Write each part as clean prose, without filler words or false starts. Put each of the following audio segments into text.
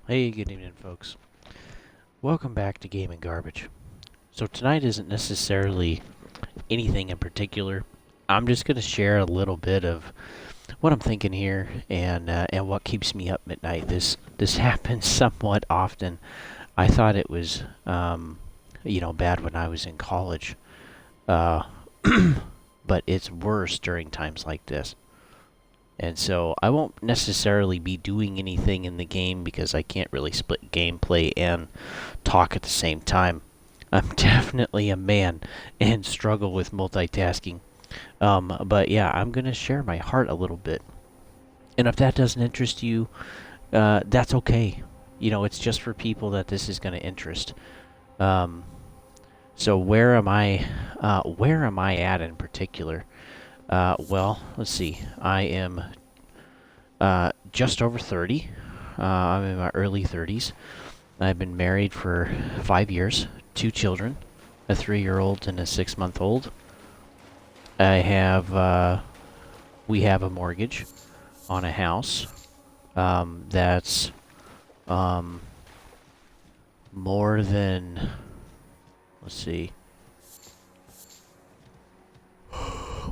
Hey, good evening, folks. Welcome back to Gaming Garbage. So tonight isn't necessarily anything in particular. I'm just going to share a little bit of what I'm thinking here and what keeps me up at night. This happens somewhat often. I thought it was bad when I was in college, uh, but it's worse during times like this. And so I won't necessarily be doing anything in the game because I can't really split gameplay and talk at the same time. I'm definitely a man and struggle with multitasking. But yeah, I'm going to share my heart a little bit. And if that doesn't interest you, that's okay. It's just for people that this is going to interest. Um, so where am I? Where am I at in particular? Well, let's see. I am just over 30. I'm in my early 30s. I've been married for 5 years, 2 children, a 3-year-old and a 6-month-old. I have, we have a mortgage on a house that's more than, let's see.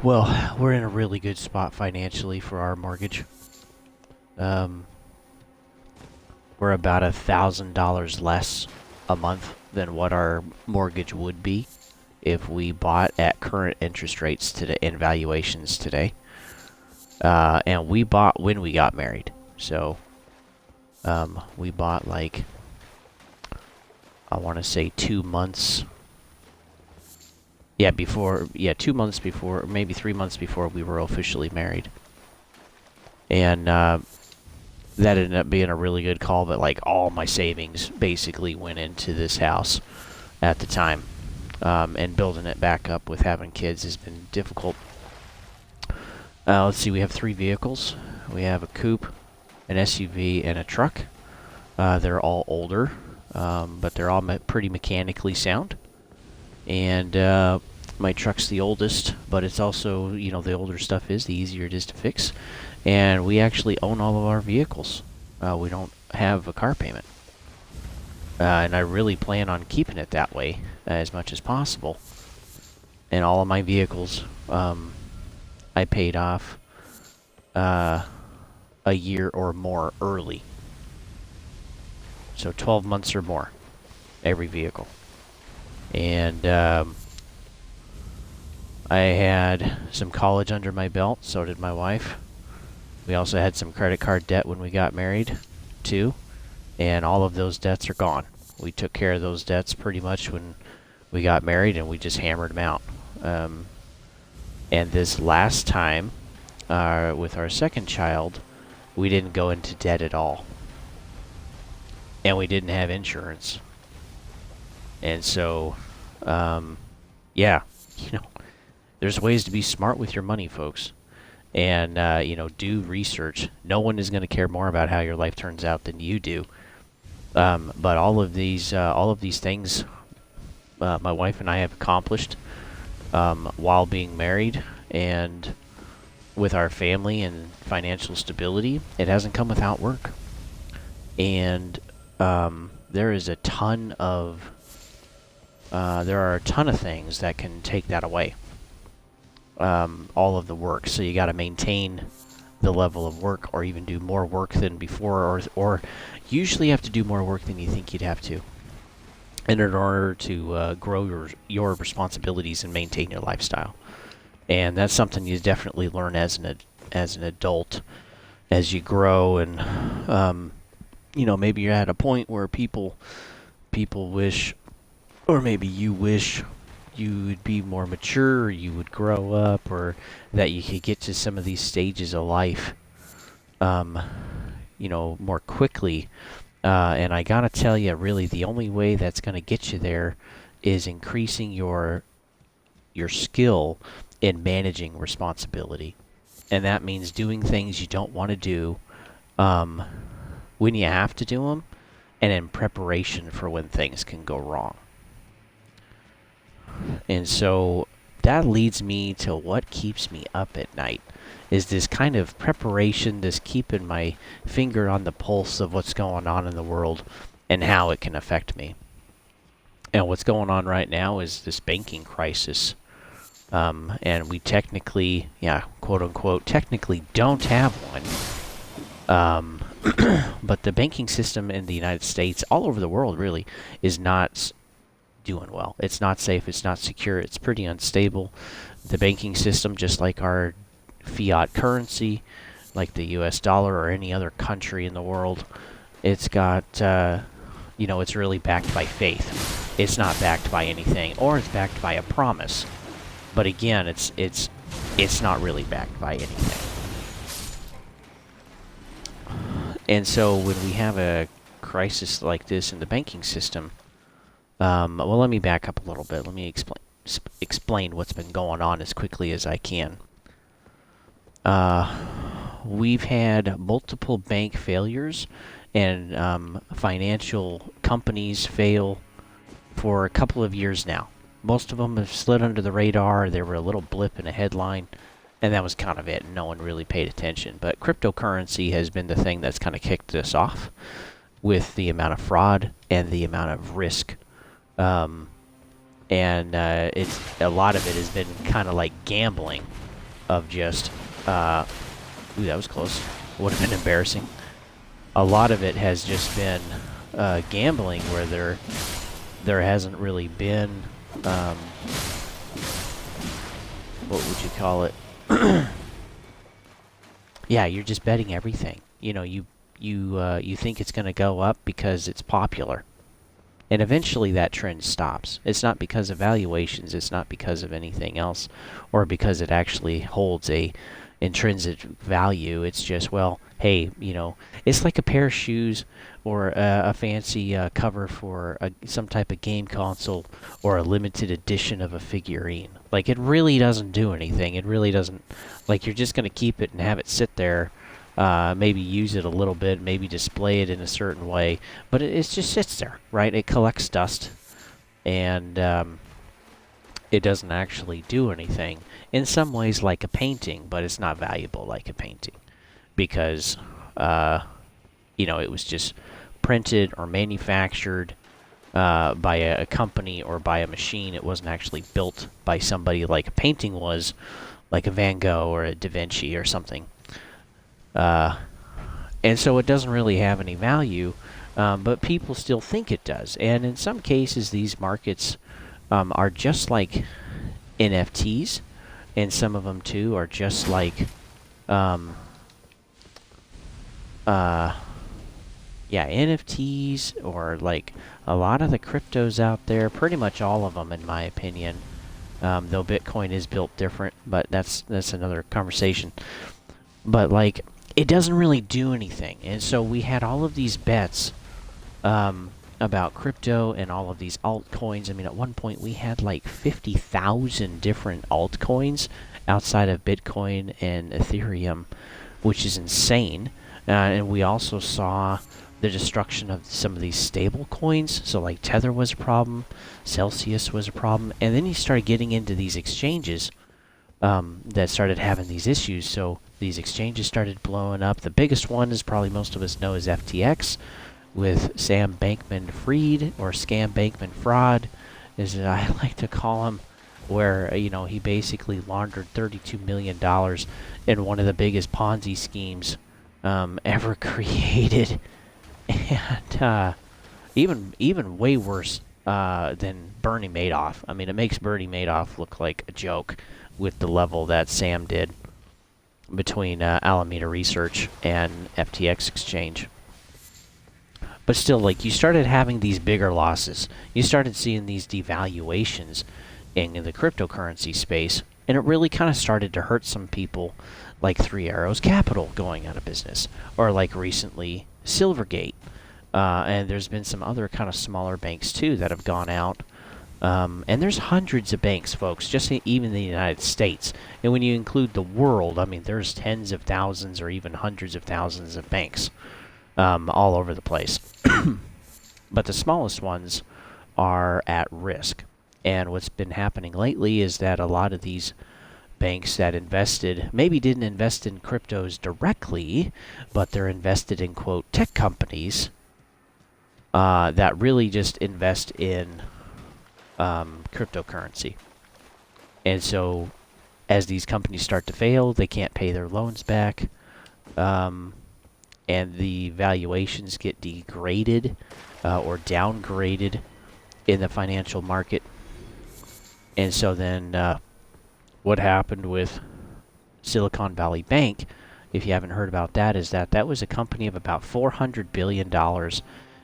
Well, we're in a really good spot financially for our mortgage. Um, we're about $1,000 less a month than what our mortgage would be if we bought at current interest rates today and valuations today. And we bought when we got married. So we bought like, I want to say 2 months. Yeah, 2 months before, maybe 3 months before we were officially married. And that ended up being a really good call, but like all my savings basically went into this house at the time. And building it back up with having kids has been difficult. Let's see, we have 3 vehicles. We have a coupe, an SUV, and a truck. They're all older, but they're all pretty mechanically sound. And my truck's the oldest, but it's also, the older stuff is, the easier it is to fix. And we actually own all of our vehicles. We don't have a car payment. And I really plan on keeping it that way as much as possible. And all of my vehicles, I paid off a year or more early. So 12 months or more, every vehicle. And I had some college under my belt, so did my wife. We also had some credit card debt when we got married, too. And all of those debts are gone. We took care of those debts pretty much when we got married, and we just hammered them out. And this last time, with our second child, we didn't go into debt at all. And we didn't have insurance. And so, yeah, there's ways to be smart with your money, folks. And, do research. No one is going to care more about how your life turns out than you do. But all of these things, my wife and I have accomplished while being married and with our family and financial stability. It hasn't come without work. And there are a ton of things that can take that away. All of the work. So you got to maintain the level of work, or even do more work than before, or usually have to do more work than you think you'd have to, in order to grow your responsibilities and maintain your lifestyle. And that's something you definitely learn as an adult as you grow, and maybe you're at a point where people wish, or maybe you wish you would be more mature, or you would grow up, or that you could get to some of these stages of life, more quickly. And I gotta tell you, really, the only way that's gonna get you there is increasing your skill in managing responsibility, and that means doing things you don't want to do when you have to do them, and in preparation for when things can go wrong. And so that leads me to what keeps me up at night. is this kind of preparation, this keeping my finger on the pulse of what's going on in the world and how it can affect me. And what's going on right now is this banking crisis. And we technically, quote unquote, technically don't have one. But the banking system in the United States, all over the world really, is not doing well. It's not safe, it's not secure, it's pretty unstable. The banking system, just like our fiat currency, like the US dollar or any other country in the world, it's got, it's really backed by faith. It's not backed by anything, or it's backed by a promise. But again, it's not really backed by anything. And so when we have a crisis like this in the banking system, well, let me back up a little bit. Let me explain what's been going on as quickly as I can. We've had multiple bank failures and financial companies fail for a couple of years now. Most of them have slid under the radar. They were a little blip in a headline, and that was kind of it. No one really paid attention. But cryptocurrency has been the thing that's kind of kicked this off with the amount of fraud and the amount of risk. It's a lot of it has been kind of like gambling of just, ooh, that was close. Would have been embarrassing. A lot of it has just been gambling where there hasn't really been, what would you call it? Yeah, you're just betting everything. You think it's going to go up because it's popular. And eventually that trend stops. It's not because of valuations, it's not because of anything else, or because it actually holds a intrinsic value. It's just, well, hey, it's like a pair of shoes or a fancy cover for some type of game console or a limited edition of a figurine. Like, it really doesn't do anything. It really doesn't, like, you're just going to keep it and have it sit there, maybe use it a little bit, maybe display it in a certain way, but it just sits there, right? It collects dust, and it doesn't actually do anything. In some ways like a painting, but it's not valuable like a painting because, it was just printed or manufactured by a company or by a machine. It wasn't actually built by somebody like a painting was, like a Van Gogh or a Da Vinci or something. And so it doesn't really have any value, but people still think it does. And in some cases, these markets are just like NFTs, and some of them too are just like, NFTs, or like a lot of the cryptos out there, pretty much all of them in my opinion, though Bitcoin is built different, but that's another conversation. But like, it doesn't really do anything. And so we had all of these bets about crypto and all of these altcoins. I mean, at one point we had like 50,000 different altcoins outside of Bitcoin and Ethereum, which is insane. And we also saw the destruction of some of these stable coins. So like Tether was a problem, Celsius was a problem, and then you started getting into these exchanges that started having these issues. So these exchanges started blowing up. The biggest one, is probably most of us know, is FTX, with Sam Bankman-Fried, or Scam Bankman-Fraud, as I like to call him, where he basically laundered $32 million in one of the biggest Ponzi schemes ever created, and even way worse than Bernie Madoff. I mean, it makes Bernie Madoff look like a joke with the level that Sam did between Alameda Research and FTX Exchange. But still, like, you started having these bigger losses. You started seeing these devaluations in the cryptocurrency space, and it really kind of started to hurt some people, like Three Arrows Capital going out of business, or like recently Silvergate. And there's been some other kind of smaller banks too that have gone out. And there's hundreds of banks, folks, just even in the United States. And when you include the world, I mean, there's tens of thousands or even hundreds of thousands of banks all over the place. But the smallest ones are at risk. And what's been happening lately is that a lot of these banks that maybe didn't invest in cryptos directly, but they're invested in, quote, tech companies that really just invest in cryptocurrency. And so as these companies start to fail, they can't pay their loans back, and the valuations get degraded or downgraded in the financial market. And so then what happened with Silicon Valley Bank, if you haven't heard about that, is that was a company of about $400 billion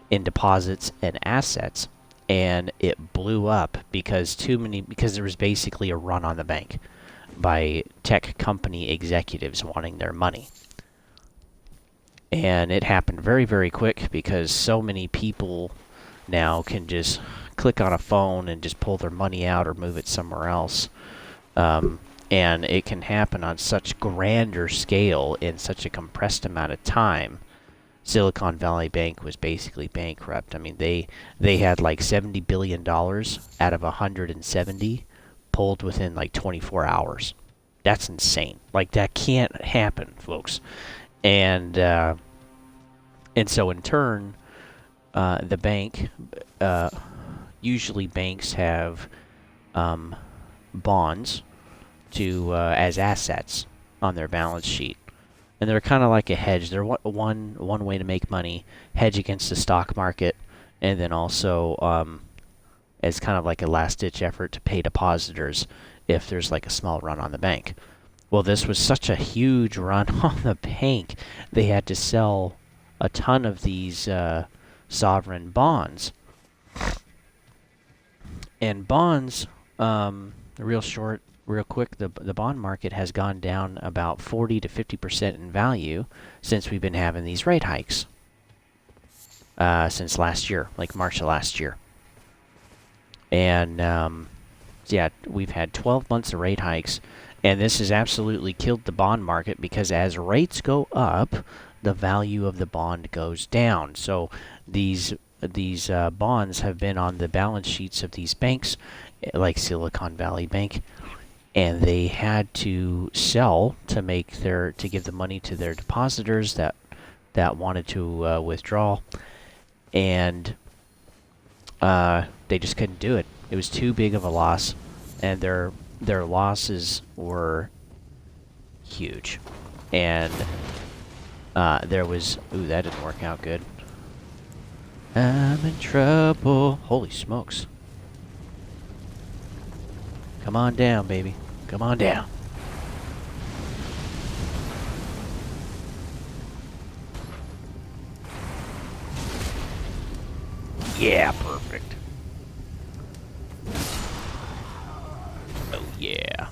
in deposits and assets, and it blew up because there was basically a run on the bank by tech company executives wanting their money. And it happened very, very quick because so many people now can just click on a phone and just pull their money out or move it somewhere else. And it can happen on such grander scale in such a compressed amount of time. Silicon Valley Bank was basically bankrupt. I mean, they had like $70 billion out of 170 pulled within like 24 hours. That's insane. Like, that can't happen, folks. And so in turn, the bank, usually banks have bonds as assets on their balance sheet, and they're kind of like a hedge. They're one way to make money, hedge against the stock market, and then also as kind of like a last-ditch effort to pay depositors if there's like a small run on the bank. Well, this was such a huge run on the bank, they had to sell a ton of these sovereign bonds. And bonds, real quick, the bond market has gone down about 40 to 50% in value since we've been having these rate hikes. Since last year, like March of last year. And yeah, we've had 12 months of rate hikes, and this has absolutely killed the bond market because as rates go up, the value of the bond goes down. So these bonds have been on the balance sheets of these banks, like Silicon Valley Bank, and they had to sell to give the money to their depositors that wanted to withdraw, and they just couldn't do it. It was too big of a loss, and their losses were huge. And there was... Ooh, that didn't work out good. I'm in trouble. Holy smokes. Come on down, baby. Come on down. Yeah, perfect. Oh, yeah.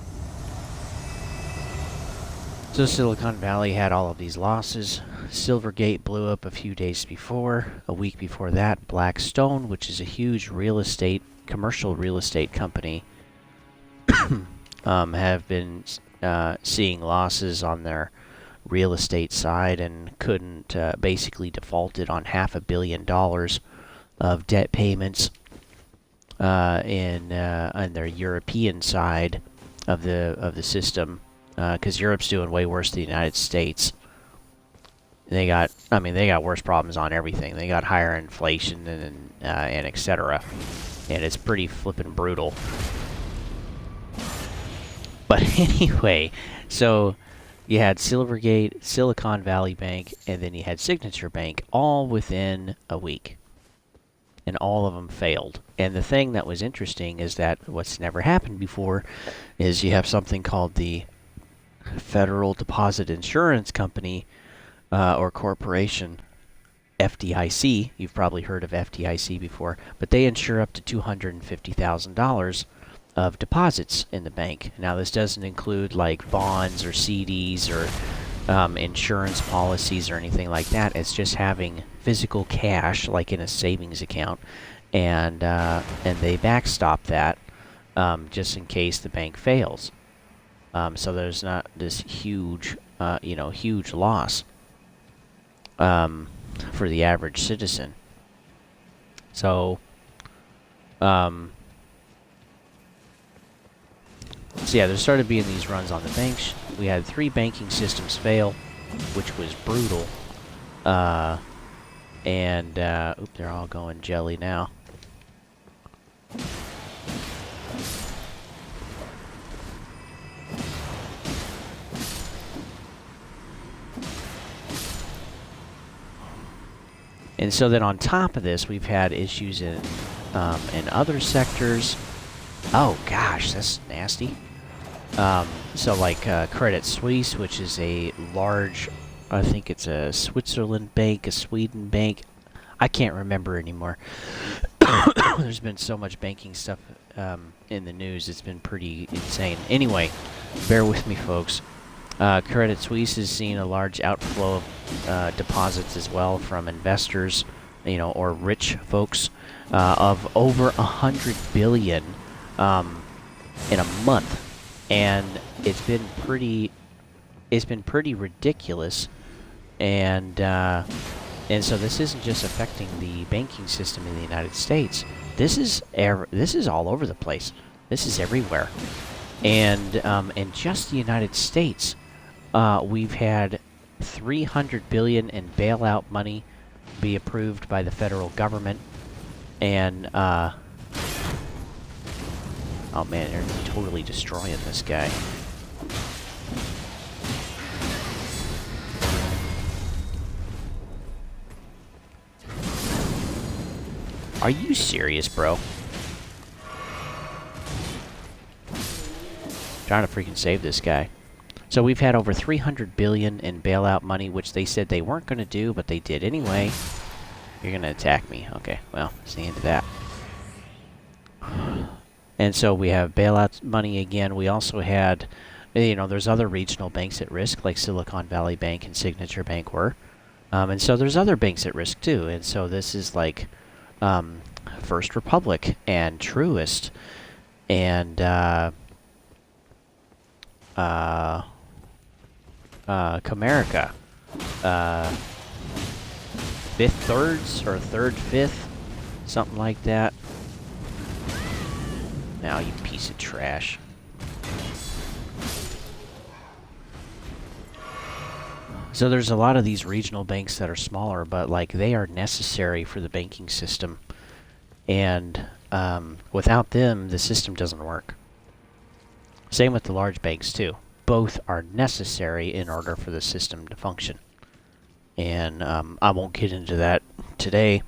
So Silicon Valley had all of these losses. Silvergate blew up a few days before. A week before that, Blackstone, which is a huge commercial real estate company, have been seeing losses on their real estate side and couldn't basically defaulted on $500 million of debt payments on their European side of the system, because Europe's doing way worse than the United States. They got worse problems on everything. They got higher inflation and etc. And it's pretty flippin' brutal. But anyway, so you had Silvergate, Silicon Valley Bank, and then you had Signature Bank, all within a week. And all of them failed. And the thing that was interesting is that what's never happened before is you have something called the Federal Deposit Insurance Company or Corporation, FDIC. You've probably heard of FDIC before, but they insure up to $250,000 of deposits in the bank. Now, this doesn't include like bonds or CDs or insurance policies or anything like that. It's just having physical cash, like in a savings account, and they backstop that just in case the bank fails. So there's not this huge loss for the average citizen. So So yeah, there started being these runs on the banks. We had 3 banking systems fail, which was brutal. Oop, they're all going jelly now. And so then on top of this, we've had issues in other sectors. Oh gosh, that's nasty. So like Credit Suisse, which is a large, I think it's a Switzerland bank, a Sweden bank. I can't remember anymore. There's been so much banking stuff in the news, it's been pretty insane. Anyway, bear with me, folks. Credit Suisse has seen a large outflow of deposits as well from investors, or rich folks, of over 100 billion in a month, and it's been pretty ridiculous, and so this isn't just affecting the banking system in the United States. This is all over the place. This is everywhere, and in just the United States, we've had 300 billion in bailout money be approved by the federal government, and oh man, they're totally destroying this guy. Are you serious, bro? Trying to freaking save this guy. So we've had over 300 billion in bailout money, which they said they weren't going to do, but they did anyway. You're going to attack me. Okay, well, that's the end of that. And so we have bailout money again. We also had, there's other regional banks at risk, like Silicon Valley Bank and Signature Bank were. And so there's other banks at risk too. And so this is like First Republic and Truist and Comerica, Fifth Thirds or Third Fifth, something like that. Now, you piece of trash. So there's a lot of these regional banks that are smaller, but like they are necessary for the banking system, and without them, the system doesn't work. Same with the large banks too. Both are necessary in order for the system to function. And I won't get into that today,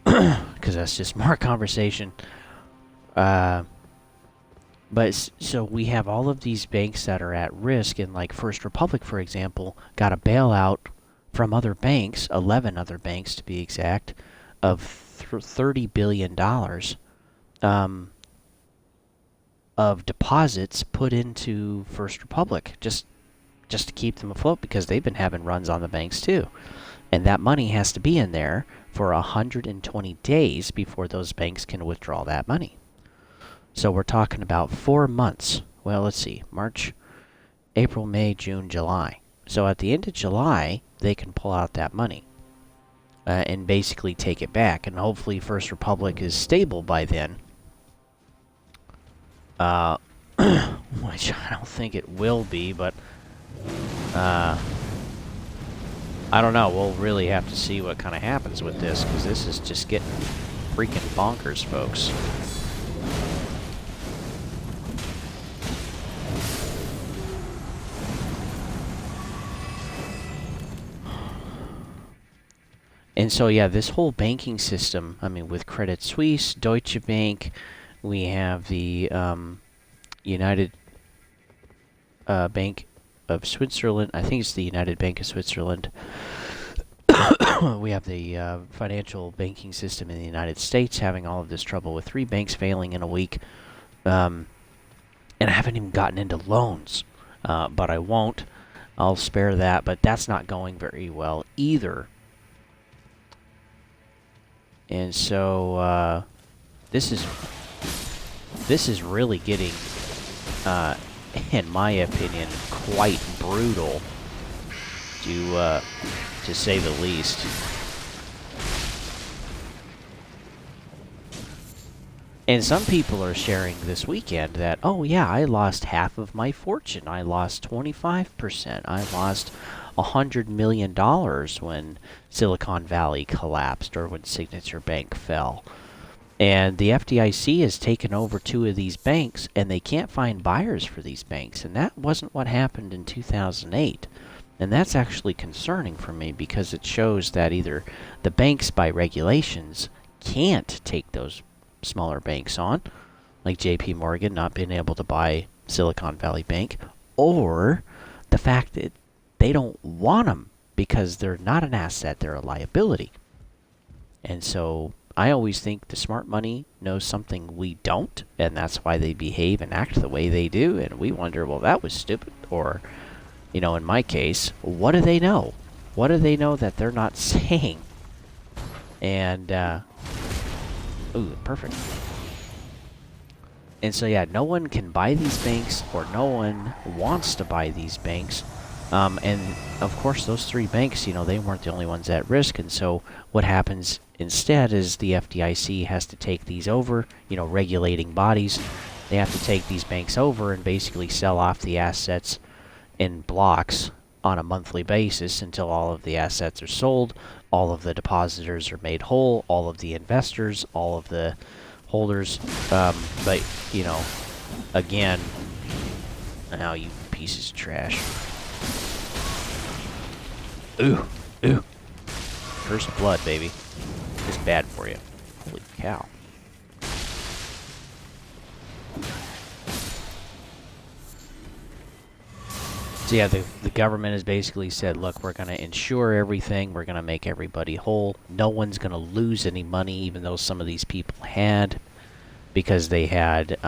because that's just more conversation. But so we have all of these banks that are at risk, and like First Republic, for example, got a bailout from other banks, 11 other banks to be exact, of $30 billion of deposits put into First Republic, just to keep them afloat, because they've been having runs on the banks too. And that money has to be in there for 120 days before those banks can withdraw that money. So we're talking about 4 months. Well, let's see. March, April, May, June, July. So at the end of July, they can pull out that money and basically take it back. And hopefully First Republic is stable by then. Which I don't think it will be, but I don't know. We'll really have to see what kind of happens with this, because this is just getting freaking bonkers, folks. And so, yeah, this whole banking system, I mean, with Credit Suisse, Deutsche Bank, we have the United Bank of Switzerland. I think it's the United Bank of Switzerland. We have the financial banking system in the United States having all of this trouble with 3 banks failing in a week. And I haven't even gotten into loans, but I won't. I'll spare that, but that's not going very well either. And so this is really getting, in my opinion, quite brutal, to say the least. And some people are sharing this weekend that, oh yeah, I lost half of my fortune. I lost 25%. I lost $100 million when Silicon Valley collapsed or when Signature Bank fell. And the FDIC has taken over two of these banks, and they can't find buyers for these banks. And that wasn't what happened in 2008. And that's actually concerning for me because it shows that either the banks, by regulations, can't take those smaller banks on, like JP Morgan not being able to buy Silicon Valley Bank, or the fact that they don't want them because they're not an asset, they're a liability. And so I always think the smart money knows something we don't, and that's why they behave and act the way they do, and we wonder, well, that was stupid. Or, in my case, what do they know? What do they know that they're not saying? And, ooh, perfect. And so, yeah, no one can buy these banks, or no one wants to buy these banks. And, of course, those three banks, they weren't the only ones at risk. And so what happens instead is the FDIC has to take these over, regulating bodies. They have to take these banks over and basically sell off the assets in blocks on a monthly basis until all of the assets are sold, all of the depositors are made whole, all of the investors, all of the holders. But, again, now you pieces of trash. Ooh, ooh. First blood, baby. It's bad for you. Holy cow. So yeah, the government has basically said, look, we're going to insure everything. We're going to make everybody whole. No one's going to lose any money, even though some of these people had, because they had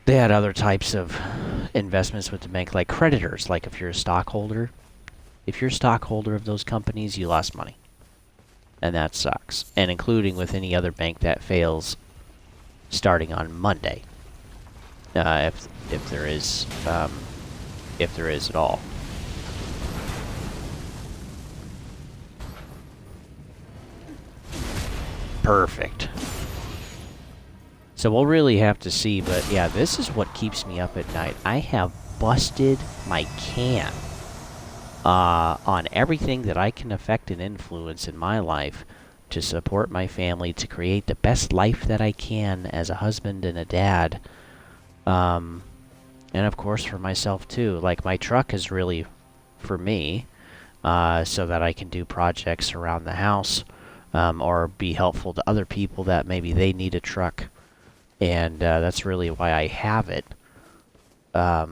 other types of investments with the bank, like creditors. Like if you're a stockholder, of those companies, you lost money, and that sucks. And including with any other bank that fails, starting on Monday, if there is at all. Perfect. So we'll really have to see, but yeah, this is what keeps me up at night. I have busted my can on everything that I can affect and influence in my life to support my family, to create the best life that I can as a husband and a dad. And of course for myself too. Like my truck is really for me, so that I can do projects around the house, or be helpful to other people that maybe they need a truck. And that's really why I have it. But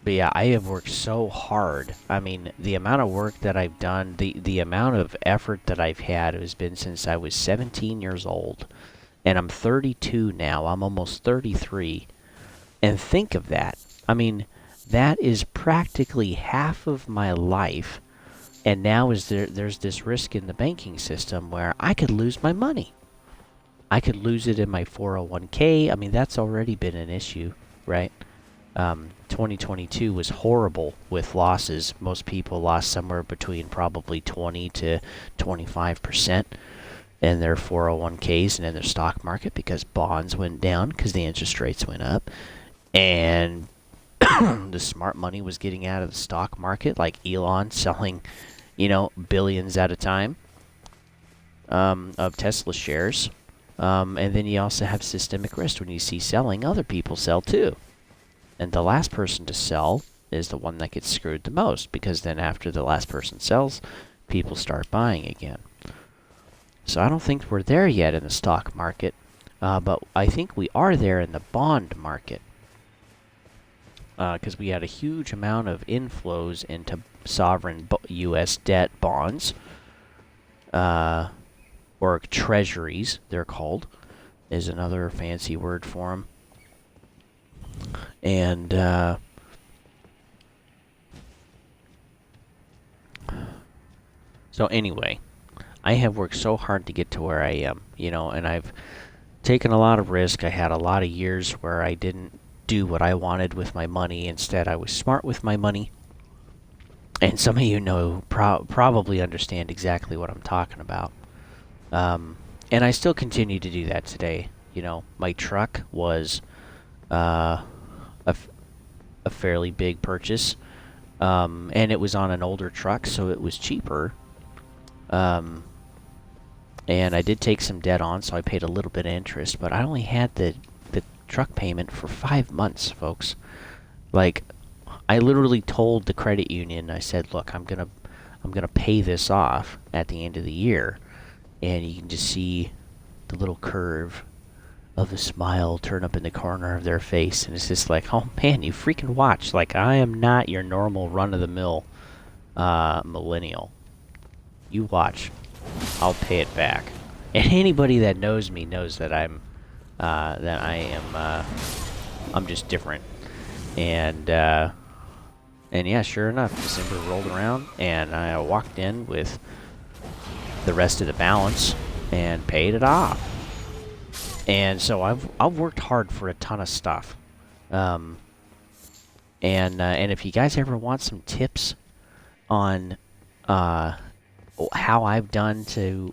yeah, I have worked so hard. I mean, the amount of work that I've done, the amount of effort that I've had has been since I was 17 years old. And I'm 32 now. I'm almost 33. And think of that. I mean, that is practically half of my life. And now there's this risk in the banking system where I could lose my money. I could lose it in my 401k. I mean, that's already been an issue, right? 2022 was horrible with losses. Most people lost somewhere between probably 20 to 25% in their 401ks and in their stock market because bonds went down because the interest rates went up. And the smart money was getting out of the stock market, like Elon selling, billions at a time of Tesla shares. And then you also have systemic risk when you see selling, other people sell too. And the last person to sell is the one that gets screwed the most, because then after the last person sells, people start buying again. So I don't think we're there yet in the stock market, but I think we are there in the bond market. Because we had a huge amount of inflows into sovereign U.S. debt bonds, or treasuries, they're called, is another fancy word for them. And so anyway, I have worked so hard to get to where I am, and I've taken a lot of risk. I had a lot of years where I didn't do what I wanted with my money. Instead, I was smart with my money. And some of you know probably understand exactly what I'm talking about. And I still continue to do that today. You know, my truck was a fairly big purchase, and it was on an older truck, so it was cheaper. And I did take some debt on, so I paid a little bit of interest, but I only had the truck payment for 5 months, folks. Like, I literally told the credit union, I said, look, I'm gonna pay this off at the end of the year, and you can just see the little curve of a smile turn up in the corner of their face, and it's just like, oh man, you freaking watch. Like, I am not your normal run-of-the-mill millennial. You watch. I'll pay it back. And anybody that knows me knows that I'm just different. And yeah, sure enough, December rolled around, and I walked in with the rest of the balance and paid it off. And so I've worked hard for a ton of stuff. And if you guys ever want some tips on how I've done to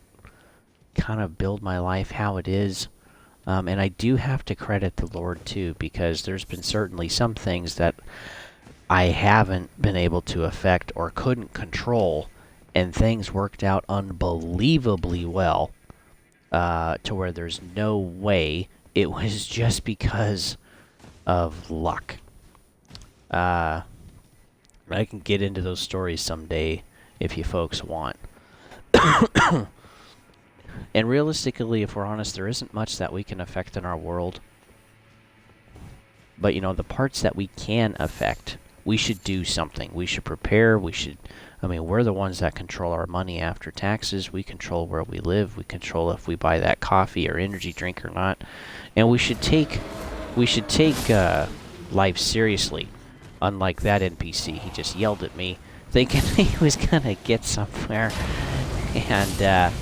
kind of build my life how it is, and I do have to credit the Lord too, because there's been certainly some things that I haven't been able to affect or couldn't control, and things worked out unbelievably well, to where there's no way it was just because of luck. I can get into those stories someday if you folks want. And realistically, if we're honest, there isn't much that we can affect in our world. But, you know, the parts that we can affect, we should do something. We should prepare. We're the ones that control our money after taxes. We control where we live. We control if we buy that coffee or energy drink or not. And we should take life seriously. Unlike that NPC, he just yelled at me, thinking he was gonna get somewhere. And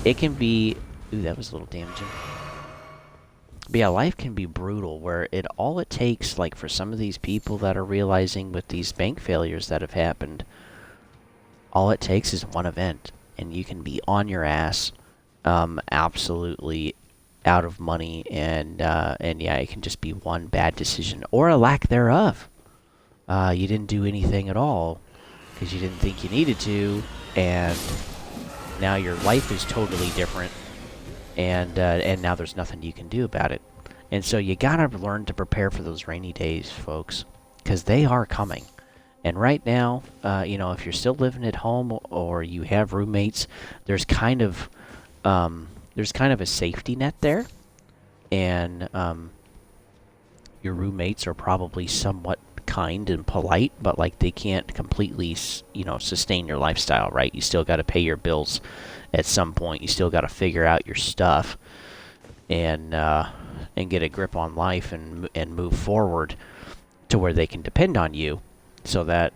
it can be... Ooh, that was a little damaging. But yeah, life can be brutal, where all it takes, like for some of these people that are realizing with these bank failures that have happened, all it takes is one event, and you can be on your ass, absolutely out of money, and yeah, it can just be one bad decision, or a lack thereof. You didn't do anything at all, because you didn't think you needed to, and now your life is totally different, and now there's nothing you can do about it. And so you gotta learn to prepare for those rainy days, folks, because they are coming. And right now, if you're still living at home or you have roommates, there's kind of a safety net there, and your roommates are probably somewhat kind and polite, but like they can't completely, sustain your lifestyle, right? You still got to pay your bills at some point. You still got to figure out your stuff and get a grip on life and move forward to where they can depend on you, so that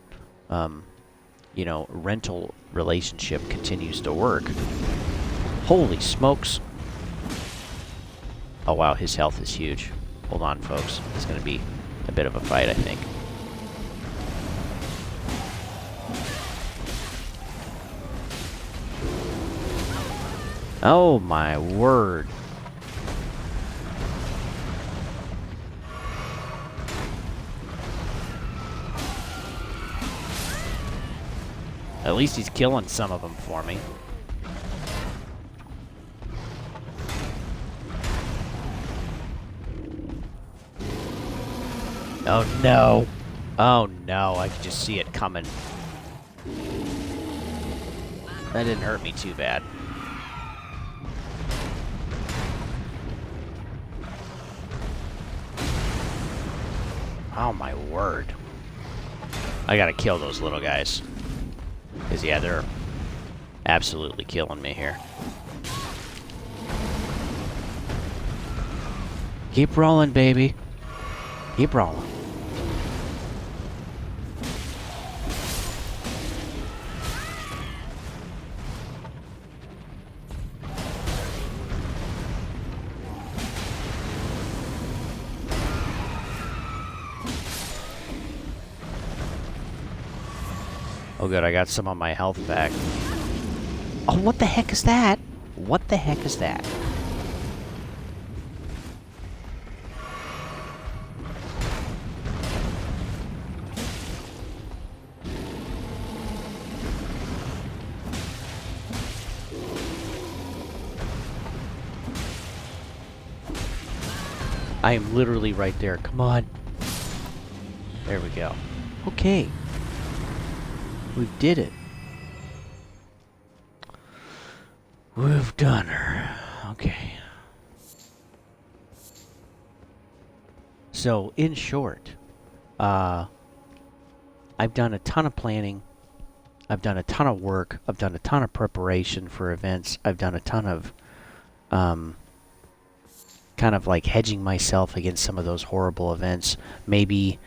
rental relationship continues to work. Holy smokes! Oh wow, his health is huge. Hold on, folks. It's going to be a bit of a fight, I think. Oh my word. At least he's killing some of them for me. Oh no. Oh no, I could just see it coming. That didn't hurt me too bad. Oh my word. I gotta kill those little guys. Because, yeah, they're absolutely killing me here. Keep rolling, baby. Keep rolling. Oh good, I got some of my health back. Oh, what the heck is that? What the heck is that? I am literally right there. Come on. There we go. Okay. We did it. We've done her. Okay. So, in short, I've done a ton of planning. I've done a ton of work. I've done a ton of preparation for events. I've done a ton of kind of like hedging myself against some of those horrible events. Maybe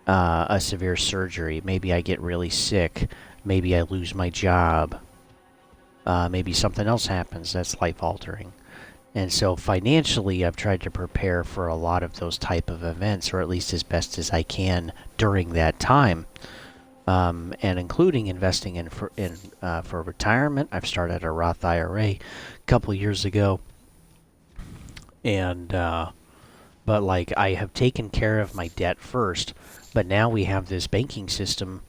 a severe surgery. Maybe I get really sick. Maybe I lose my job. Maybe something else happens that's life-altering. And so financially, I've tried to prepare for a lot of those type of events, or at least as best as I can during that time. And including investing in for retirement. I've started a Roth IRA a couple years ago. And but like I have taken care of my debt first, but now we have this banking system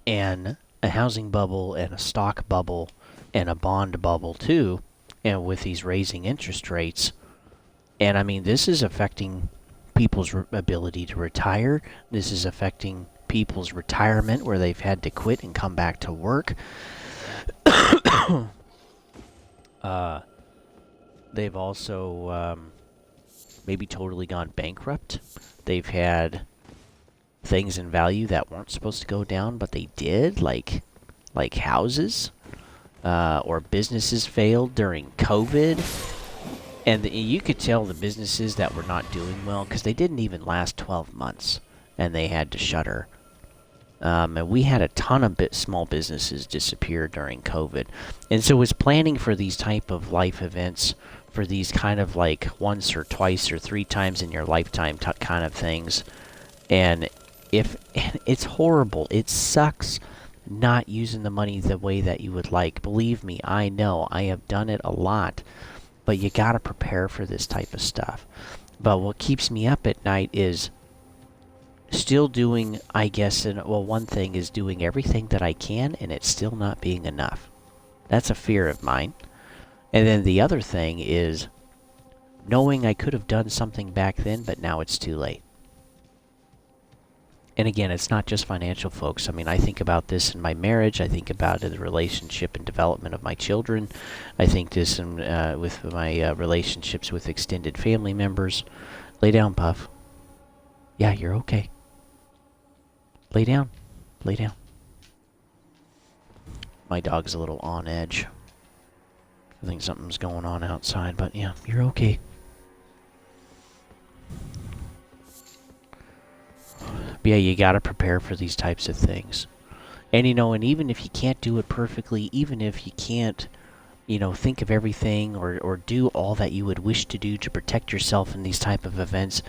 and a housing bubble and a stock bubble and a bond bubble too, and with these raising interest rates. And I mean, this is affecting people's ability to retire. This is affecting people's retirement where they've had to quit and come back to work. They've also maybe totally gone bankrupt. They've had things in value that weren't supposed to go down, but they did, like houses, or businesses failed during COVID. And you could tell the businesses that were not doing well because they didn't even last 12 months, and they had to shutter. And we had a ton of small businesses disappear during COVID. And so it's planning for these type of life events, for these kind of like once or twice or three times in your lifetime kind of things. And it's horrible. It sucks not using the money the way that you would like. Believe me, I know. I have done it a lot. But you got to prepare for this type of stuff. But what keeps me up at night is still doing, I guess, one thing is doing everything that I can, and it's still not being enough. That's a fear of mine. And then the other thing is knowing I could have done something back then, but now it's too late. And again, it's not just financial, folks. I mean, I think about this in my marriage. I think about it in the relationship and development of my children. I think this with my relationships with extended family members. Lay down, Puff. Yeah, you're okay. Lay down. Lay down. My dog's a little on edge. I think something's going on outside, but yeah, you're okay. But yeah, you gotta prepare for these types of things. And and even if you can't do it perfectly, even if you can't, think of everything or do all that you would wish to do to protect yourself in these type of events,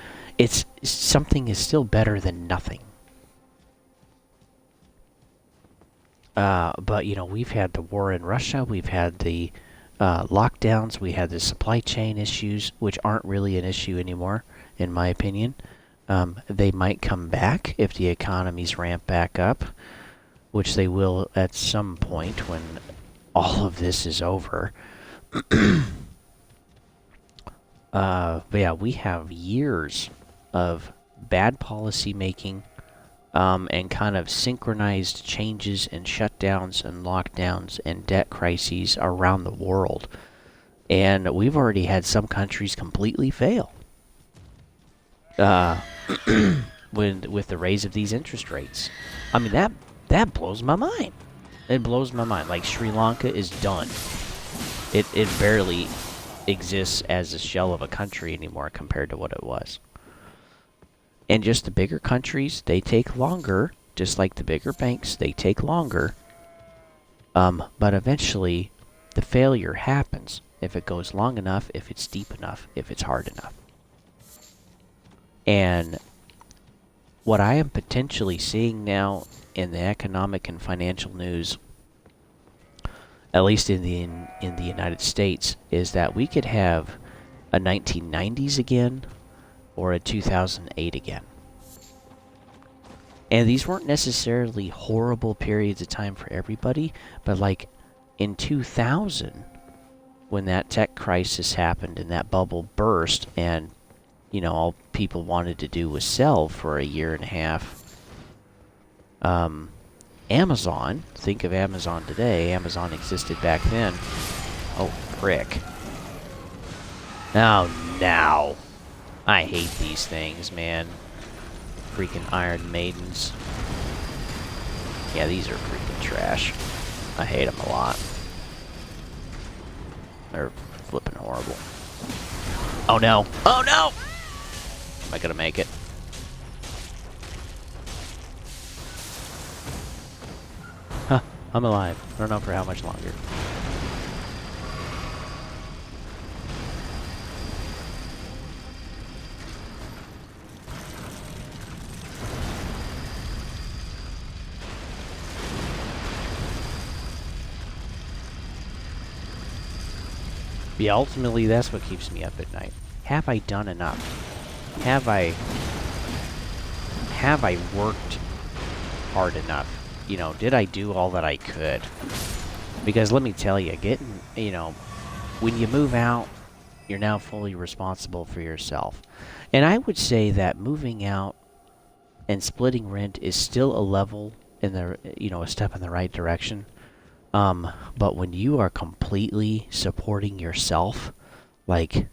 something is still better than nothing. But we've had the war in Russia, we've had the lockdowns, we had the supply chain issues, which aren't really an issue anymore, in my opinion. They might come back if the economies ramp back up, which they will at some point when all of this is over. But yeah, we have years of bad policy making, and kind of synchronized changes and shutdowns and lockdowns and debt crises around the world. And we've already had some countries completely fail. With the raise of these interest rates. I mean, that blows my mind. It blows my mind. Like, Sri Lanka is done. It barely exists as a shell of a country anymore compared to what it was. And just the bigger countries, they take longer. Just like the bigger banks, they take longer. But eventually, the failure happens if it goes long enough, if it's deep enough, if it's hard enough. And what I am potentially seeing now in the economic and financial news, at least in the United States, is that we could have a 1990s again or a 2008 again. And these weren't necessarily horrible periods of time for everybody, but like in 2000, when that tech crisis happened and that bubble burst, and all people wanted to do was sell for a year and a half. Amazon, think of Amazon today. Amazon existed back then. Oh, frick. Oh, now. I hate these things, man. Freaking Iron Maidens. Yeah, these are freaking trash. I hate them a lot. They're flipping horrible. Oh no! Oh no! Am I gonna make it? Huh, I'm alive. I don't know for how much longer. Yeah, ultimately that's what keeps me up at night. Have I done enough? Have I worked hard enough? Did I do all that I could? Because let me tell you, when you move out, you're now fully responsible for yourself. And I would say that moving out and splitting rent is still a level in the, a step in the right direction. But when you are completely supporting yourself, like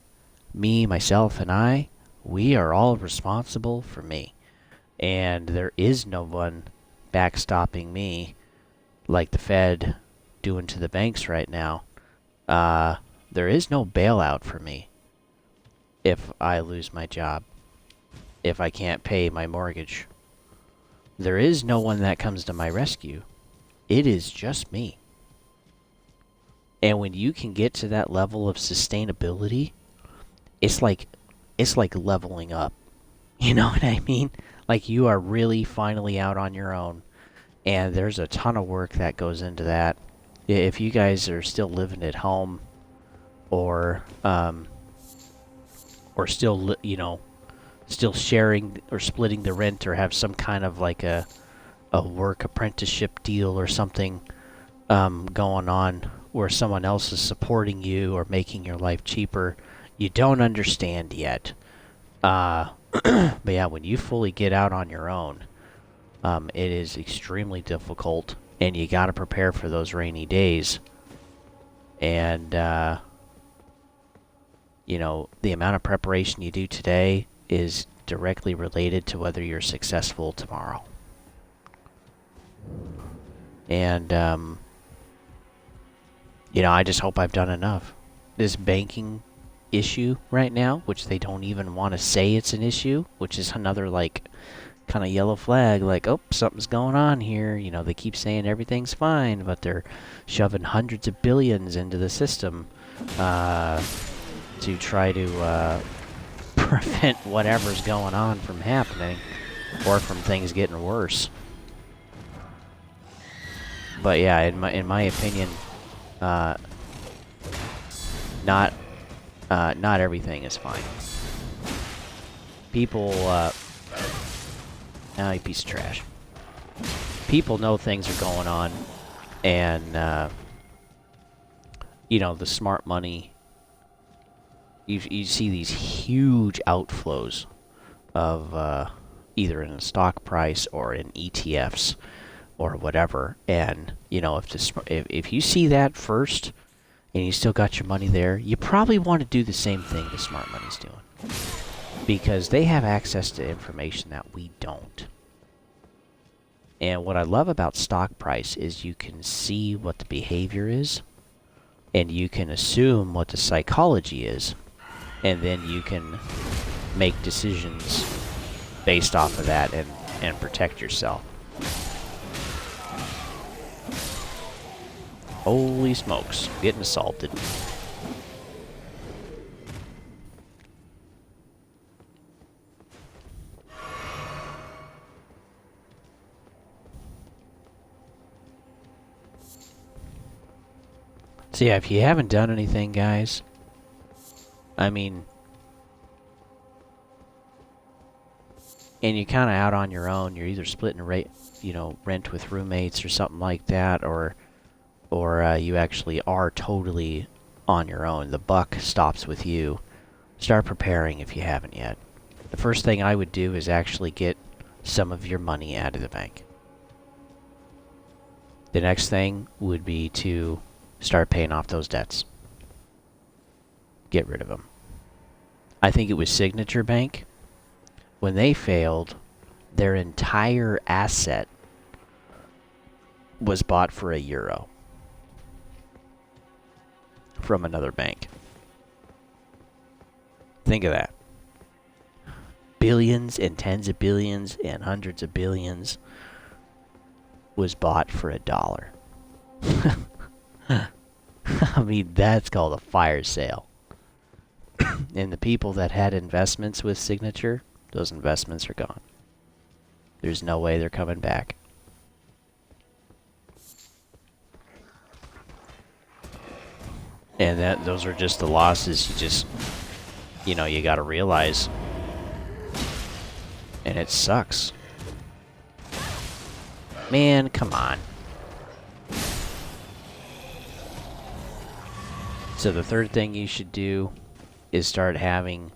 me, myself, and we are all responsible for me. And there is no one backstopping me like the Fed doing to the banks right now. There is no bailout for me if I lose my job, if I can't pay my mortgage. There is no one that comes to my rescue. It is just me. And when you can get to that level of sustainability, it's like leveling up. You know what I mean? Like you are really finally out on your own. And there's a ton of work that goes into that. If you guys are still living at home or still, still sharing or splitting the rent or have some kind of like a work apprenticeship deal or something going on where someone else is supporting you or making your life cheaper, you don't understand yet. But yeah, when you fully get out on your own, it is extremely difficult, and you got to prepare for those rainy days. And, the amount of preparation you do today is directly related to whether you're successful tomorrow. And, I just hope I've done enough. This banking issue right now, which they don't even want to say it's an issue, which is another, kind of yellow flag, oh, something's going on here. They keep saying everything's fine, but they're shoving hundreds of billions into the system to try to prevent whatever's going on from happening or from things getting worse. But yeah, in my opinion, not everything is fine. People, you piece of trash. People know things are going on, and the smart money. You see these huge outflows of either in a stock price or in ETFs or whatever. And if you see that first, and you still got your money there, you probably want to do the same thing the smart money's doing, because they have access to information that we don't. And what I love about stock price is you can see what the behavior is, and you can assume what the psychology is, and then you can make decisions based off of that and protect yourself. Holy smokes, getting assaulted. So yeah, if you haven't done anything, guys, I mean, and you're kind of out on your own, you're either splitting rent with roommates or something like that, or you actually are totally on your own. The buck stops with you. Start preparing if you haven't yet. The first thing I would do is actually get some of your money out of the bank. The next thing would be to start paying off those debts. Get rid of them. I think it was Signature Bank. When they failed, their entire asset was bought for €1 from another bank. Think of that. Billions and tens of billions and hundreds of billions was bought for $1. I mean, that's called a fire sale. And the people that had investments with Signature, those investments are gone. There's no way they're coming back. And those are just the losses you gotta realize. And it sucks. Man, come on. So the third thing you should do is start having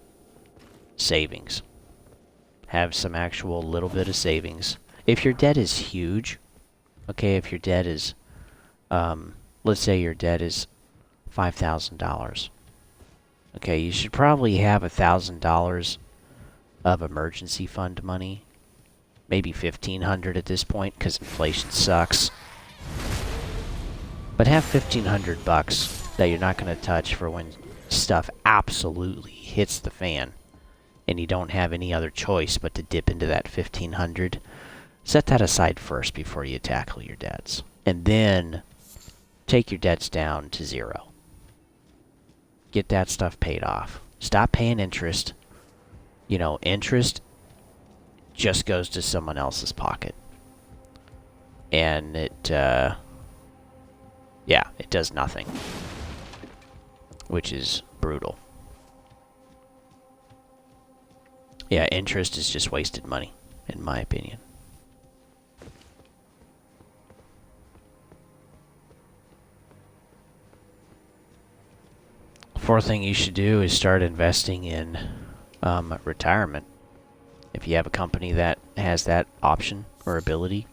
savings. Have some actual little bit of savings. If your debt is huge, okay, if your debt is, let's say your debt is $5,000. Okay, you should probably have $1,000 of emergency fund money. Maybe $1,500 at this point, because inflation sucks. But have $1,500 that you're not going to touch for when stuff absolutely hits the fan and you don't have any other choice but to dip into that $1,500. Set that aside first before you tackle your debts. And then take your debts down to 0. Get that stuff paid off. Stop paying interest. Interest just goes to someone else's pocket. And it does nothing. Which is brutal. Yeah, interest is just wasted money, in my opinion. Fourth thing you should do is start investing in retirement. If you have a company that has that option or ability,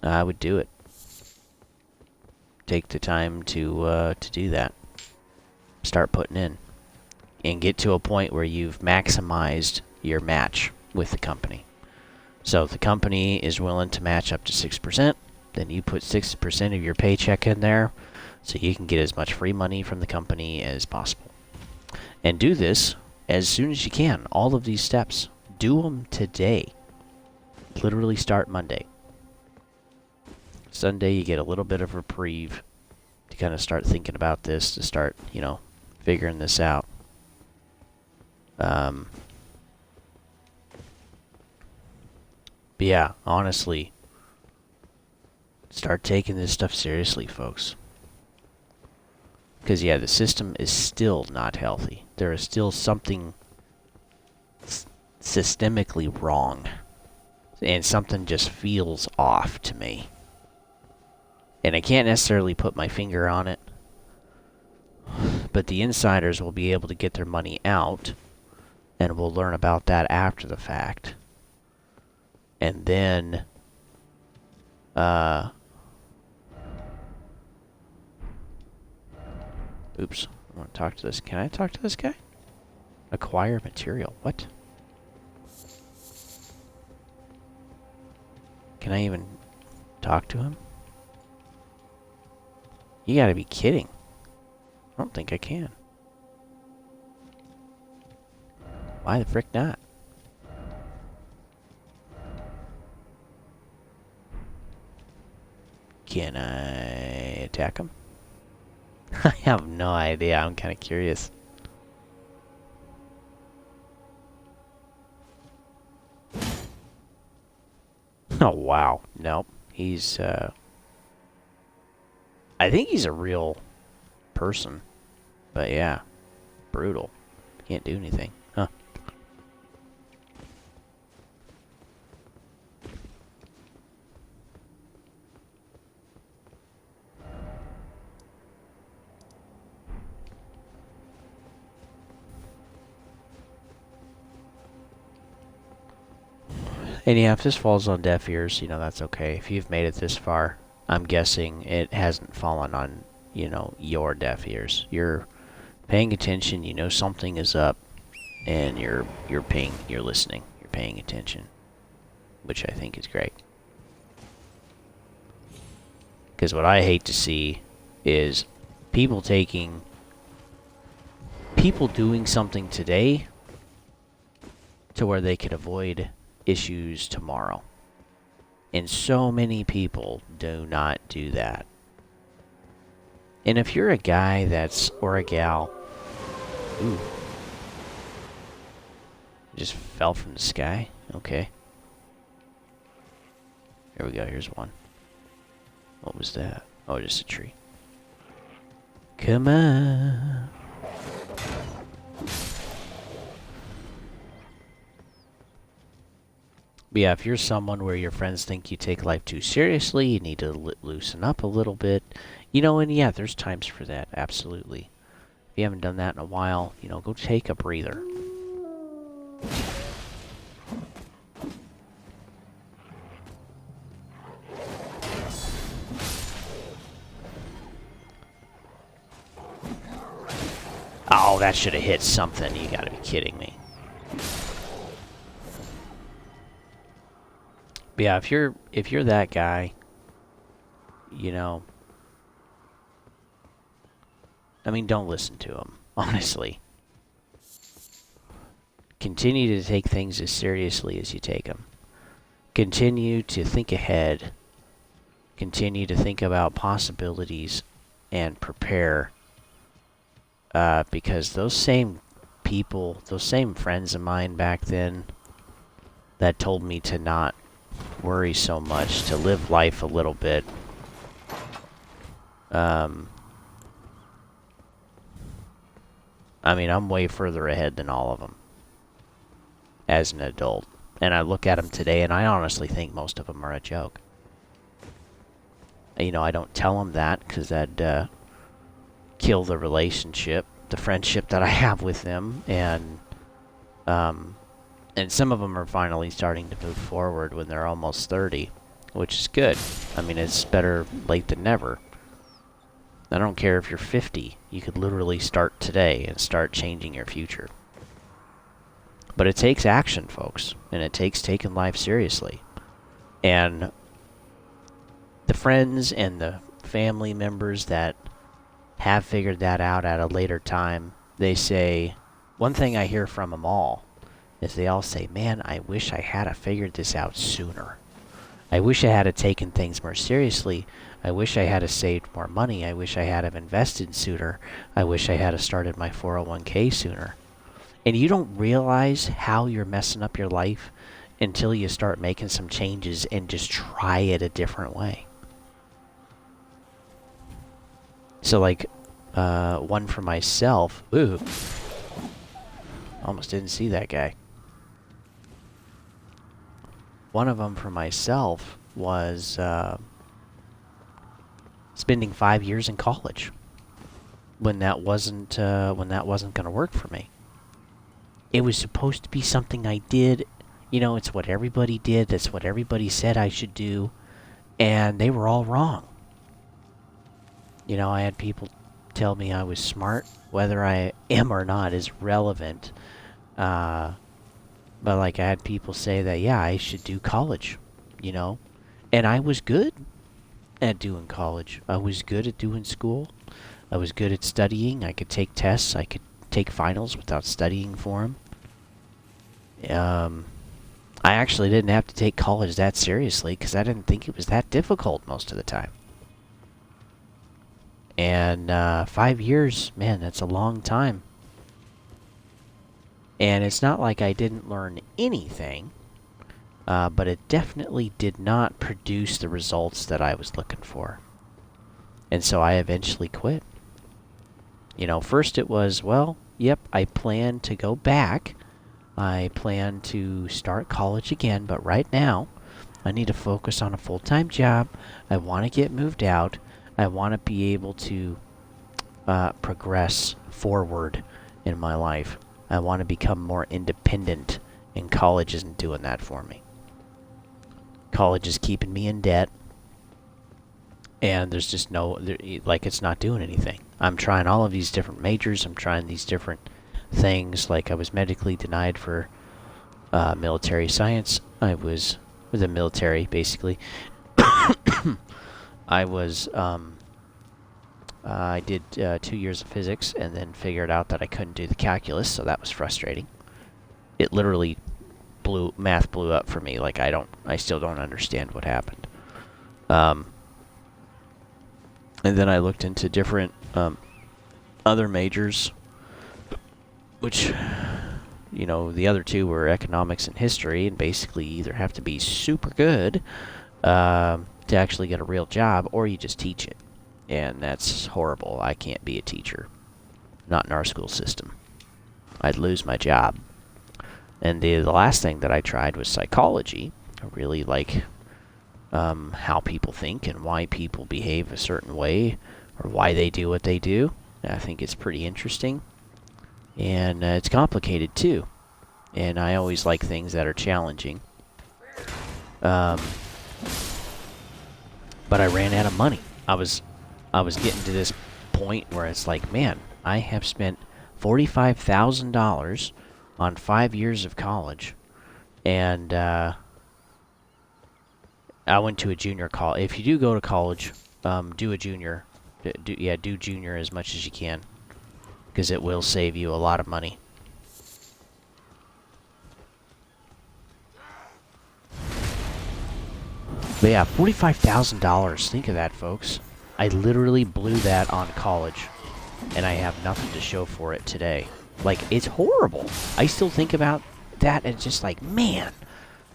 I would do it. Take the time to do that. Start putting in. And get to a point where you've maximized your match with the company. So if the company is willing to match up to 6%, then you put 6% of your paycheck in there so you can get as much free money from the company as possible. And do this as soon as you can. All of these steps. Do them today. Literally start Monday. Sunday you get a little bit of reprieve to kind of start thinking about this, to start, figuring this out. But yeah, honestly, start taking this stuff seriously, folks. Because, yeah, the system is still not healthy. There is still something systemically wrong. And something just feels off to me. And I can't necessarily put my finger on it. But the insiders will be able to get their money out. And we'll learn about that after the fact. And then... Oops. I want to talk to this. Can I talk to this guy? Acquire material. What? Can I even talk to him? You gotta be kidding. I don't think I can. Why the frick not? Can I attack him? I have no idea. I'm kind of curious. Oh, wow. Nope. He's, I think he's a real person. But yeah, brutal. Can't do anything. Huh. And yeah, if this falls on deaf ears, that's okay. If you've made it this far, I'm guessing it hasn't fallen on, your deaf ears. You're paying attention, you know something is up, and you're listening, you're paying attention, which I think is great. Because what I hate to see is people doing something today to where they could avoid issues tomorrow. And so many people do not do that. And if you're a guy or a gal, ooh, just fell from the sky. Okay. Here we go, here's one. What was that? Oh, just a tree. Come on. But yeah, if you're someone where your friends think you take life too seriously, you need to loosen up a little bit. And yeah, there's times for that, absolutely. If you haven't done that in a while, go take a breather. Oh, that should have hit something. You gotta be kidding me. But yeah, if you're that guy, don't listen to him, honestly. Continue to take things as seriously as you take them. Continue to think ahead. Continue to think about possibilities and prepare. Because those same people, those same friends of mine back then that told me to not worry so much, to live life a little bit, I'm way further ahead than all of them as an adult. And I look at them today, and I honestly think most of them are a joke. I don't tell them that because that'd kill the relationship, the friendship that I have with them. And some of them are finally starting to move forward when they're almost 30, which is good. It's better late than never. I don't care if you're 50. You could literally start today and start changing your future. But it takes action, folks, and it takes taking life seriously. And the friends and the family members that have figured that out at a later time, they say, one thing I hear from them all is they all say, man, I wish I had figured this out sooner. I wish I had taken things more seriously. I wish I had saved more money. I wish I had invested sooner. I wish I had started my 401k sooner. And you don't realize how you're messing up your life until you start making some changes and just try it a different way. So one for myself. Ooh. Almost didn't see that guy. One of them for myself was spending 5 years in college when that wasn't going to work for me. It was supposed to be something I did. It's what everybody did. That's what everybody said I should do, and they were all wrong. I had people tell me I was smart. Whether I am or not is relevant. But I had people say that, yeah, I should do college, And I was good at doing college. I was good at doing school. I was good at studying. I could take tests. I could take finals without studying for them. I actually didn't have to take college that seriously because I didn't think it was that difficult most of the time. And 5 years, man, that's a long time. And it's not like I didn't learn anything, but it definitely did not produce the results that I was looking for. And so I eventually quit. First it was, well, yep, I plan to go back. I plan to start college again, but right now I need to focus on a full-time job. I want to get moved out. I want to be able to progress forward in my life. I want to become more independent, and college isn't doing that for me. College is keeping me in debt, and there's just it's not doing anything. I'm trying all of these different majors. I'm trying these different things. Like I was medically denied for military science. I was with the military, basically. I did 2 years of physics and then figured out that I couldn't do the calculus, so that was frustrating. It literally math blew up for me. Like I still don't understand what happened. And then I looked into different other majors, which, the other two were economics and history, and basically you either have to be super good to actually get a real job, or you just teach it. And that's horrible. I can't be a teacher. Not in our school system. I'd lose my job. And the last thing that I tried was psychology. I really like how people think and why people behave a certain way, or why they do what they do. I think it's pretty interesting. And it's complicated too. And I always like things that are challenging. But I ran out of money. I was getting to this point where it's like, man, I have spent $45,000 on 5 years of college, and I went to a junior college. If you do go to college, do a junior. Do junior as much as you can, because it will save you a lot of money. But yeah, $45,000. Think of that, folks. I literally blew that on college, and I have nothing to show for it today. Like, it's horrible. I still think about that, and it's just like, man,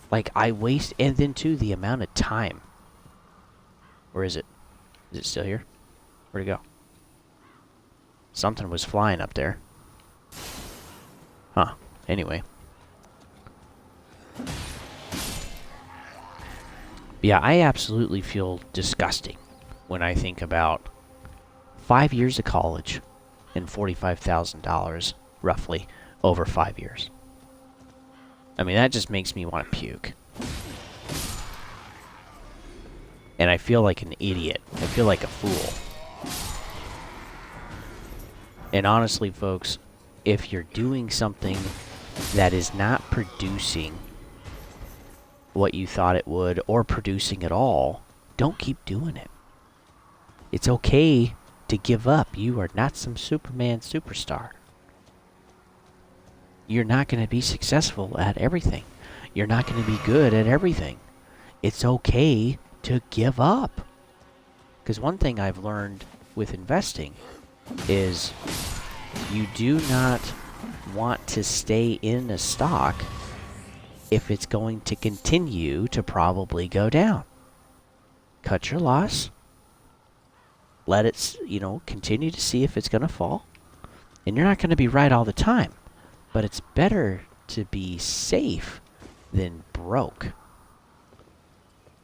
like, I waste, and then, too, the amount of time. Where is it? Is it still here? Where'd it go? Something was flying up there. Huh. Anyway. Yeah, I absolutely feel disgusting when I think about 5 years of college and $45,000, roughly, over 5 years. I mean, that just makes me want to puke. And I feel like an idiot. I feel like a fool. And honestly, folks, if you're doing something that is not producing what you thought it would, or producing at all, don't keep doing it. It's okay to give up. You are not some Superman superstar. You're not going to be successful at everything. You're not going to be good at everything. It's okay to give up. Because one thing I've learned with investing is you do not want to stay in a stock if it's going to continue to probably go down. Cut your loss. Let it, continue to see if it's going to fall. And you're not going to be right all the time. But it's better to be safe than broke.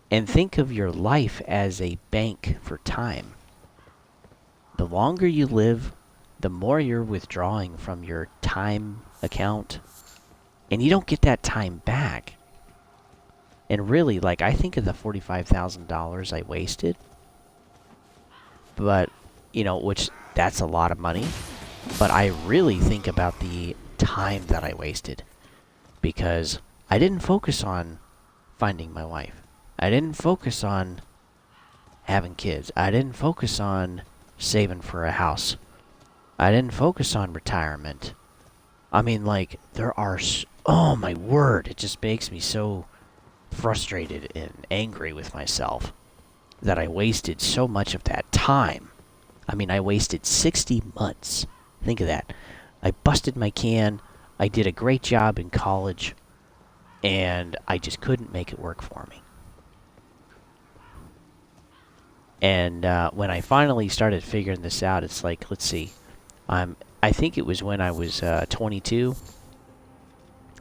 And think of your life as a bank for time. The longer you live, the more you're withdrawing from your time account. And you don't get that time back. And really, I think of the $45,000 I wasted. But, which that's a lot of money. But I really think about the time that I wasted. Because I didn't focus on finding my wife. I didn't focus on having kids. I didn't focus on saving for a house. I didn't focus on retirement. I mean, there are... Oh, my word. It just makes me so frustrated and angry with myself that I wasted so much of that time. I mean, I wasted 60 months. Think of that. I busted my can. I did a great job in college. And I just couldn't make it work for me. And when I finally started figuring this out, it's like, let's see. I think it was when I was 22.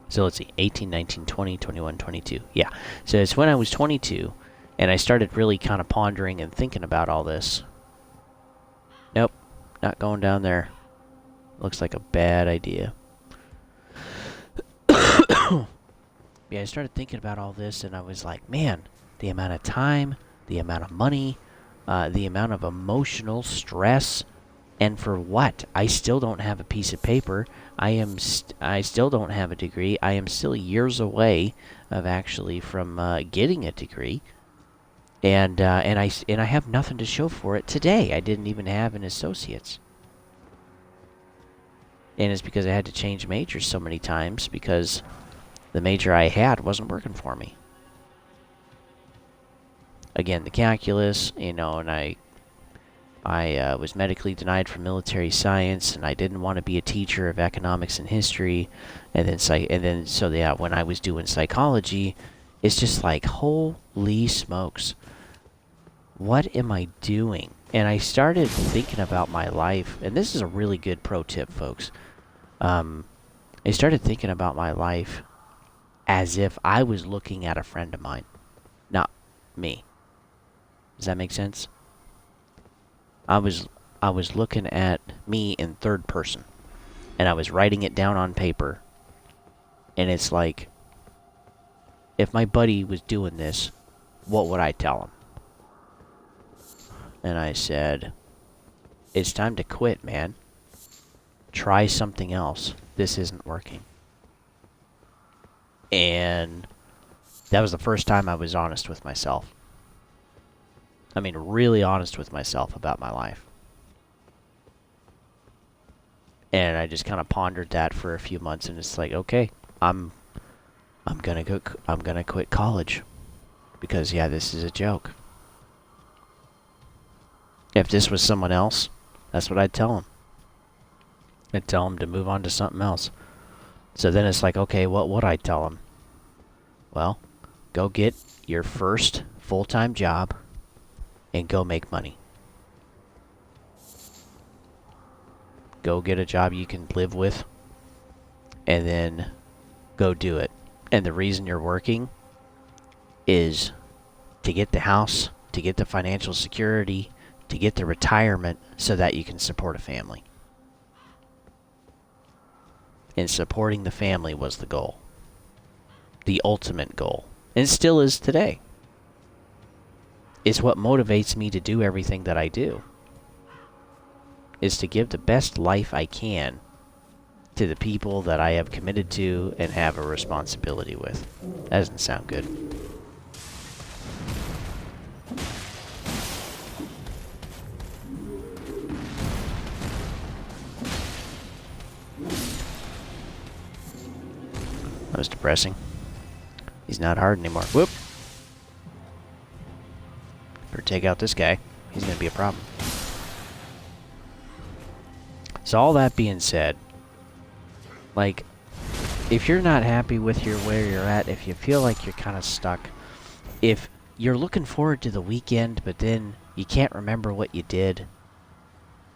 So let's see, 18, 19, 20, 21, 22. Yeah. So it's when I was 22, and I started really kind of pondering and thinking about all this. Nope, not going down there. Looks like a bad idea. Yeah, I started thinking about all this, and I was like, man, the amount of time, the amount of money, the amount of emotional stress, and for what? I still don't have a piece of paper. I still don't have a degree. I am still years away of actually from getting a degree, and I have nothing to show for it today. I didn't even have an associate's, and it's because I had to change majors so many times because the major I had wasn't working for me. Again, the calculus, and I was medically denied from military science, and I didn't want to be a teacher of economics and history, and then so yeah, when I was doing psychology, it's just like, holy smokes, what am I doing? And I started thinking about my life, and this is a really good pro tip, folks. I started thinking about my life as if I was looking at a friend of mine, not me. Does that make sense? I was looking at me in third person, and I was writing it down on paper, and it's like, if my buddy was doing this, what would I tell him? And I said, it's time to quit, man. Try something else. This isn't working. And that was the first time I was honest with myself. I mean, really honest with myself about my life. And I just kind of pondered that for a few months, and it's like, okay, I'm gonna quit college because, yeah, this is a joke. If this was someone else, that's what I'd tell them. I'd tell them to move on to something else. So then it's like, okay, what would I tell them? Well, go get your first full-time job and go make money. Go get a job you can live with, and then go do it. And the reason you're working is to get the house, to get the financial security, to get the retirement so that you can support a family. And supporting the family was the goal. The ultimate goal. And still is today. It's what motivates me to do everything that I do. Is to give the best life I can to the people that I have committed to and have a responsibility with. That doesn't sound good. That was depressing. He's not hard anymore. Whoop! Better take out this guy. He's going to be a problem. So all that being said, like, if you're not happy with where you're at, if you feel like you're kind of stuck, if you're looking forward to the weekend, but then you can't remember what you did,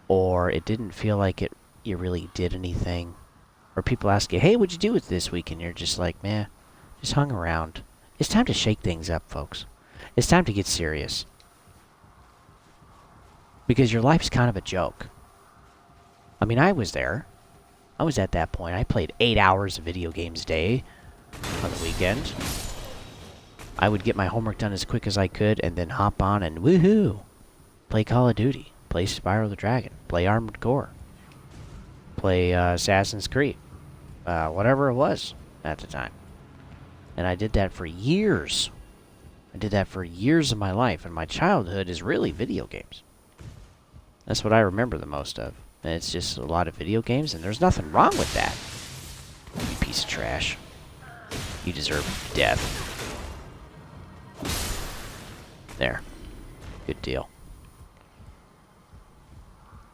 or it didn't feel like you really did anything, or people ask you, hey, what'd you do with this week? And you're just like, man, just hung around. It's time to shake things up, folks. It's time to get serious. Because your life's kind of a joke. I mean, I was there. I was at that point. I played 8 hours of video games a day on the weekend. I would get my homework done as quick as I could and then hop on and woohoo! Play Call of Duty. Play Spyro the Dragon. Play Armored Core. Play Assassin's Creed. Whatever it was at the time. And I did that for years. I did that for years of my life, and my childhood is really video games. That's what I remember the most of. And it's just a lot of video games, and there's nothing wrong with that. You piece of trash. You deserve death. There. Good deal.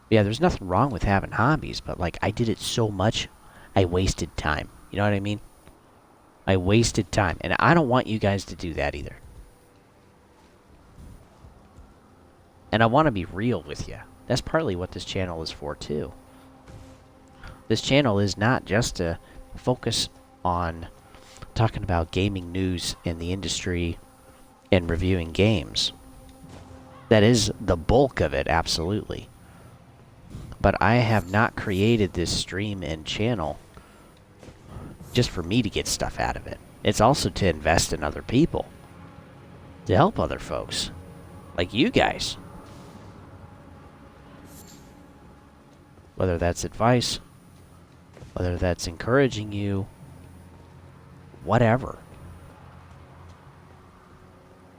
Yeah, there's nothing wrong with having hobbies, but, like, I did it so much, I wasted time. You know what I mean? I wasted time, and I don't want you guys to do that either. And I want to be real with you. That's partly what this channel is for, too. This channel is not just to focus on talking about gaming news in the industry and reviewing games. That is the bulk of it, absolutely. But I have not created this stream and channel just for me to get stuff out of it. It's also to invest in other people. To help other folks. Like you guys. Whether that's advice, whether that's encouraging you, whatever.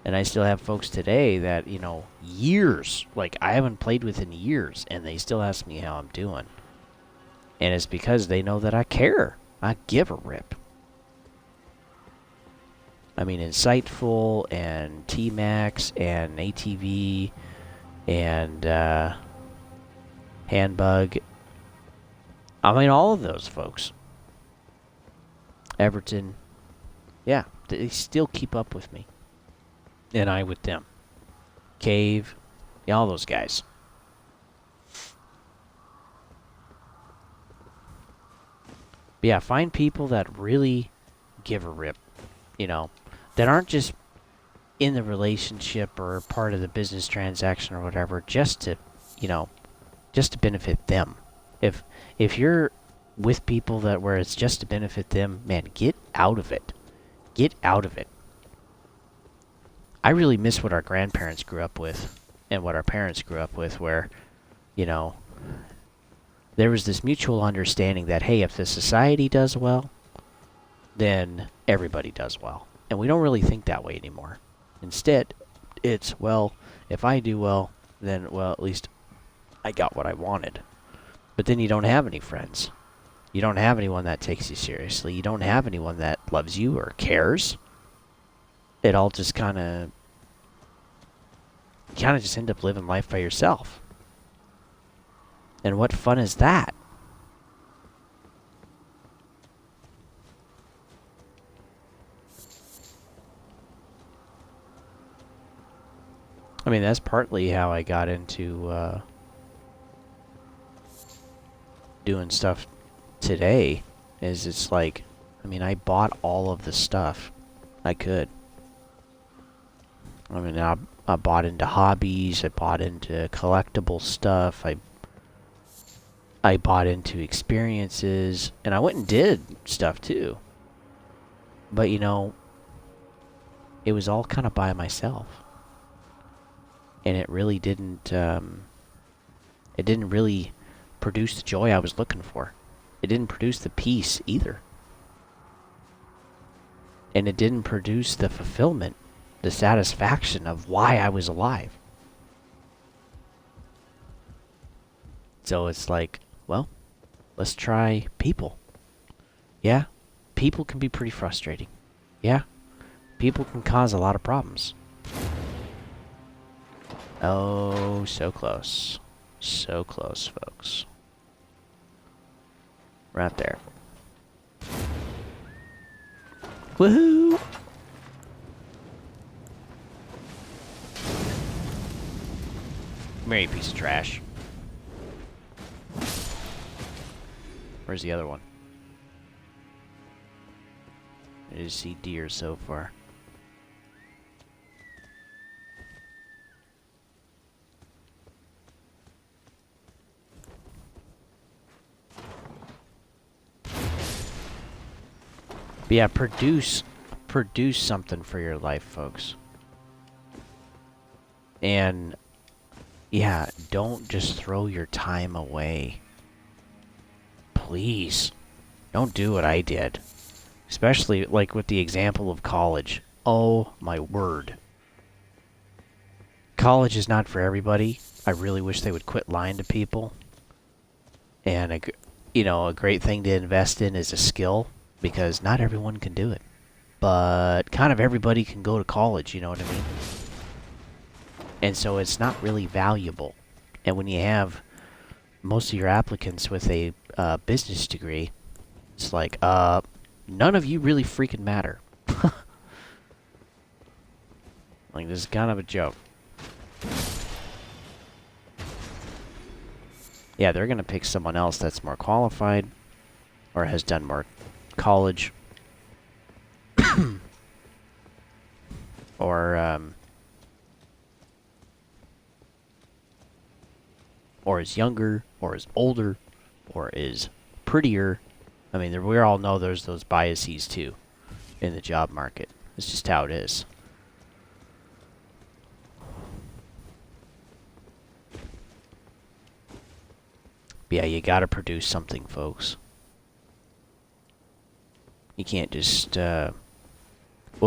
And I still have folks today that, you know, years, like I haven't played with in years, and they still ask me how I'm doing. And it's because they know that I care. I give a rip. I mean, Insightful and T-Max and ATV and Handbug. I mean, all of those folks. Everton. Yeah, they still keep up with me. And I with them. Cave. Yeah, all those guys. But yeah, find people that really give a rip. You know, that aren't just in the relationship or part of the business transaction or whatever, just to, you know, just to benefit them. If you're with people that where it's just to benefit them, man, get out of it. Get out of it. I really miss what our grandparents grew up with and what our parents grew up with, where, you know, there was this mutual understanding that, hey, if the society does well, then everybody does well. And we don't really think that way anymore. Instead, it's, well, if I do well, then, well, at least I got what I wanted. But then you don't have any friends. You don't have anyone that takes you seriously. You don't have anyone that loves you or cares. It all just kind of... You kind of just end up living life by yourself. And what fun is that? I mean, that's partly how I got into doing stuff today. Is it's like, I mean, I bought all of the stuff I could. I mean, I bought into hobbies. I bought into collectible stuff. I bought into experiences, and I went and did stuff too. But you know, it was all kind of by myself. And it really didn't, it didn't really produce the joy I was looking for. It didn't produce the peace either. And it didn't produce the fulfillment, the satisfaction of why I was alive. So it's like, well, let's try people. Yeah, people can be pretty frustrating. Yeah, people can cause a lot of problems. Oh, so close. So close, folks. Right there. Woohoo! Come here, you piece of trash. Where's the other one? I just see deer so far. But yeah, produce something for your life, folks. And yeah, don't just throw your time away. Please, don't do what I did. Especially like with the example of college. Oh my word. College is not for everybody. I really wish they would quit lying to people. And a great thing to invest in is a skill, because not everyone can do it. But kind of everybody can go to college, you know what I mean? And so it's not really valuable. And when you have most of your applicants with a business degree, it's like, none of you really freaking matter. Like, this is kind of a joke. Yeah, they're going to pick someone else that's more qualified, or has done more college, or or is younger, or is older, or is prettier. I mean, we all know there's those biases too in the job market. It's just how it is. But yeah, you gotta produce something, folks. You can't just, well,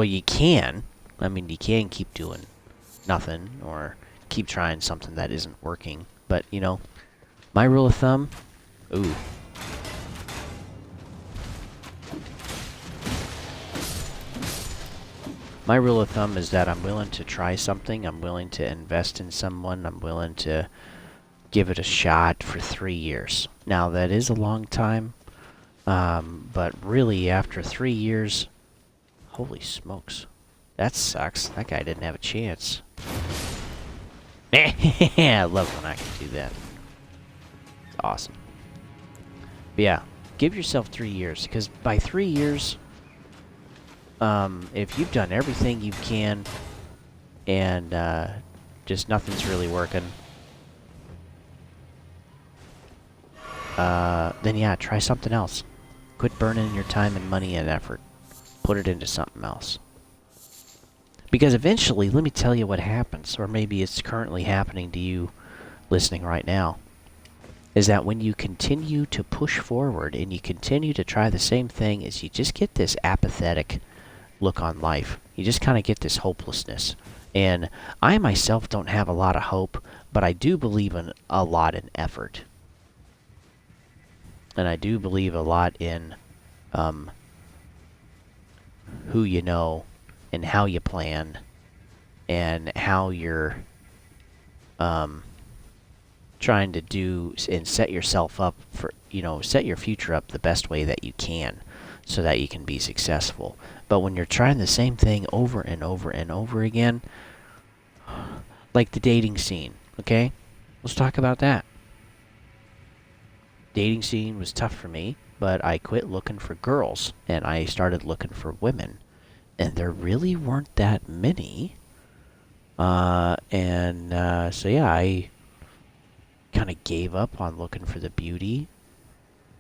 you can. I mean, you can keep doing nothing or keep trying something that isn't working. But, you know, my rule of thumb, ooh. My rule of thumb is that I'm willing to try something. I'm willing to invest in someone. I'm willing to give it a shot for 3 years. Now, that is a long time. But really, after 3 years, holy smokes. That sucks. That guy didn't have a chance. I love when I can do that. It's awesome. But yeah, give yourself 3 years, because by 3 years, if you've done everything you can and just nothing's really working, then yeah, try something else. Quit burning your time and money and effort. Put it into something else. Because eventually, let me tell you what happens, or maybe it's currently happening to you listening right now, is that when you continue to push forward and you continue to try the same thing, is you just get this apathetic look on life. You just kind of get this hopelessness. And I myself don't have a lot of hope, but I do believe in a lot in effort. And I do believe a lot in who you know and how you plan and how you're trying to do and set yourself up for, you know, set your future up the best way that you can so that you can be successful. But when you're trying the same thing over and over and over again, like the dating scene, okay? Let's talk about that. Dating scene was tough for me, but I quit looking for girls and I started looking for women. And there really weren't that many. So yeah, I kind of gave up on looking for the beauty,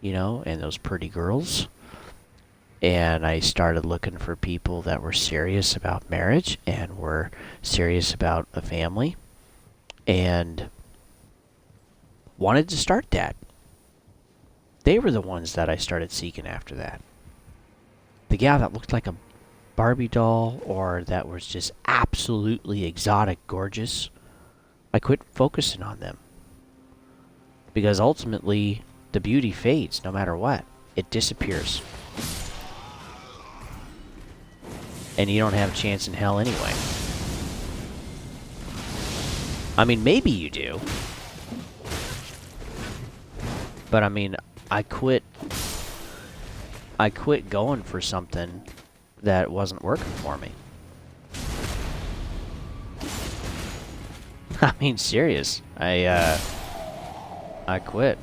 you know, and those pretty girls. And I started looking for people that were serious about marriage and were serious about a family and wanted to start that. They were the ones that I started seeking after that. The gal that looked like a Barbie doll or that was just absolutely exotic gorgeous, I quit focusing on them. Because ultimately, the beauty fades no matter what. It disappears. And you don't have a chance in hell anyway. I mean, maybe you do. But I mean, I quit going for something that wasn't working for me. I mean, serious. I quit.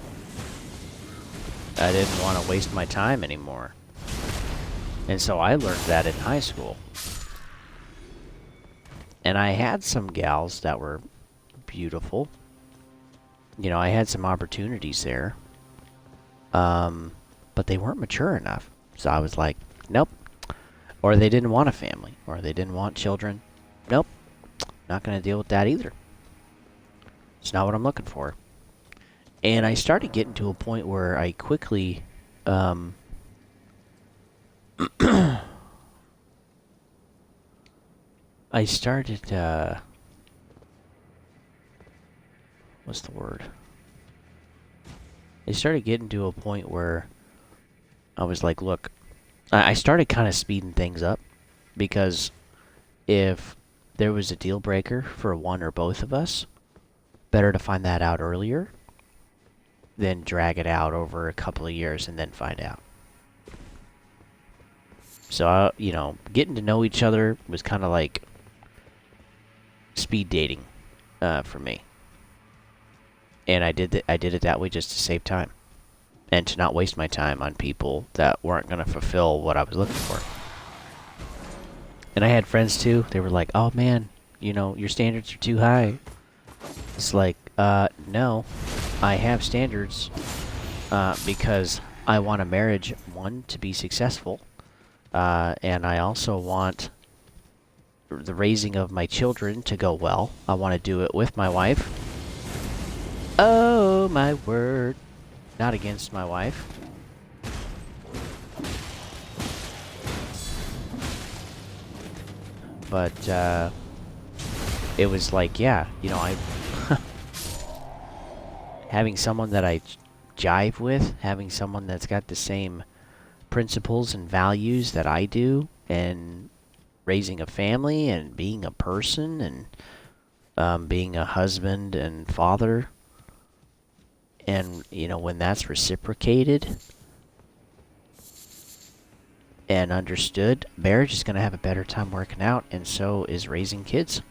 I didn't want to waste my time anymore. And so I learned that in high school. And I had some gals that were beautiful. You know, I had some opportunities there. But they weren't mature enough. So I was like, nope. Or they didn't want a family. Or they didn't want children. Nope. Not going to deal with that either. It's not what I'm looking for. And I started getting to a point where I quickly... I started, what's the word? I started getting to a point where I was like, look, I started kind of speeding things up because if there was a deal breaker for one or both of us, better to find that out earlier than drag it out over a couple of years and then find out. So, you know, getting to know each other was kind of like speed dating for me. And I did it that way just to save time. and to not waste my time on people that weren't going to fulfill what I was looking for. And I had friends too. They were like, "Oh man, your standards are too high." It's like, no, I have standards because I want a marriage, one, to be successful, and I also want the raising of my children to go well. I want to do it with my wife. Oh, my word. Not against my wife. But, it was like, yeah, I... having someone that I jive with, having someone that's got the same principles and values that I do, and raising a family and being a person and being a husband and father. And, when that's reciprocated and understood, marriage is going to have a better time working out, and so is raising kids.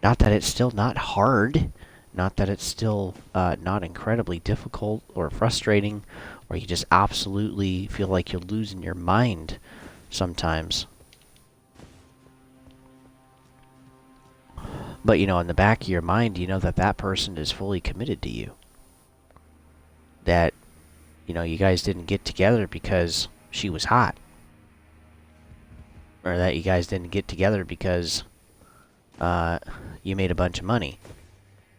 Not that it's still not hard, not that it's still not incredibly difficult or frustrating, or you just absolutely feel like you're losing your mind sometimes. But, in the back of your mind, you know that that person is fully committed to you. That, you guys didn't get together because she was hot. Or that you guys didn't get together because you made a bunch of money.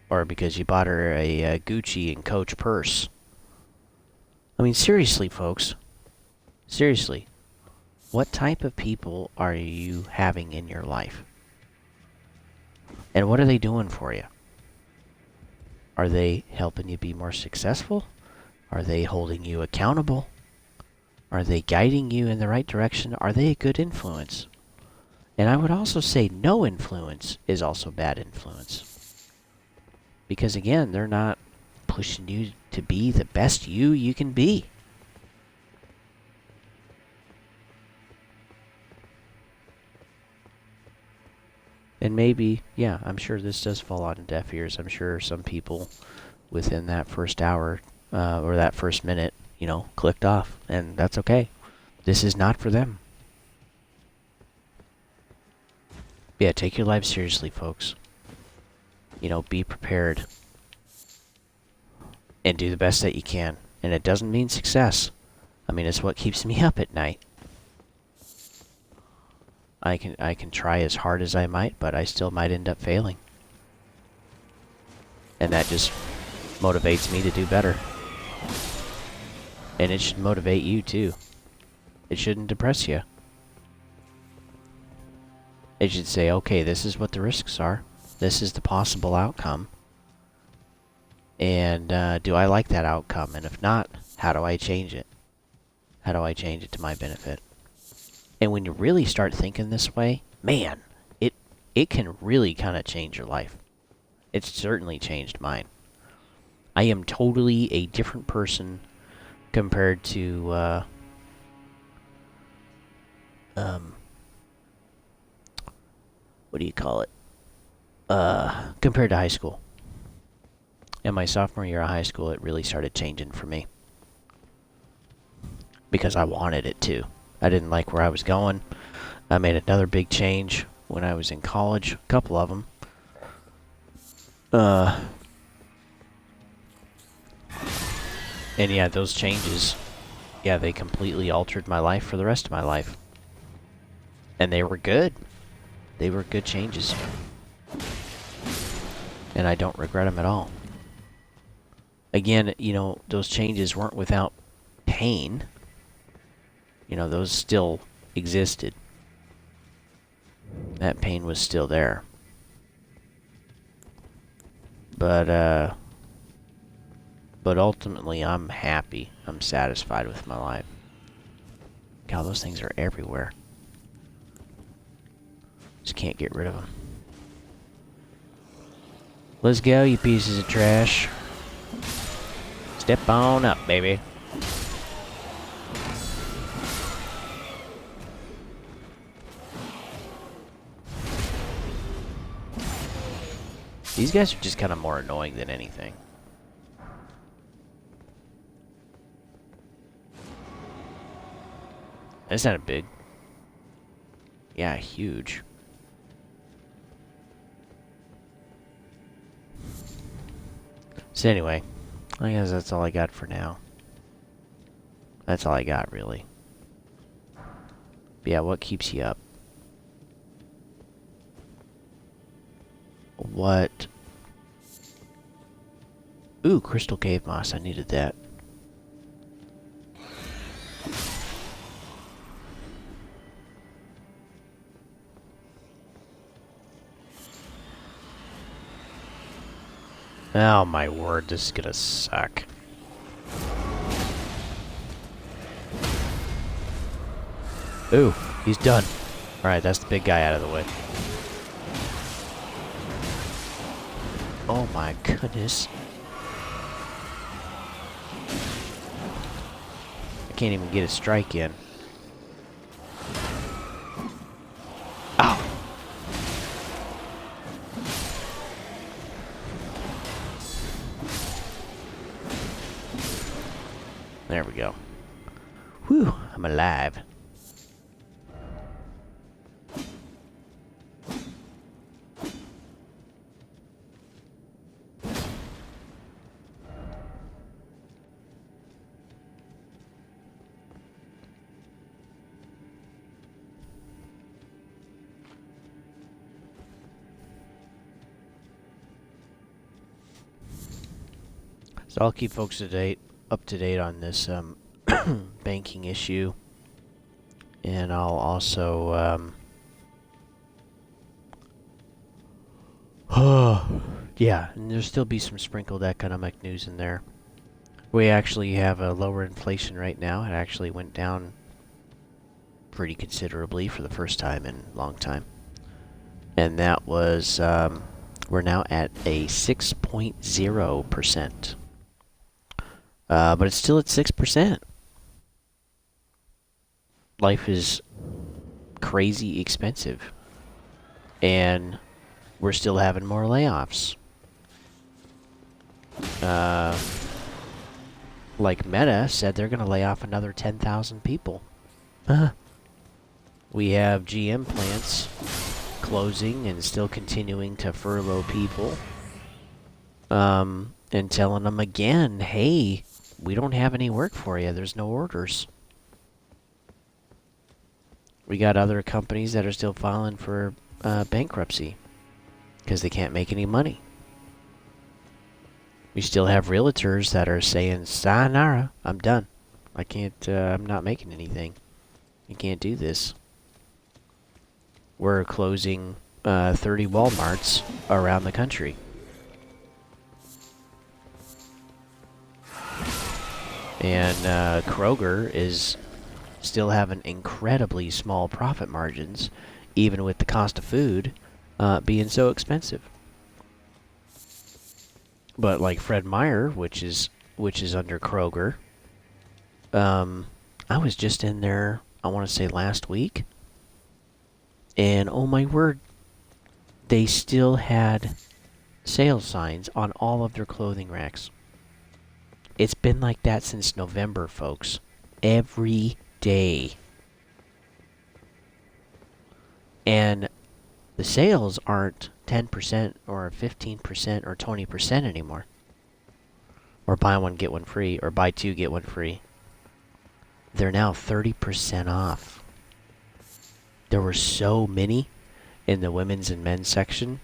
Or because you bought her a Gucci and Coach purse. I mean, seriously, folks. Seriously. What type of people are you having in your life? And what are they doing for you? Are they helping you be more successful? Are they holding you accountable? Are they guiding you in the right direction? Are they a good influence? And I would also say no influence is also bad influence. Because again, they're not pushing you to be the best you can be. And maybe, yeah, I'm sure this does fall on deaf ears. I'm sure some people within that first hour or that first minute, clicked off. And that's okay. This is not for them. Yeah, take your life seriously, folks. Be prepared. And do the best that you can. And it doesn't mean success. I mean, it's what keeps me up at night. I can try as hard as I might, but I still might end up failing. And that just motivates me to do better. And it should motivate you too. It shouldn't depress you. It should say, okay, this is what the risks are. This is the possible outcome. And do I like that outcome? And if not, how do I change it? How do I change it to my benefit? And when you really start thinking this way, man, it can really kind of change your life. It's certainly changed mine. I am totally a different person compared to what do you call it? Compared to high school. In my sophomore year of high school, it really started changing for me. Because I wanted it to. I didn't like where I was going. I made another big change when I was in college. A couple of them. And yeah, those changes, yeah, they completely altered my life for the rest of my life. And they were good. They were good changes. And I don't regret them at all. Again, those changes weren't without pain. Those still existed. That pain was still there. But ultimately, I'm happy. I'm satisfied with my life. God, those things are everywhere. Just can't get rid of them. Let's go, you pieces of trash. Step on up, baby. These guys are just kind of more annoying than anything. That's not a big. Yeah, huge. So anyway, I guess that's all I got for now. That's all I got, really. But yeah, what keeps you up? What? Ooh, crystal cave moss. I needed that. Oh my word, this is gonna suck. Ooh, he's done. Alright, that's the big guy out of the way. Oh my goodness. I can't even get a strike in. Ow! There we go. Whew, I'm alive. So I'll keep folks up to date on this banking issue, and I'll also yeah, and there'll still be some sprinkled economic news in there. We actually have a lower inflation right now. It actually went down pretty considerably for the first time in a long time, and that was we're now at a 6.0%. But it's still at 6%. Life is crazy expensive. And we're still having more layoffs. Like Meta said, they're going to lay off another 10,000 people. We have GM plants closing and still continuing to furlough people. And telling them again, hey, we don't have any work for you. There's no orders. We got other companies that are still filing for bankruptcy because they can't make any money. We still have realtors that are saying, sayonara, I'm done. I can't, I'm not making anything. I can't do this. We're closing 30 Walmarts around the country. And Kroger is still having incredibly small profit margins, even with the cost of food being so expensive. But like Fred Meyer, which is under Kroger, I was just in there, I want to say last week, and oh my word, they still had sales signs on all of their clothing racks. It's been like that since November, folks. Every day. And the sales aren't 10% or 15% or 20% anymore. Or buy one, get one free, or buy two, get one free. They're now 30% off. There were so many in the women's and men's section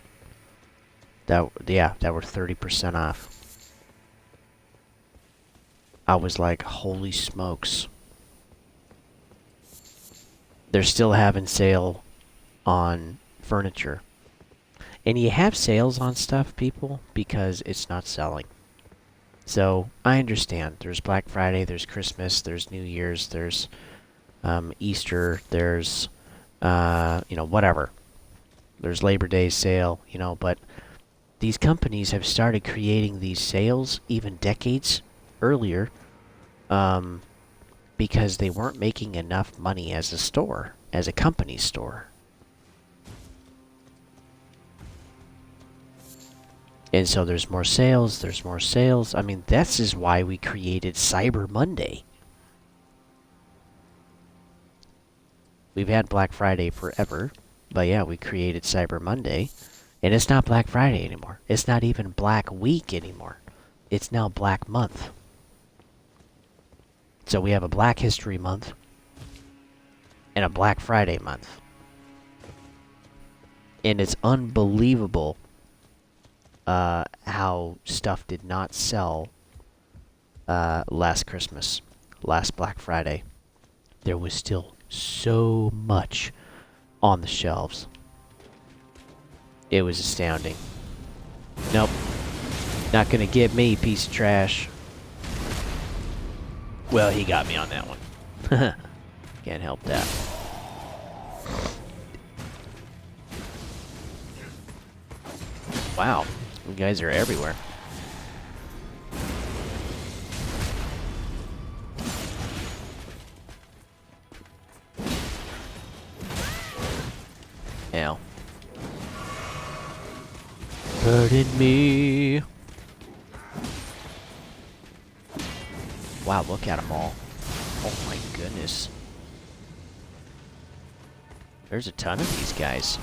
that were 30% off. I was like, holy smokes. They're still having sale on furniture. And you have sales on stuff, people, because it's not selling. So, I understand. There's Black Friday, there's Christmas, there's New Year's, there's Easter, there's, whatever. There's Labor Day sale, but these companies have started creating these sales even decades earlier because they weren't making enough money as a store, as a company store. And so there's more sales, I mean, this is why we created Cyber Monday. We've had Black Friday forever, but yeah, we created Cyber Monday, and it's not Black Friday anymore. It's not even Black Week anymore. It's now Black Month. So we have a Black History Month and a Black Friday month. And it's unbelievable how stuff did not sell last Christmas, last Black Friday. There was still so much on the shelves. It was astounding. Nope. Not gonna get me, piece of trash. Well, he got me on that one. Can't help that. Wow. You guys are everywhere. Ow. Hurting me. Wow, look at them all. Oh my goodness. There's a ton of these guys.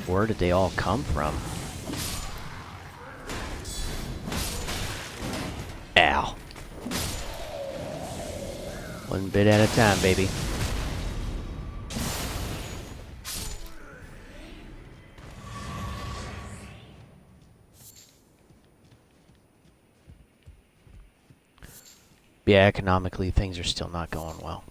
Where did they all come from? Ow. One bit at a time, baby. Yeah, economically, things are still not going well.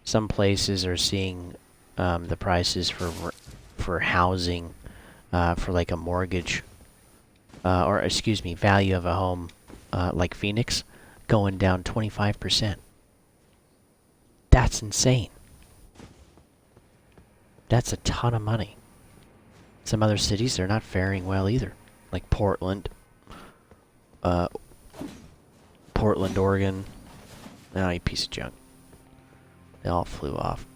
Some places are seeing the prices for housing, for like a mortgage, or excuse me, value of a home, like Phoenix, going down 25%. That's insane. That's a ton of money. Some other cities, they're not faring well either, like Portland, Oregon. Oh, you piece of junk. They all flew off.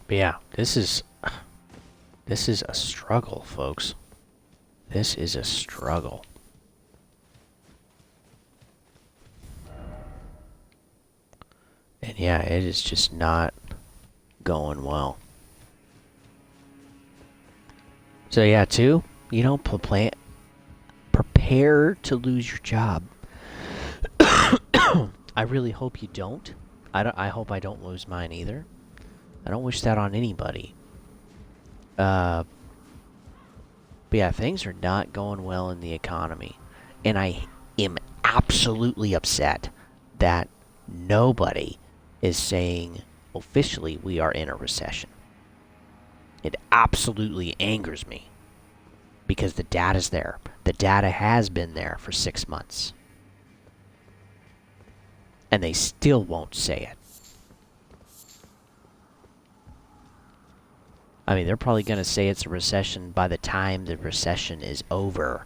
But yeah, this is a struggle, folks. This is a struggle. And yeah, it is just not going well. So yeah, too, you know, prepare to lose your job. I really hope you don't. I hope I don't lose mine either. I don't wish that on anybody. But yeah, things are not going well in the economy. And I am absolutely upset that nobody is saying officially we are in a recession. It absolutely angers me. Because the data's there. The data has been there for 6 months. And they still won't say it. I mean, they're probably going to say it's a recession by the time the recession is over.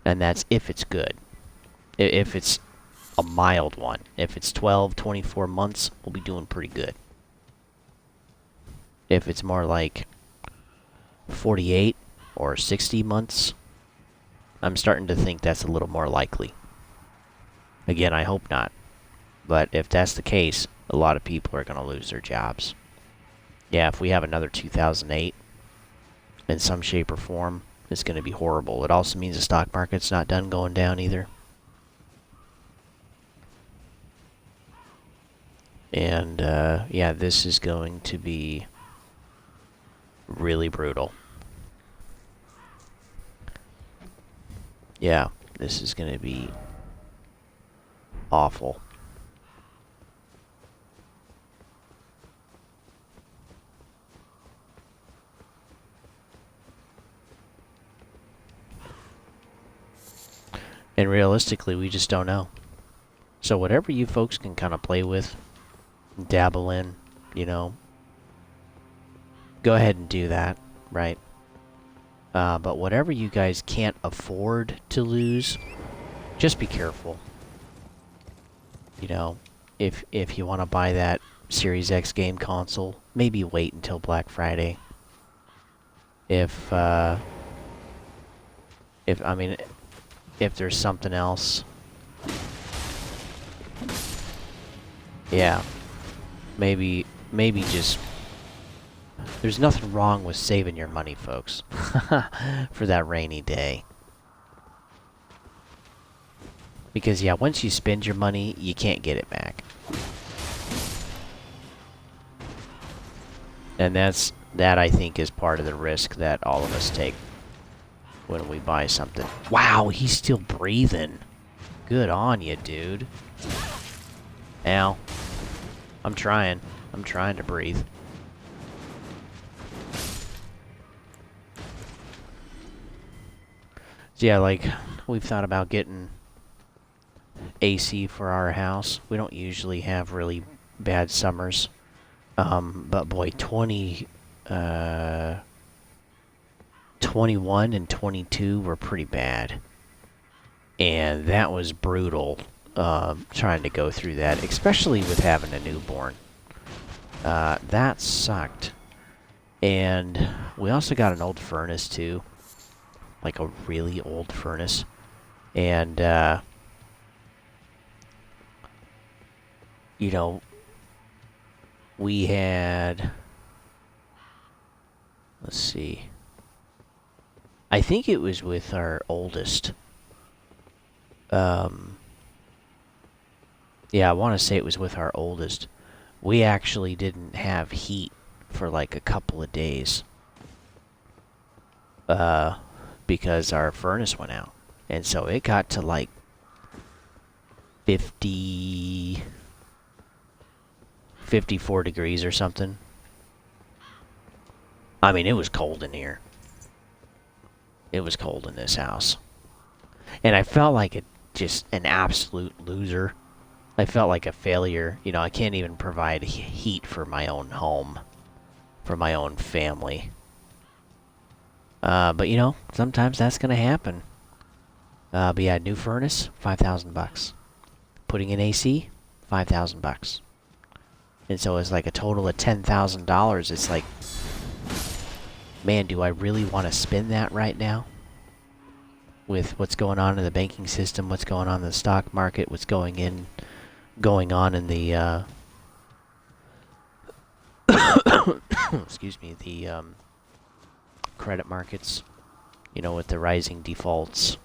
And that's if it's good. If it's a mild one. If it's 12, 24 months, we'll be doing pretty good. If it's more like 48 or 60 months, I'm starting to think that's a little more likely. Again, I hope not. But if that's the case, a lot of people are going to lose their jobs. Yeah, if we have another 2008 in some shape or form, it's going to be horrible. It also means the stock market's not done going down either. And, yeah, this is going to be really brutal. Yeah, this is going to be awful. And realistically, we just don't know. So whatever you folks can kind of play with, dabble in, you know, go ahead and do that, right? But whatever you guys can't afford to lose, just be careful. You know, if you want to buy that Series X game console, maybe wait until Black Friday. If I mean, if there's something else. Yeah. Maybe just... There's nothing wrong with saving your money, folks. For that rainy day. Because, yeah, once you spend your money, you can't get it back. And that, I think, is part of the risk that all of us take when we buy something. Wow, he's still breathing. Good on you, dude. Ow. I'm trying. I'm trying to breathe. So yeah, like, we've thought about getting AC for our house. We don't usually have really bad summers. But boy, 21 and 22 were pretty bad. And that was brutal, trying to go through that, especially with having a newborn. That sucked. And we also got an old furnace, too. Like a really old furnace. And, you know, we had... Let's see. I think it was with our oldest. Yeah, I want to say it was with our oldest. We actually didn't have heat for like a couple of days. Because our furnace went out. And so it got to like 54 degrees or something. I mean, it was cold in here. It was cold in this house. And I felt like just an absolute loser. I felt like a failure. You know, I can't even provide heat for my own home. For my own family. But, you know, sometimes that's going to happen. But yeah, new furnace, $5,000. Putting in AC, $5,000. And so it's like a total of $10,000. It's like, man, do I really want to spend that right now? With what's going on in the banking system, what's going on in the stock market, what's going on in the, excuse me, the, credit markets, you know, with the rising defaults.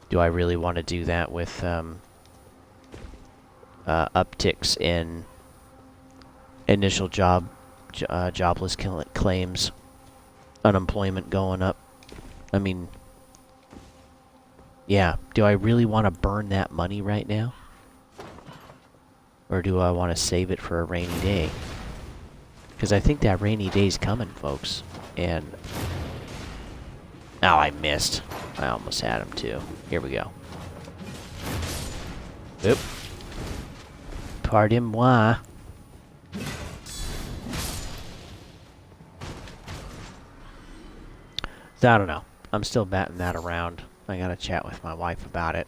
Do I really want to do that with upticks in initial jobless claims, unemployment going up? I mean, yeah, do I really want to burn that money right now? Or do I want to save it for a rainy day? Because I think that rainy day's coming, folks. And... oh, I missed. I almost had him, too. Here we go. Oop. Pardon-moi. So, I don't know. I'm still batting that around. I gotta chat with my wife about it.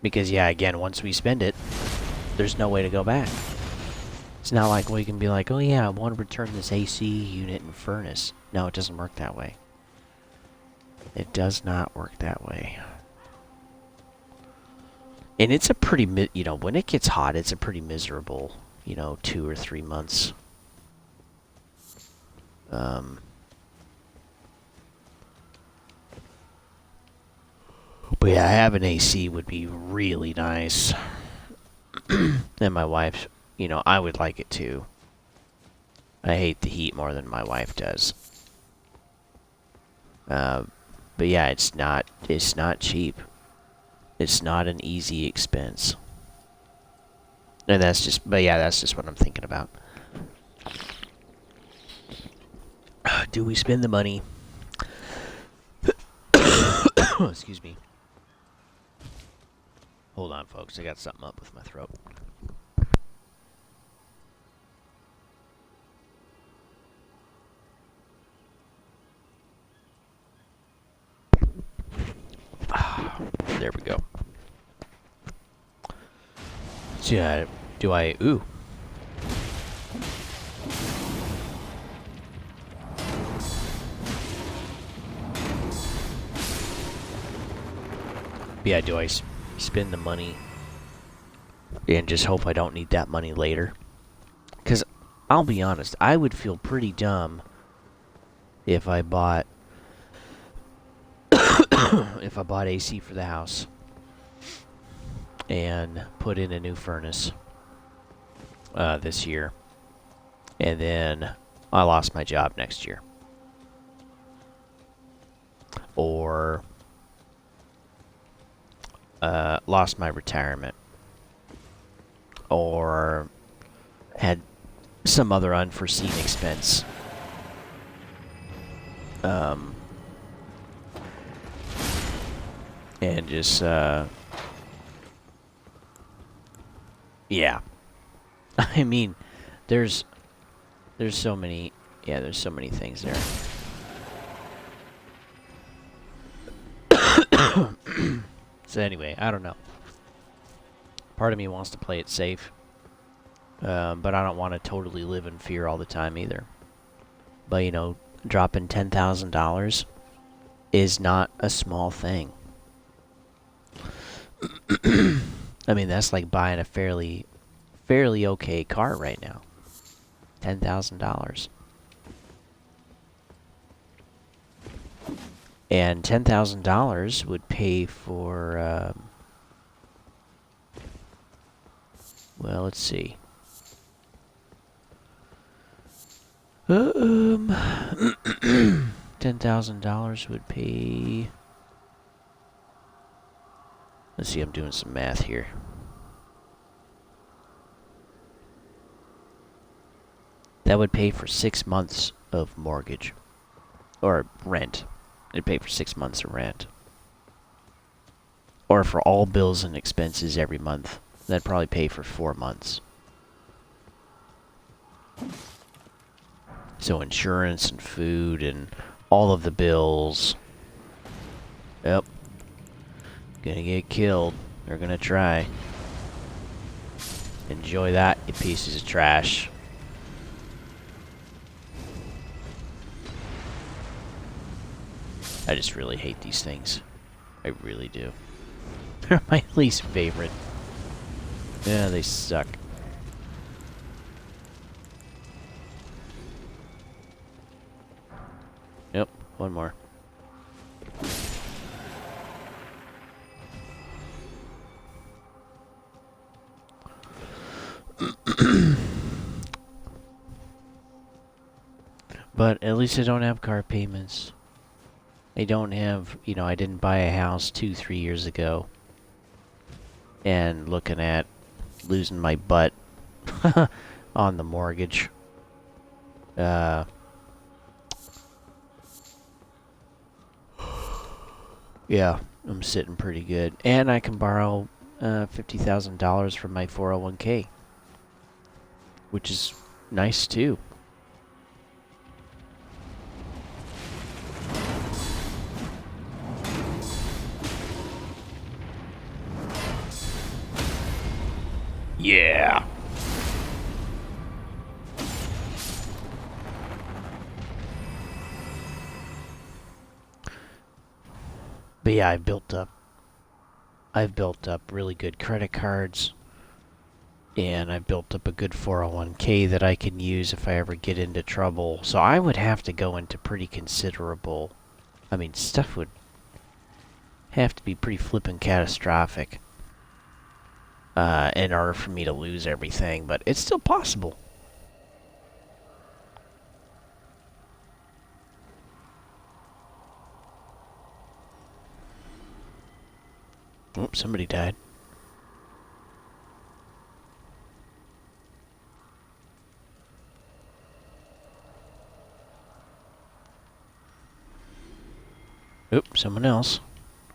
Because, yeah, again, once we spend it, there's no way to go back. It's not like we can be like, oh yeah, I want to return this AC unit and furnace. No, it doesn't work that way. It does not work that way. And it's a pretty, you know, when it gets hot, it's a pretty miserable, you know, 2 or 3 months. But yeah, having AC would be really nice. And my wife, you know, I would like it too. I hate the heat more than my wife does. But yeah, it's not cheap. It's not an easy expense. And that's just what I'm thinking about. Do we spend the money? Excuse me. Hold on, folks. I got something up with my throat. There we go. So yeah, do I... ooh. Yeah, do I spend the money and just hope I don't need that money later? Because I'll be honest, I would feel pretty dumb if I bought if I bought AC for the house and put in a new furnace this year, and then I lost my job next year, or lost my retirement, or had some other unforeseen expense. And just, yeah. I mean, there's so many, yeah, there's so many things there. So anyway, I don't know. Part of me wants to play it safe, but I don't want to totally live in fear all the time either. But, you know, dropping $10,000 is not a small thing. I mean, that's like buying a fairly okay car right now. $10,000. And $10,000 would pay for, well, let's see. $10,000 would pay... Let's see, I'm doing some math here. That would pay for 6 months of mortgage. Or rent. It'd pay for 6 months of rent. Or for all bills and expenses every month. That'd probably pay for 4 months. So insurance and food and all of the bills. Yep. Gonna get killed. They're gonna try. Enjoy that, you pieces of trash. I just really hate these things. I really do. They're my least favorite. Yeah, they suck. Yep, one more. But at least I don't have car payments. I don't have, you know, I didn't buy a house 2-3 years ago. And looking at losing my butt on the mortgage. Yeah, I'm sitting pretty good. And I can borrow $50,000 from my 401k. Which is nice too. Yeah. But yeah, I've built up really good credit cards, and I've built up a good 401k that I can use if I ever get into trouble. So I would have to go into pretty considerable, I mean, stuff would have to be pretty flippin' catastrophic in order for me to lose everything, but it's still possible. Oh, somebody died. Oop, someone else.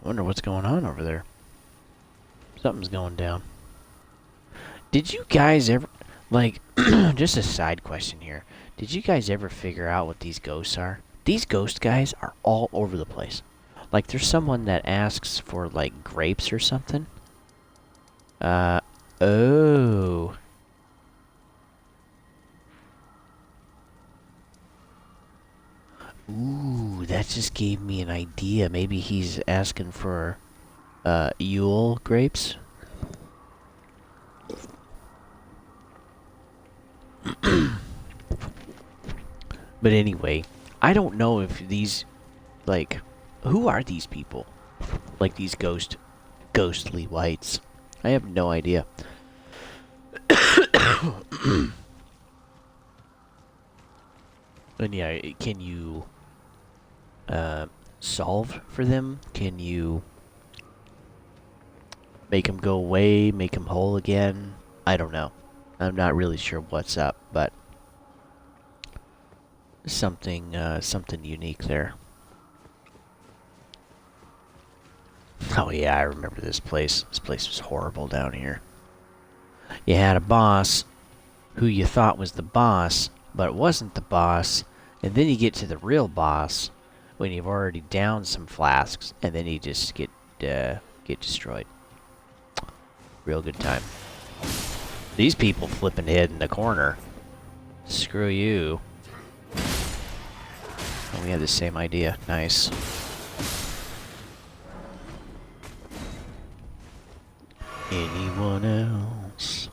I wonder what's going on over there. Something's going down. Did you guys ever, like, just a side question here. Did you guys ever figure out what these ghosts are? These ghost guys are all over the place. Like, there's someone that asks for, like, grapes or something. Oh. Ooh, that just gave me an idea. Maybe he's asking for Yule grapes. But anyway, I don't know if these, like, who are these people? Like these ghostly whites. I have no idea. And yeah, can you solve for them? Can you make them go away, make them whole again? I don't know. I'm not really sure what's up, but something unique there. Oh yeah, I remember this place. This place was horrible down here. You had a boss who you thought was the boss, but it wasn't the boss, and then you get to the real boss when you've already downed some flasks, and then you just get destroyed. Real good time. These people flipping head in the corner. Screw you. Oh, we had the same idea. Nice. Anyone else?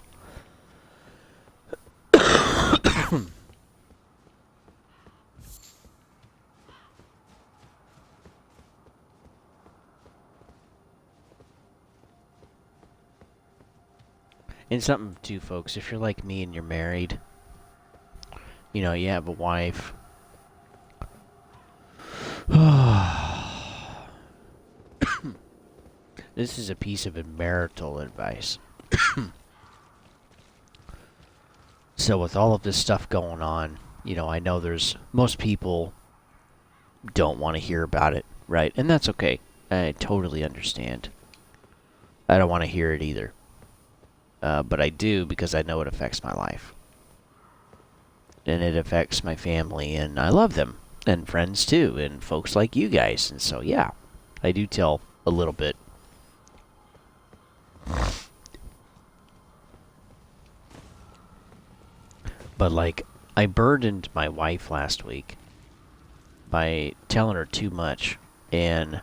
And something too, folks, if you're like me and you're married, you know, you have a wife. This is a piece of marital advice. So with all of this stuff going on, you know, I know most people don't want to hear about it, right? And that's okay. I totally understand. I don't want to hear it either. But I do because I know it affects my life. And it affects my family, and I love them. And friends too, and folks like you guys. And so, yeah, I do tell a little bit. But, like, I burdened my wife last week by telling her too much and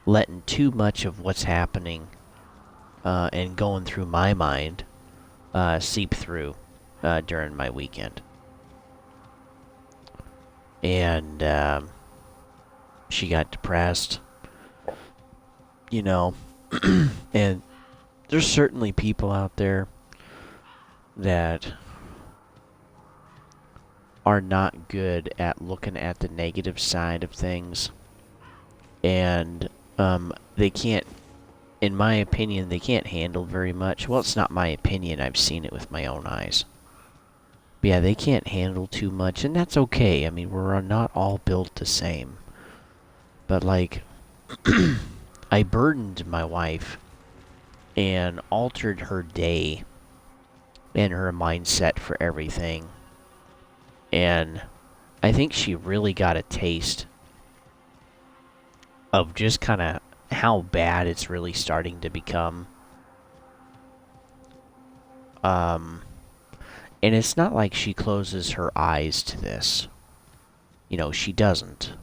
letting too much of what's happening and going through my mind seep through during my weekend. And she got depressed, you know. And there's certainly people out there that are not good at looking at the negative side of things. And they can't, in my opinion, they can't handle very much. Well, it's not my opinion. I've seen it with my own eyes. But yeah, they can't handle too much, and that's okay. I mean, we're not all built the same. But, like, I burdened my wife and altered her day and her mindset for everything. And I think she really got a taste of just kind of how bad it's really starting to become. And it's not like she closes her eyes to this. You know, she doesn't.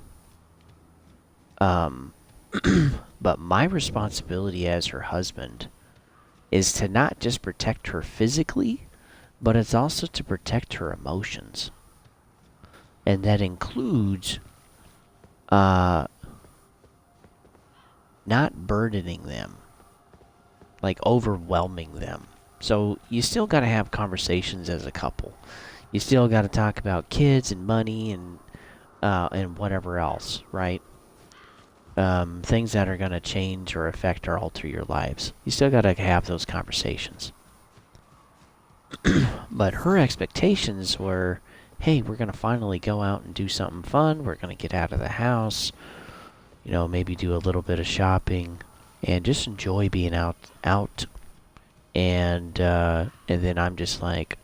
But my responsibility as her husband is to not just protect her physically, but it's also to protect her emotions. And that includes not burdening them, like overwhelming them. So you still got to have conversations as a couple. You still got to talk about kids and money and whatever else, right? Things that are going to change or affect or alter your lives. You still got to have those conversations. But her expectations were, hey, we're going to finally go out and do something fun. We're going to get out of the house. You know, maybe do a little bit of shopping and just enjoy being out. And then I'm just like,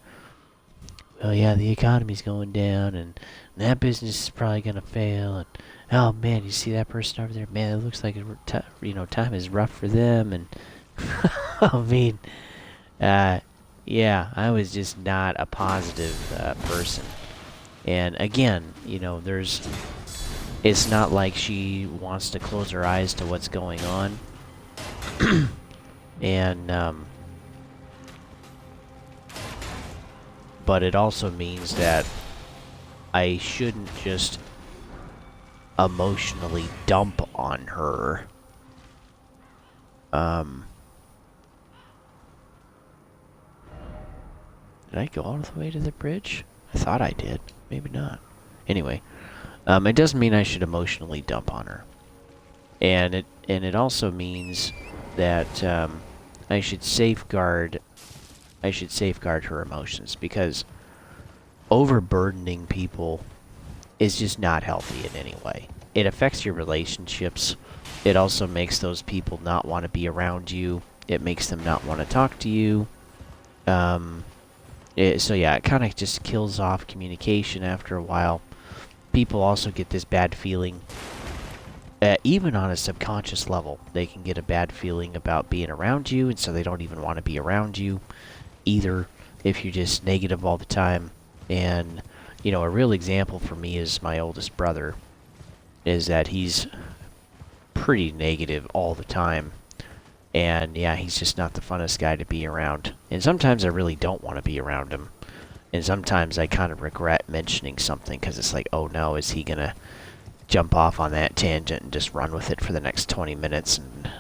well, yeah, the economy's going down, and that business is probably going to fail. And oh man, you see that person over there? Man, it looks like time is rough for them. And I mean, yeah, I was just not a positive person. And again, you know, it's not like she wants to close her eyes to what's going on. And, but it also means that I shouldn't just emotionally dump on her. Did I go all the way to the bridge? I thought I did. Maybe not. Anyway, it doesn't mean I should emotionally dump on her. And it also means that I should safeguard her emotions, because overburdening people is just not healthy in any way. It affects your relationships. It also makes those people not want to be around you. It makes them not want to talk to you. So yeah, it kind of just kills off communication after a while. People also get this bad feeling. Even on a subconscious level, they can get a bad feeling about being around you, and so they don't even want to be around you either if you're just negative all the time. And, you know, a real example for me is my oldest brother, is that he's pretty negative all the time. And, yeah, he's just not the funnest guy to be around. And sometimes I really don't want to be around him. And sometimes I kind of regret mentioning something, because it's like, oh no, is he going to jump off on that tangent and just run with it for the next 20 minutes? And,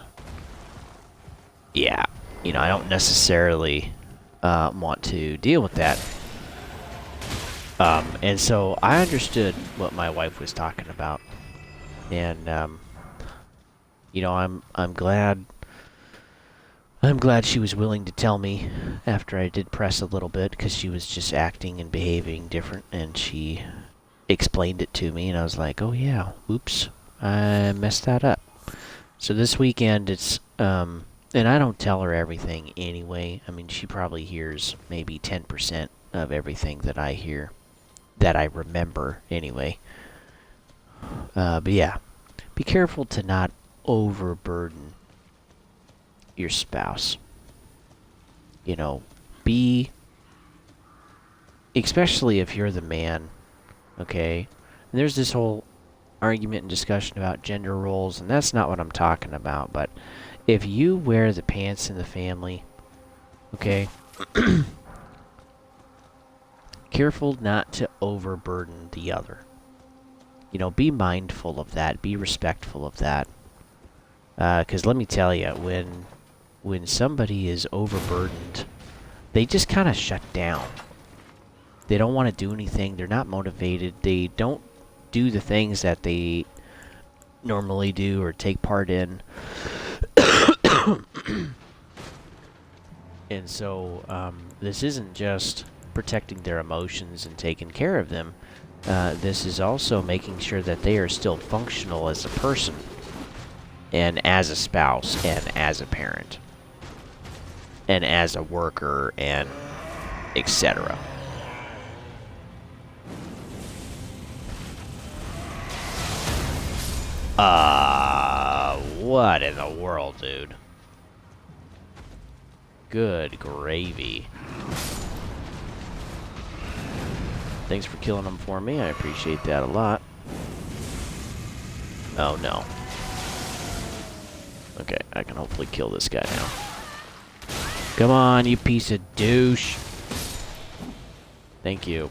yeah, you know, I don't necessarily want to deal with that. And so I understood what my wife was talking about. And, you know, I'm glad she was willing to tell me after I did press a little bit, because she was just acting and behaving different, and she explained it to me, and I was like, oh yeah, oops, I messed that up. So this weekend it's, and I don't tell her everything anyway. I mean, she probably hears maybe 10% of everything that I hear, that I remember anyway. But yeah, be careful to not overburden your spouse. You know, especially if you're the man, okay? And there's this whole argument and discussion about gender roles, and that's not what I'm talking about, but if you wear the pants in the family, okay, careful not to overburden the other. You know, be mindful of that, be respectful of that. Because let me tell you, when somebody is overburdened, they just kind of shut down. They don't want to do anything. They're not motivated. They don't do the things that they normally do or take part in. And so this isn't just protecting their emotions and taking care of them. This is also making sure that they are still functional as a person, and as a spouse, and as a parent, and as a worker, and etc. What in the world, dude? Good gravy. Thanks for killing them for me. I appreciate that a lot. Oh, no. Okay, I can hopefully kill this guy now. Come on, you piece of douche. Thank you.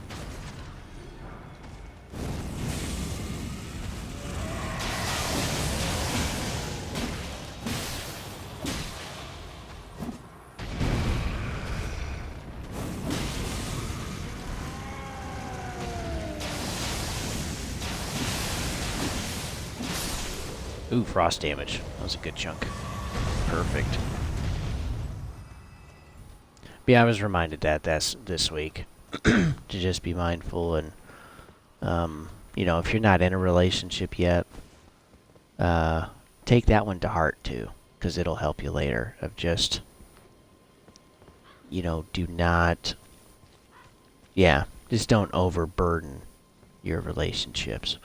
Ooh, frost damage. That was a good chunk. Perfect. But yeah, I was reminded that's this week. To just be mindful, and, you know, if you're not in a relationship yet, take that one to heart too, because it'll help you later. Of just, you know, just don't overburden your relationships.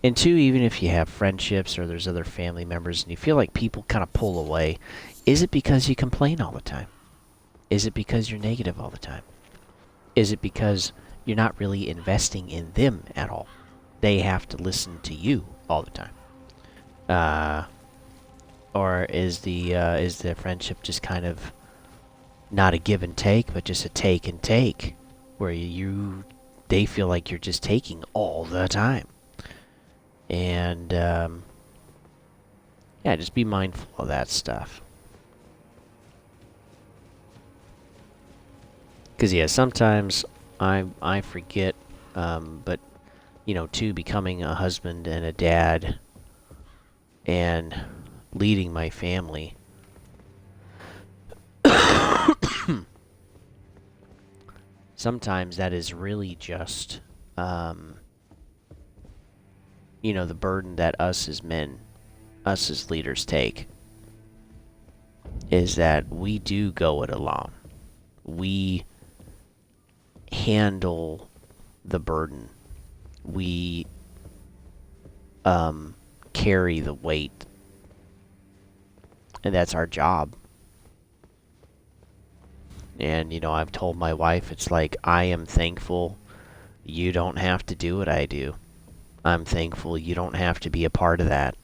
And two, even if you have friendships or there's other family members and you feel like people kind of pull away, is it because you complain all the time? Is it because you're negative all the time? Is it because you're not really investing in them at all? They have to listen to you all the time. Or is the friendship just kind of not a give and take, but just a take and take, where they feel like you're just taking all the time? And yeah, just be mindful of that stuff. Because yeah, sometimes I forget, but you know, too, becoming a husband and a dad and leading my family. Sometimes that is really just, you know, the burden that us as men, us as leaders take, is that we do go it alone. We handle the burden. We carry the weight. And that's our job. And, you know, I've told my wife, it's like, I am thankful you don't have to do what I do. I'm thankful you don't have to be a part of that.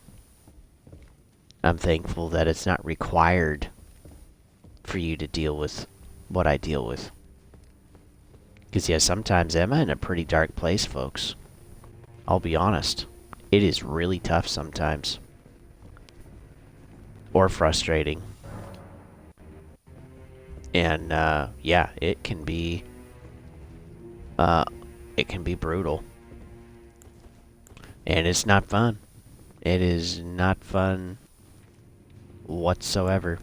I'm thankful that it's not required for you to deal with what I deal with. Because, yeah, sometimes I'm in a pretty dark place, folks. I'll be honest. It is really tough sometimes. Or frustrating. And, yeah, it can be brutal. And it's not fun. It is not fun whatsoever.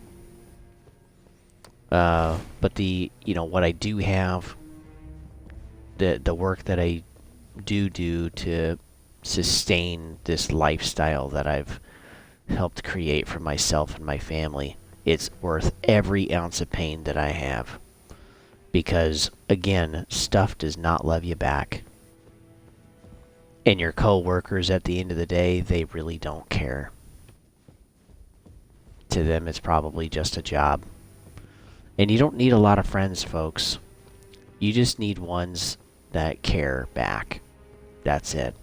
But what I do have, the work that I do to sustain this lifestyle that I've helped create for myself and my family, it's worth every ounce of pain that I have. Because, again, stuff does not love you back. And your co-workers, at the end of the day, they really don't care. To them, it's probably just a job. And you don't need a lot of friends, folks. You just need ones that care back. That's it.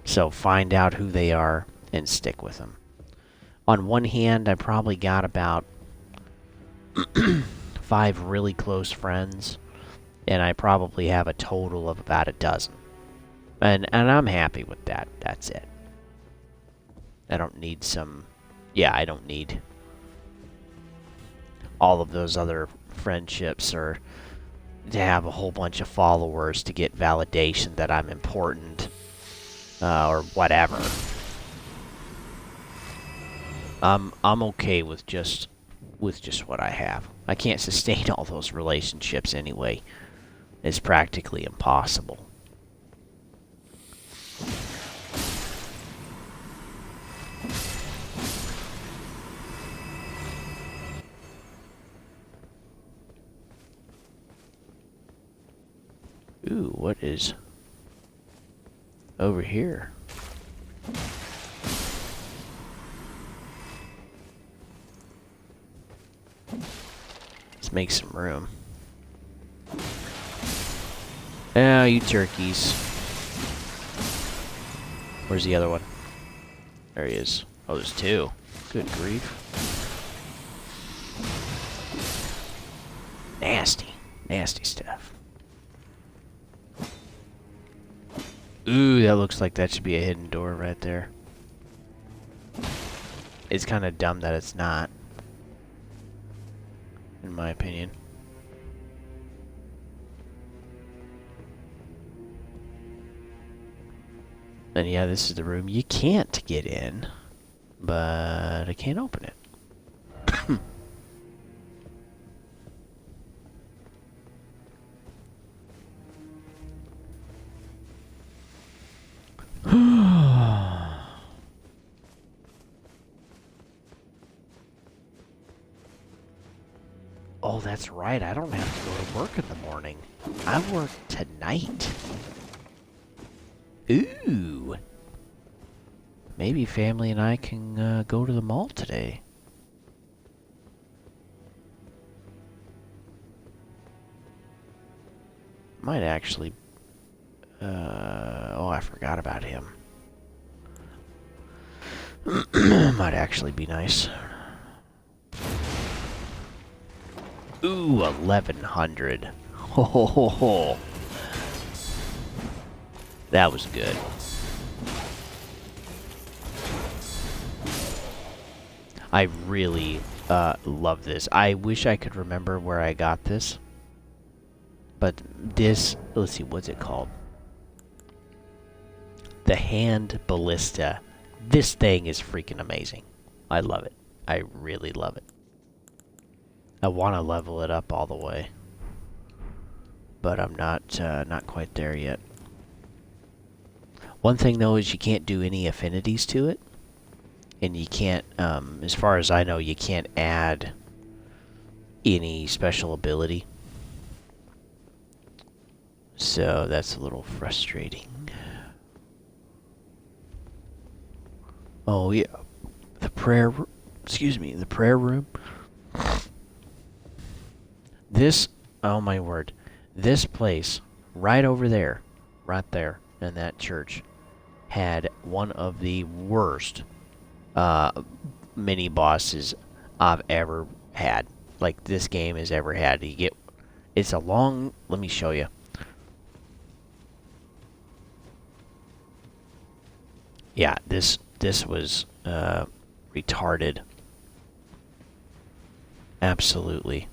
So find out who they are and stick with them. On one hand, I probably got about 5 really close friends, and I probably have a total of about a dozen. And I'm happy with that. That's it. I don't need I don't need all of those other friendships or to have a whole bunch of followers to get validation that I'm important or whatever. I'm okay with just what I have. I can't sustain all those relationships anyway. It's practically impossible. Ooh, what is over here? Let's make some room. Oh, you turkeys. Where's the other one? There he is. Oh, there's 2. Good grief. Nasty. Nasty stuff. Ooh, that looks like that should be a hidden door right there. It's kind of dumb that it's not, in my opinion. And yeah, this is the room you can't get in, but I can't open it. Oh, that's right. I don't have to go to work in the morning. I work tonight. Ooh. Maybe family and I can go to the mall today. Might actually... oh, I forgot about him. Might actually be nice. Ooh, 1100. Ho ho ho ho. That was good. I really love this. I wish I could remember where I got this. But this, let's see, what's it called? The Hand Ballista. This thing is freaking amazing. I love it. I really love it. I want to level it up all the way. But I'm not quite there yet. One thing though is you can't do any affinities to it. And you can't, as far as I know, you can't add any special ability. So that's a little frustrating. Oh yeah, the prayer room. This, oh my word, this place right over there, right there in that church, had one of the worst mini bosses I've ever had. Like this game has ever had. It's a long. Let me show you. Yeah, this was retarded. Absolutely.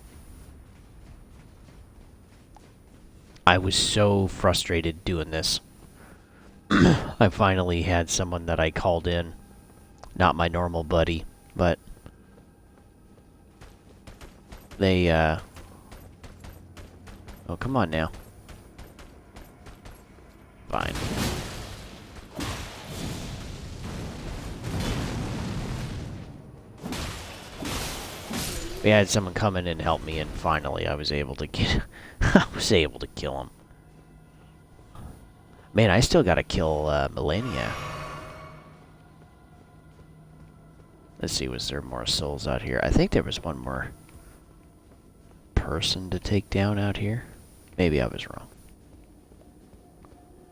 I was so frustrated doing this. I finally had someone that I called in. Not my normal buddy, but they, oh, come on now. Fine. We had someone come in and help me, and finally I was able to get... I was able to kill him. Man, I still gotta kill, Melania. Let's see, was there more souls out here? I think there was one more person to take down out here. Maybe I was wrong.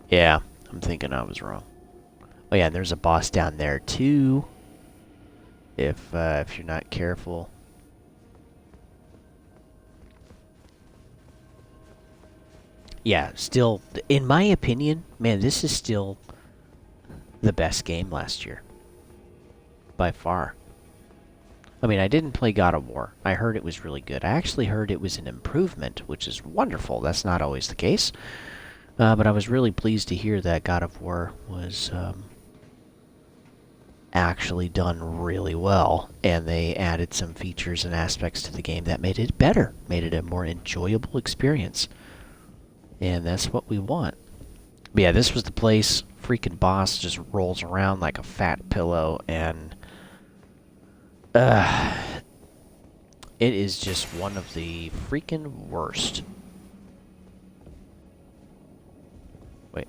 Yeah, I'm thinking I was wrong. Oh yeah, and there's a boss down there too. If you're not careful. Yeah, still, in my opinion, man, this is still the best game last year. By far. I mean, I didn't play God of War. I heard it was really good. I actually heard it was an improvement, which is wonderful. That's not always the case. But I was really pleased to hear that God of War was actually done really well. And they added some features and aspects to the game that made it better. Made it a more enjoyable experience. And that's what we want. But yeah, this was the place. Freaking boss just rolls around like a fat pillow, and it is just one of the freaking worst. Wait.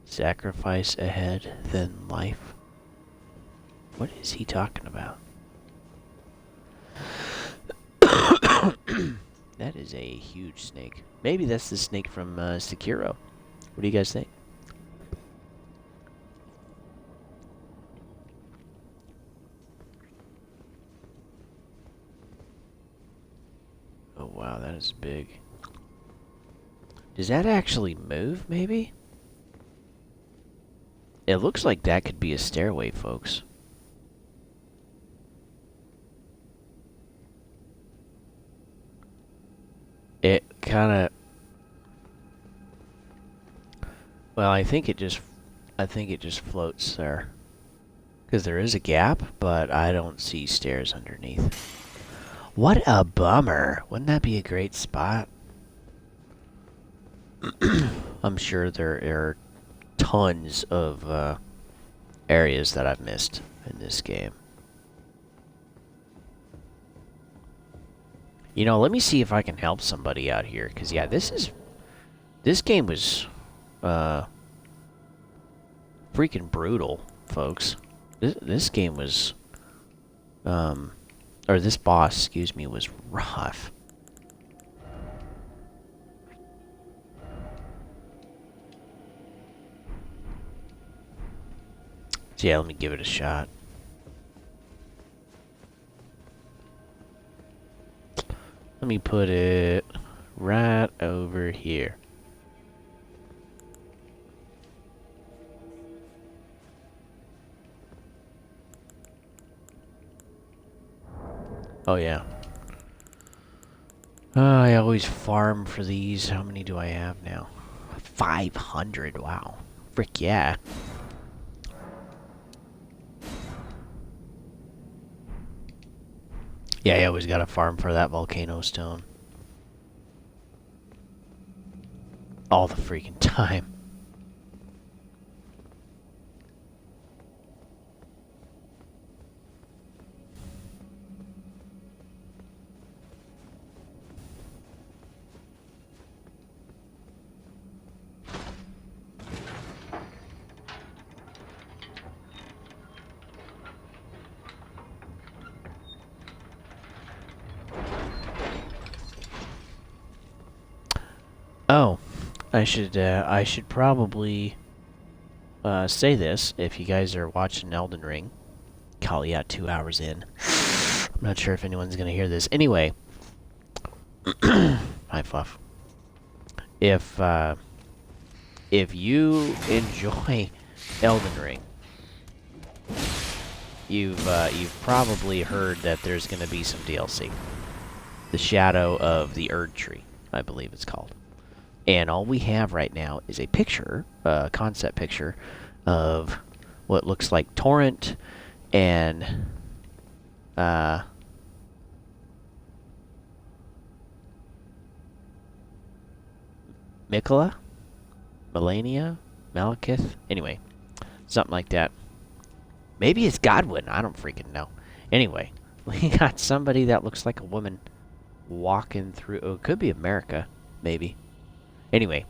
Sacrifice ahead, then life. What is he talking about? That is a huge snake. Maybe that's the snake from Sekiro. What do you guys think? Oh wow, that is big. Does that actually move, maybe? It looks like that could be a stairway, folks. It kind of... Well, I think it just floats there. Because there is a gap, but I don't see stairs underneath. What a bummer. Wouldn't that be a great spot? I'm sure there are tons of areas that I've missed in this game. You know, let me see if I can help somebody out here. Because, yeah, this game was freaking brutal, folks. This game was, or this boss, excuse me, was rough. So yeah, let me give it a shot. Let me put it right over here. Oh yeah. I always farm for these. How many do I have now? 500. Wow. Frick yeah. Yeah, I always gotta farm for that volcano stone. All the freaking time. Oh, I should probably say this if you guys are watching Elden Ring. Call you out 2 hours in. I'm not sure if anyone's gonna hear this. Anyway, hi Fluff. If you enjoy Elden Ring, you've probably heard that there's gonna be some DLC. The Shadow of the Erd Tree, I believe it's called. And all we have right now is a picture, a concept picture, of what looks like Torrent and Mikola? Melania? Malekith? Anyway, something like that. Maybe it's Godwin. I don't freaking know. Anyway, we got somebody that looks like a woman walking through. Oh, it could be America, maybe. Anyway,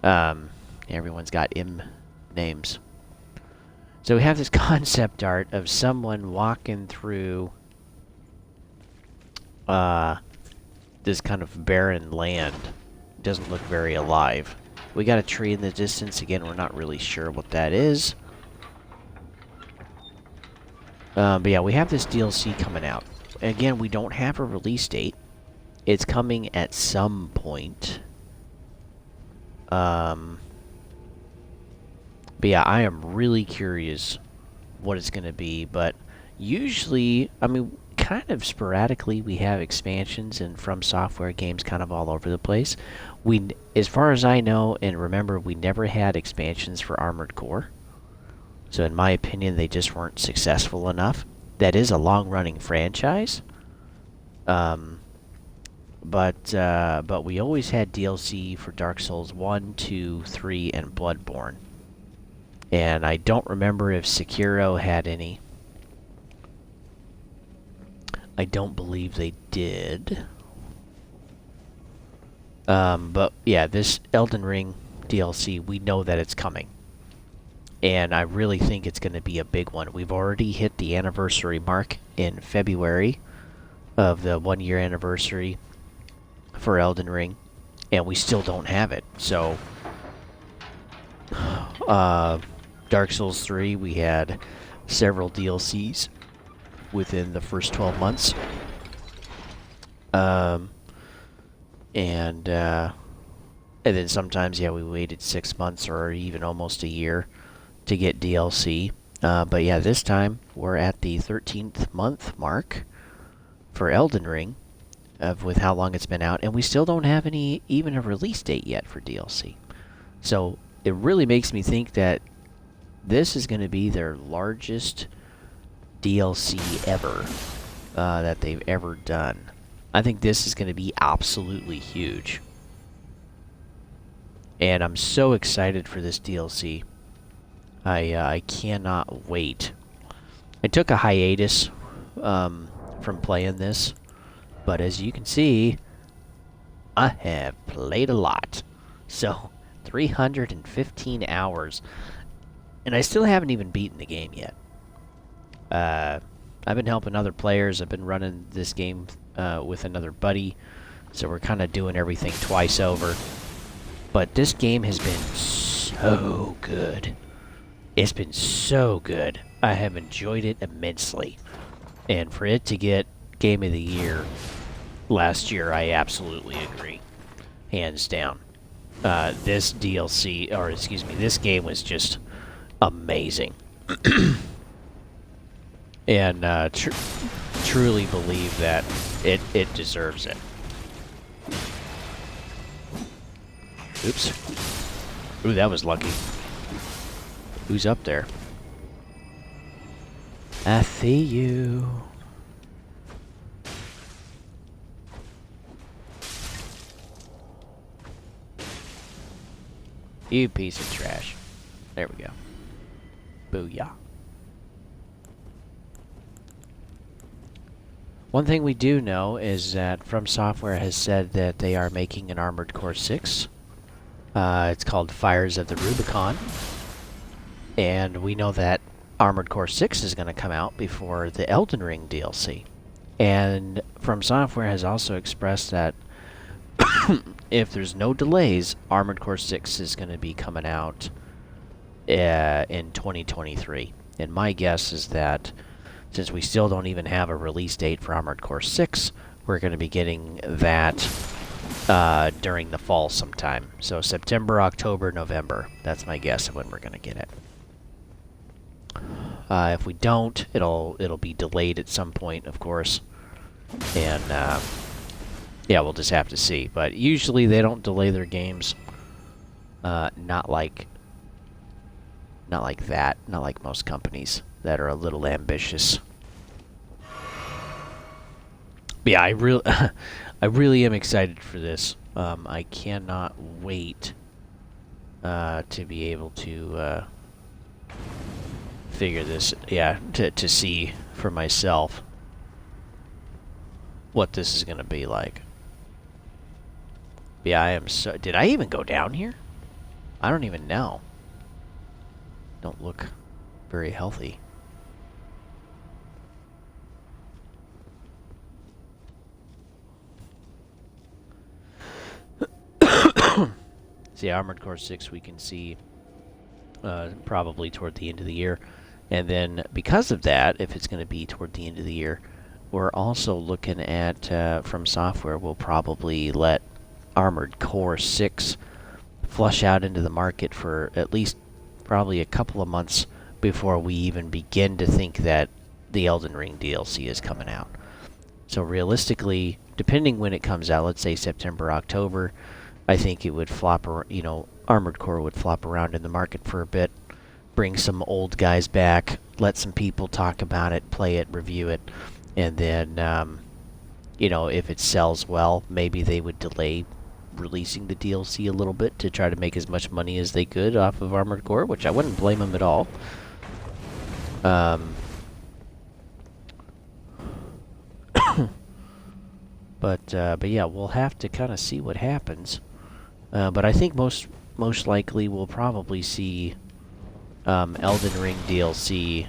everyone's got M names. So we have this concept art of someone walking through this kind of barren land. Doesn't look very alive. We got a tree in the distance. Again, we're not really sure what that is. But yeah, we have this DLC coming out. Again, we don't have a release date. It's coming at some point. But yeah, I am really curious what it's going to be. But usually, I mean, kind of sporadically, we have expansions and From Software games kind of all over the place. As far as I know and remember, we never had expansions for Armored Core. So in my opinion, they just weren't successful enough. That is a long-running franchise. But we always had DLC for Dark Souls 1, 2, 3, and Bloodborne. And I don't remember if Sekiro had any. I don't believe they did. But yeah, this Elden Ring DLC, we know that it's coming. And I really think it's going to be a big one. We've already hit the anniversary mark in February of the 1-year anniversary for Elden Ring, and we still don't have it. So, Dark Souls 3, we had several DLCs within the first 12 months. And then sometimes, yeah, we waited 6 months or even almost a year to get DLC. But yeah, this time we're at the 13th month mark for Elden Ring with how long it's been out, and we still don't have even a release date yet for DLC. So it really makes me think that this is going to be their largest DLC ever that they've ever done. I think this is going to be absolutely huge. And I'm so excited for this DLC. I cannot wait. I took a hiatus from playing this, but as you can see, I have played a lot. So, 315 hours. And I still haven't even beaten the game yet. I've been helping other players. I've been running this game with another buddy. So we're kind of doing everything twice over. But this game has been so good. It's been so good. I have enjoyed it immensely. And for it to get Game of the Year last year, I absolutely agree. Hands down. This DLC, or excuse me, this game was just amazing. And truly believe that it deserves it. Oops. Ooh, that was lucky. Who's up there? I see you. You piece of trash. There we go. Booyah. One thing we do know is that From Software has said that they are making an Armored Core 6. It's called Fires of the Rubicon. And we know that Armored Core 6 is going to come out before the Elden Ring DLC. And From Software has also expressed that if there's no delays, Armored Core 6 is going to be coming out in 2023. And my guess is that since we still don't even have a release date for Armored Core 6, we're going to be getting that during the fall sometime. So September, October, November. That's my guess of when we're going to get it. If we don't, it'll be delayed at some point, of course. And yeah, we'll just have to see. But usually they don't delay their games. Not like that. Not like most companies that are a little ambitious. But yeah, I really am excited for this. I cannot wait to be able to figure this, to see for myself what this is going to be like. Yeah, I am so... Did I even go down here? I don't even know. Don't look very healthy. See, Armored Core 6 we can see probably toward the end of the year. And then because of that, if it's going to be toward the end of the year, we're also looking at, From Software, will probably let Armored Core 6 flush out into the market for at least probably a couple of months before we even begin to think that the Elden Ring DLC is coming out. So realistically, depending when it comes out, let's say September, October, I think it would flop, Armored Core would flop around in the market for a bit, bring some old guys back, let some people talk about it, play it, review it, and then, if it sells well, maybe they would delay releasing the DLC a little bit to try to make as much money as they could off of Armored Core, which I wouldn't blame them at all. But yeah, we'll have to kind of see what happens. But I think most likely we'll probably see Elden Ring DLC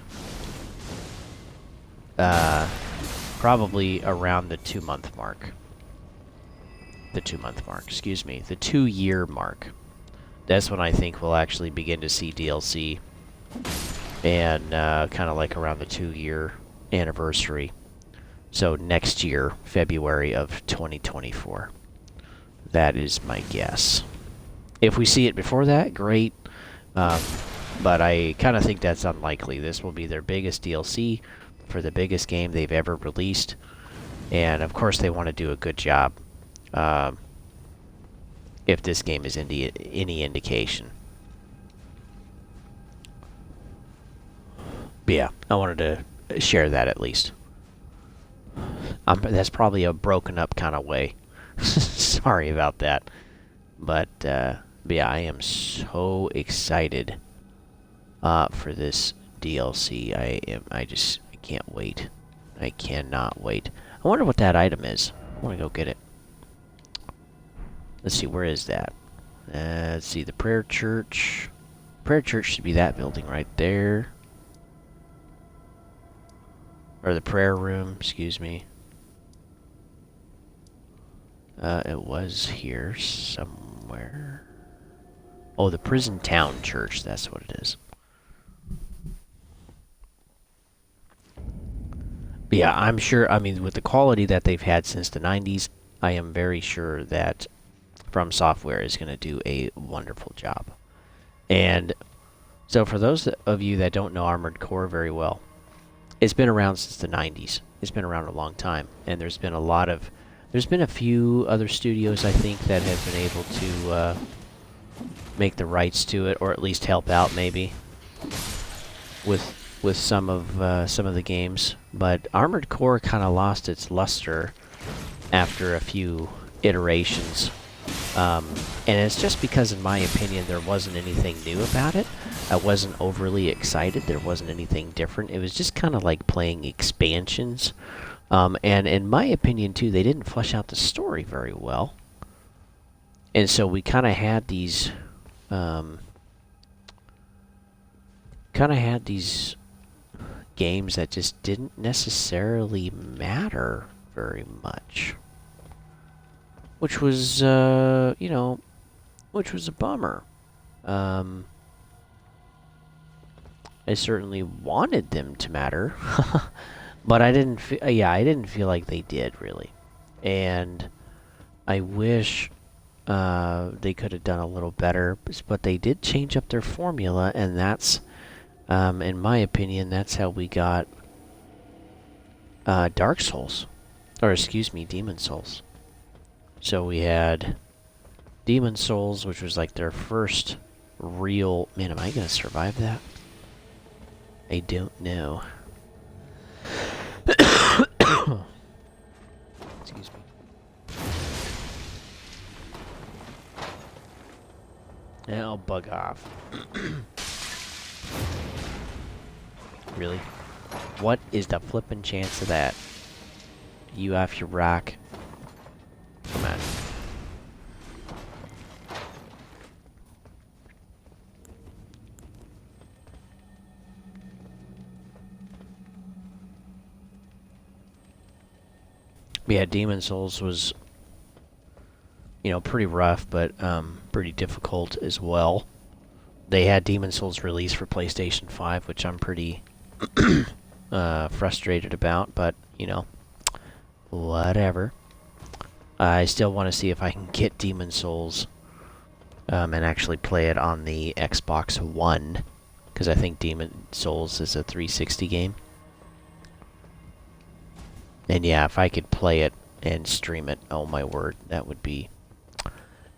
probably around the 2-month mark. The 2-month mark, excuse me. The 2-year mark. That's when I think we'll actually begin to see DLC. And kind of like around the 2-year anniversary. So next year, February of 2024. That is my guess. If we see it before that, great. But I kind of think that's unlikely. This will be their biggest DLC for the biggest game they've ever released. And of course they want to do a good job. If this game is any indication. But yeah, I wanted to share that at least. That's probably a broken up kind of way. Sorry about that. But yeah, I am so excited for this DLC. I can't wait. I cannot wait. I wonder what that item is. I want to go get it. Let's see, where is that? Let's see, the prayer church. Prayer church should be that building right there. Or the prayer room, excuse me. It was here somewhere. Oh, the prison town church, that's what it is. Yeah, I'm sure. I mean, with the quality that they've had since the 90s, I am very sure that From Software is going to do a wonderful job. And so, for those of you that don't know Armored Core very well, it's been around since the 90s. It's been around a long time, and there's been a few other studios I think that have been able to make the rights to it, or at least help out maybe with some of the games. But Armored Core kind of lost its luster after a few iterations. And it's just because, in my opinion, there wasn't anything new about it. I wasn't overly excited. There wasn't anything different. It was just kind of like playing expansions. And in my opinion, too, they didn't flesh out the story very well. And so we kind of had these, games that just didn't necessarily matter very much. Which was, which was a bummer. I certainly wanted them to matter, but I didn't. I didn't feel like they did really, and I wish they could have done a little better. But they did change up their formula, and that's, in my opinion, that's how we got Dark Souls, or excuse me, Demon Souls. So we had Demon Souls, which was like their first real... Man, am I going to survive that? I don't know. Excuse me. I'll bug off. Really? What is the flippin' chance of that? You off your rock. Come on. Yeah, Demon Souls was, pretty rough, but pretty difficult as well. They had Demon Souls released for PlayStation 5, which I'm pretty frustrated about, but, whatever. I still want to see if I can get Demon Souls and actually play it on the Xbox One, because I think Demon Souls is a 360 game. And yeah, if I could play it and stream it, oh my word, that would be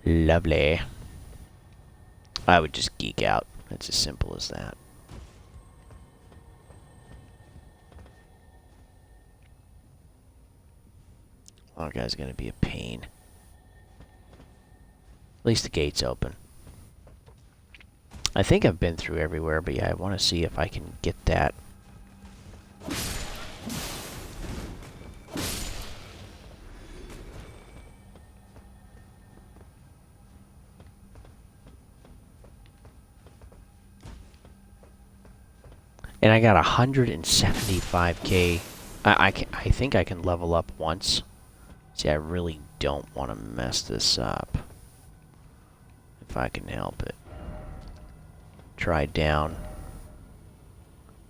lovely. I would just geek out. It's as simple as that. Oh, guy's gonna be a pain. At least the gate's open. I think I've been through everywhere, but yeah, I want to see if I can get that. And I got 175k. I think I can level up once. See, I really don't want to mess this up. If I can help it. Try down.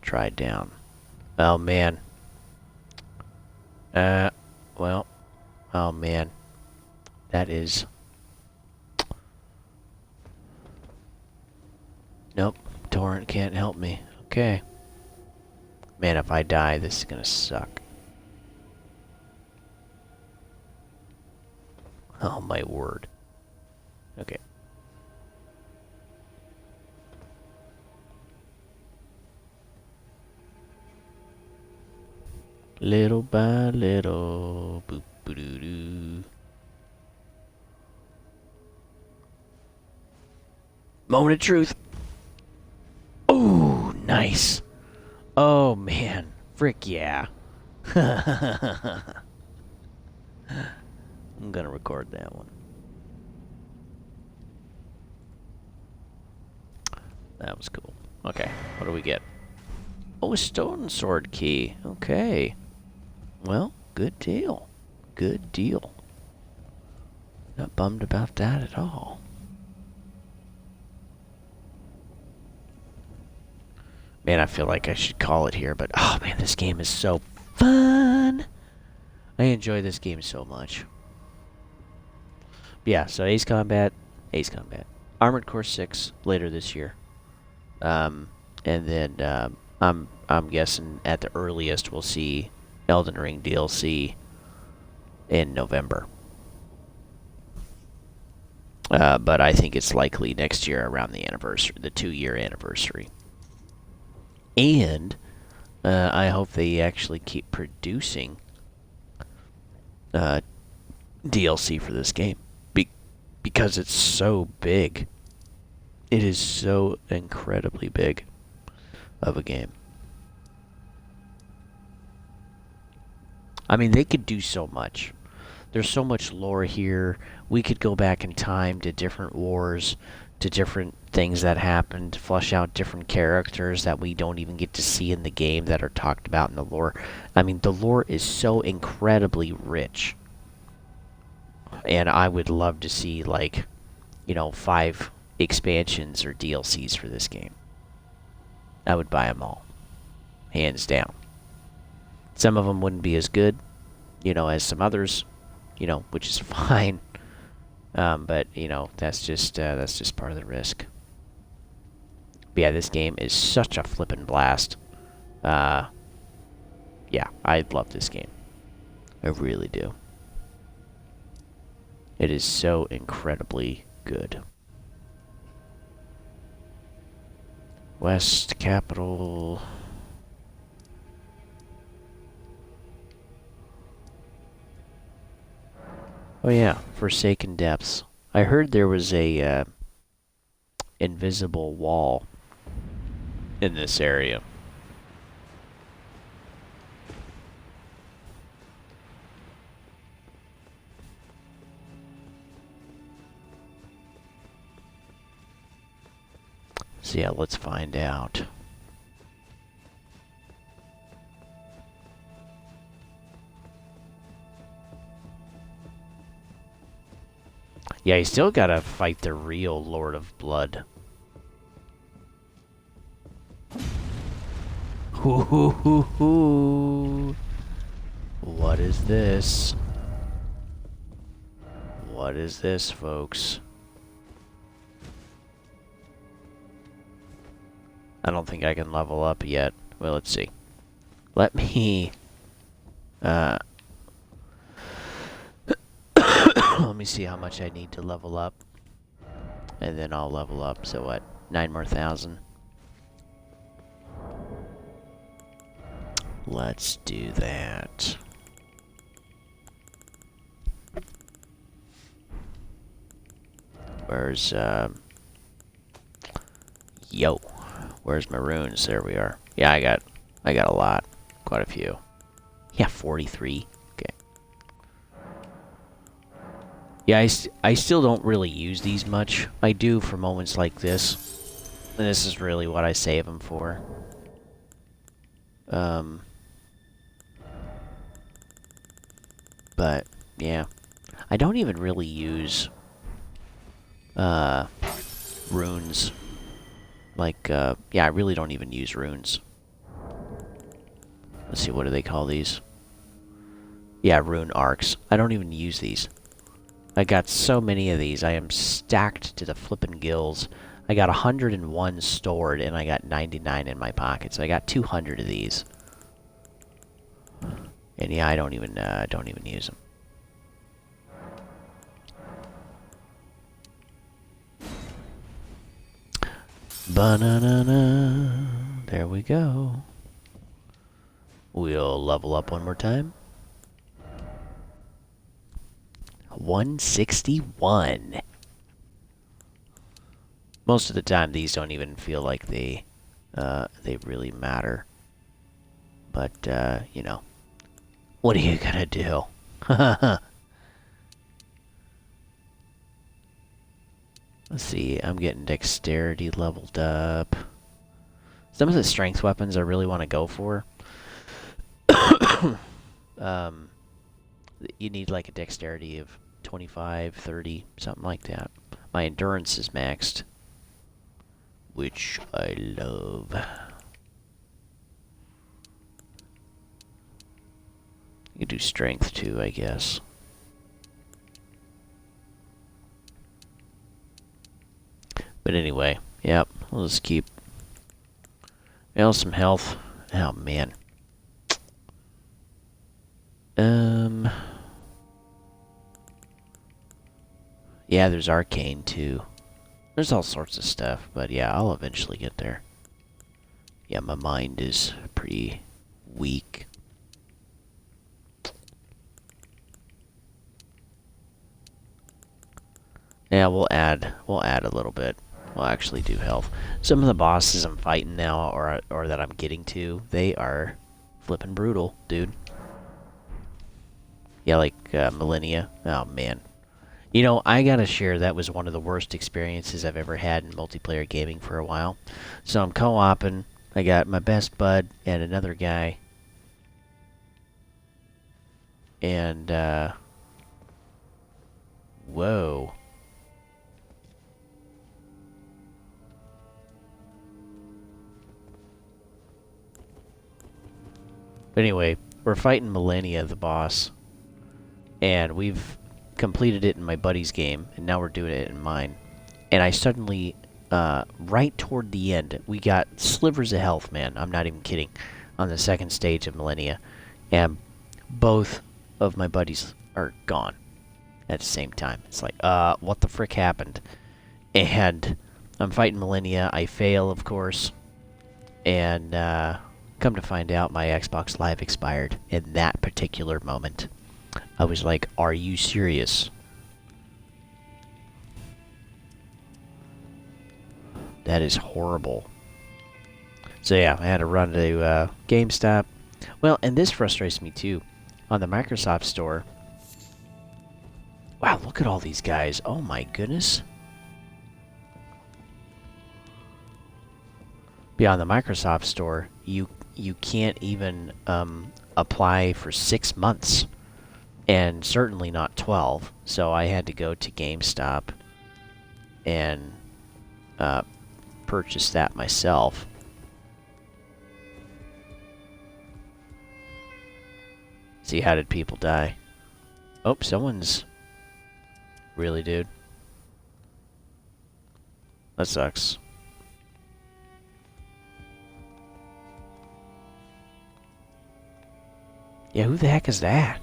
Try down. Oh, man. Well. Oh, man. That is... Nope. Torrent can't help me. Okay. Man, if I die, this is gonna suck. Oh, my word. Okay. Little by little, boop boo doo doo. Moment of truth. Oh, nice. Oh man, frick yeah. I'm gonna record that one. That was cool. Okay, what do we get? Oh, a stone sword key. Okay. Well, good deal. Good deal. Not bummed about that at all. Man, I feel like I should call it here, but oh man, this game is so fun. enjoy this game so much. Yeah, so Ace Combat. Armored Core 6 later this year. And then I'm guessing at the earliest we'll see Elden Ring DLC in November. But I think it's likely next year around the anniversary, the 2-year anniversary. And I hope they actually keep producing DLC for this game because it's so big. It is so incredibly big of a game. I mean, they could do so much. There's so much lore here. We could go back in time to different wars, to different things that happened, flesh out different characters that we don't even get to see in the game that are talked about in the lore. I mean, the lore is so incredibly rich. And I would love to see, like, 5 expansions or DLCs for this game. I would buy them all. Hands down. Some of them wouldn't be as good, as some others, which is fine. But, that's just part of the risk. But yeah, this game is such a flippin' blast. Yeah, I love this game. I really do. It is so incredibly good. West Capital. Oh yeah, Forsaken Depths. I heard there was a invisible wall in this area. So yeah, let's find out. Yeah, you still gotta fight the real Lord of Blood. Hoo hoo hoo hoo. What is this? What is this, folks? I don't think I can level up yet. Well, let's see. Let me... let me see how much I need to level up. And then I'll level up. So what? 9 more thousand. Let's do that. Where's, yo. Where's my runes? There we are. Yeah, I got a lot. Quite a few. Yeah, 43. Okay. Yeah, I still don't really use these much. I do for moments like this. And this is really what I save them for. But, yeah. I don't even really use runes. Like, yeah, I really don't even use runes. Let's see, what do they call these? Yeah, rune arcs. I don't even use these. I got so many of these. I am stacked to the flippin' gills. I got 101 stored, and I got 99 in my pocket. So I got 200 of these. And yeah, I don't even use them. Banana. There we go. We'll level up one more time. 161. Most of the time, these don't even feel like they really matter. But what are you gonna do? Let's see. I'm getting dexterity leveled up. Some of the strength weapons I really want to go for. You need like a dexterity of 25, 30, something like that. My endurance is maxed, which I love. You do strength too, I guess. But anyway, yep, we'll just keep some health. Oh man. Yeah, there's arcane too. There's all sorts of stuff, but yeah, I'll eventually get there. Yeah, my mind is pretty weak. Yeah, we'll add a little bit. We'll actually do health. Some of the bosses I'm fighting now, or that I'm getting to, they are flippin' brutal, dude. Yeah, like Millennia. Oh man. You know, I gotta share, that was one of the worst experiences I've ever had in multiplayer gaming for a while. So I'm co-oping. I got my best bud and another guy. And, whoa. But anyway, we're fighting Millennia, the boss. And we've completed it in my buddy's game, and now we're doing it in mine. And I suddenly, right toward the end, we got slivers of health, man. I'm not even kidding. On the second stage of Millennia. And both of my buddies are gone at the same time. It's like, what the frick happened? And I'm fighting Millennia. I fail, of course. And, come to find out, my Xbox Live expired in that particular moment. I was like, are you serious? That is horrible. So yeah, I had to run to GameStop. Well, and this frustrates me too. On the Microsoft Store. Wow, look at all these guys. Oh my goodness. Beyond the Microsoft Store, you can't even apply for 6 months. And certainly not 12. So I had to go to GameStop and purchase that myself. See, how did people die? Oh, someone's... Really, dude? That sucks. Yeah, who the heck is that?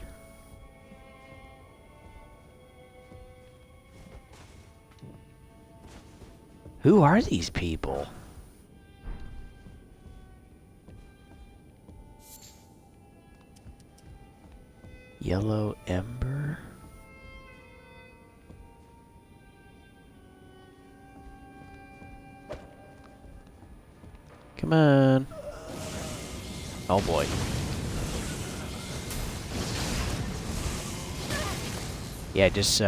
Who are these people? Yellow Ember? Come on. Oh boy. Yeah, just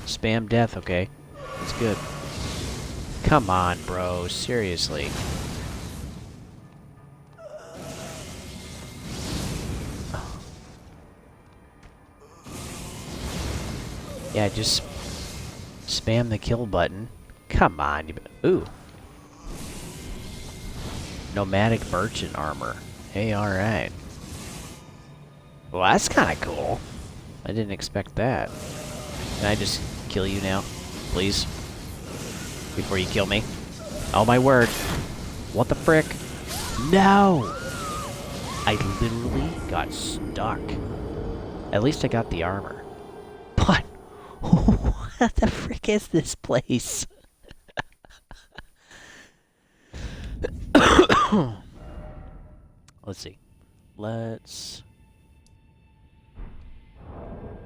spam death, okay? That's good. Come on, bro. Seriously. Yeah, just spam the kill button. Come on. Ooh. Nomadic merchant armor. Hey, alright. Well, that's kind of cool. I didn't expect that. Can I just kill you now? Please? Before you kill me? Oh my word. What the frick? No! I literally got stuck. At least I got the armor. But, what the frick is this place? Let's see. Let's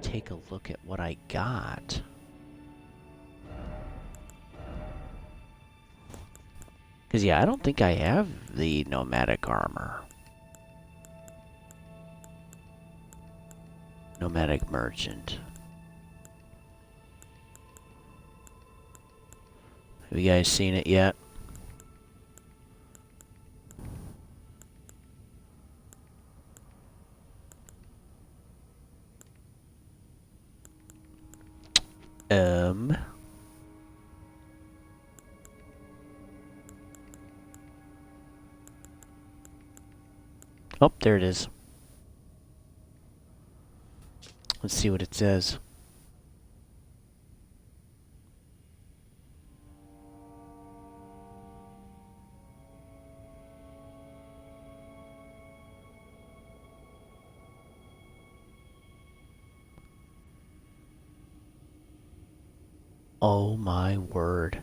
take a look at what I got. Because, yeah, I don't think I have the nomadic armor. Nomadic merchant. Have you guys seen it yet? Oh, there it is. Let's see what it says. Oh my word.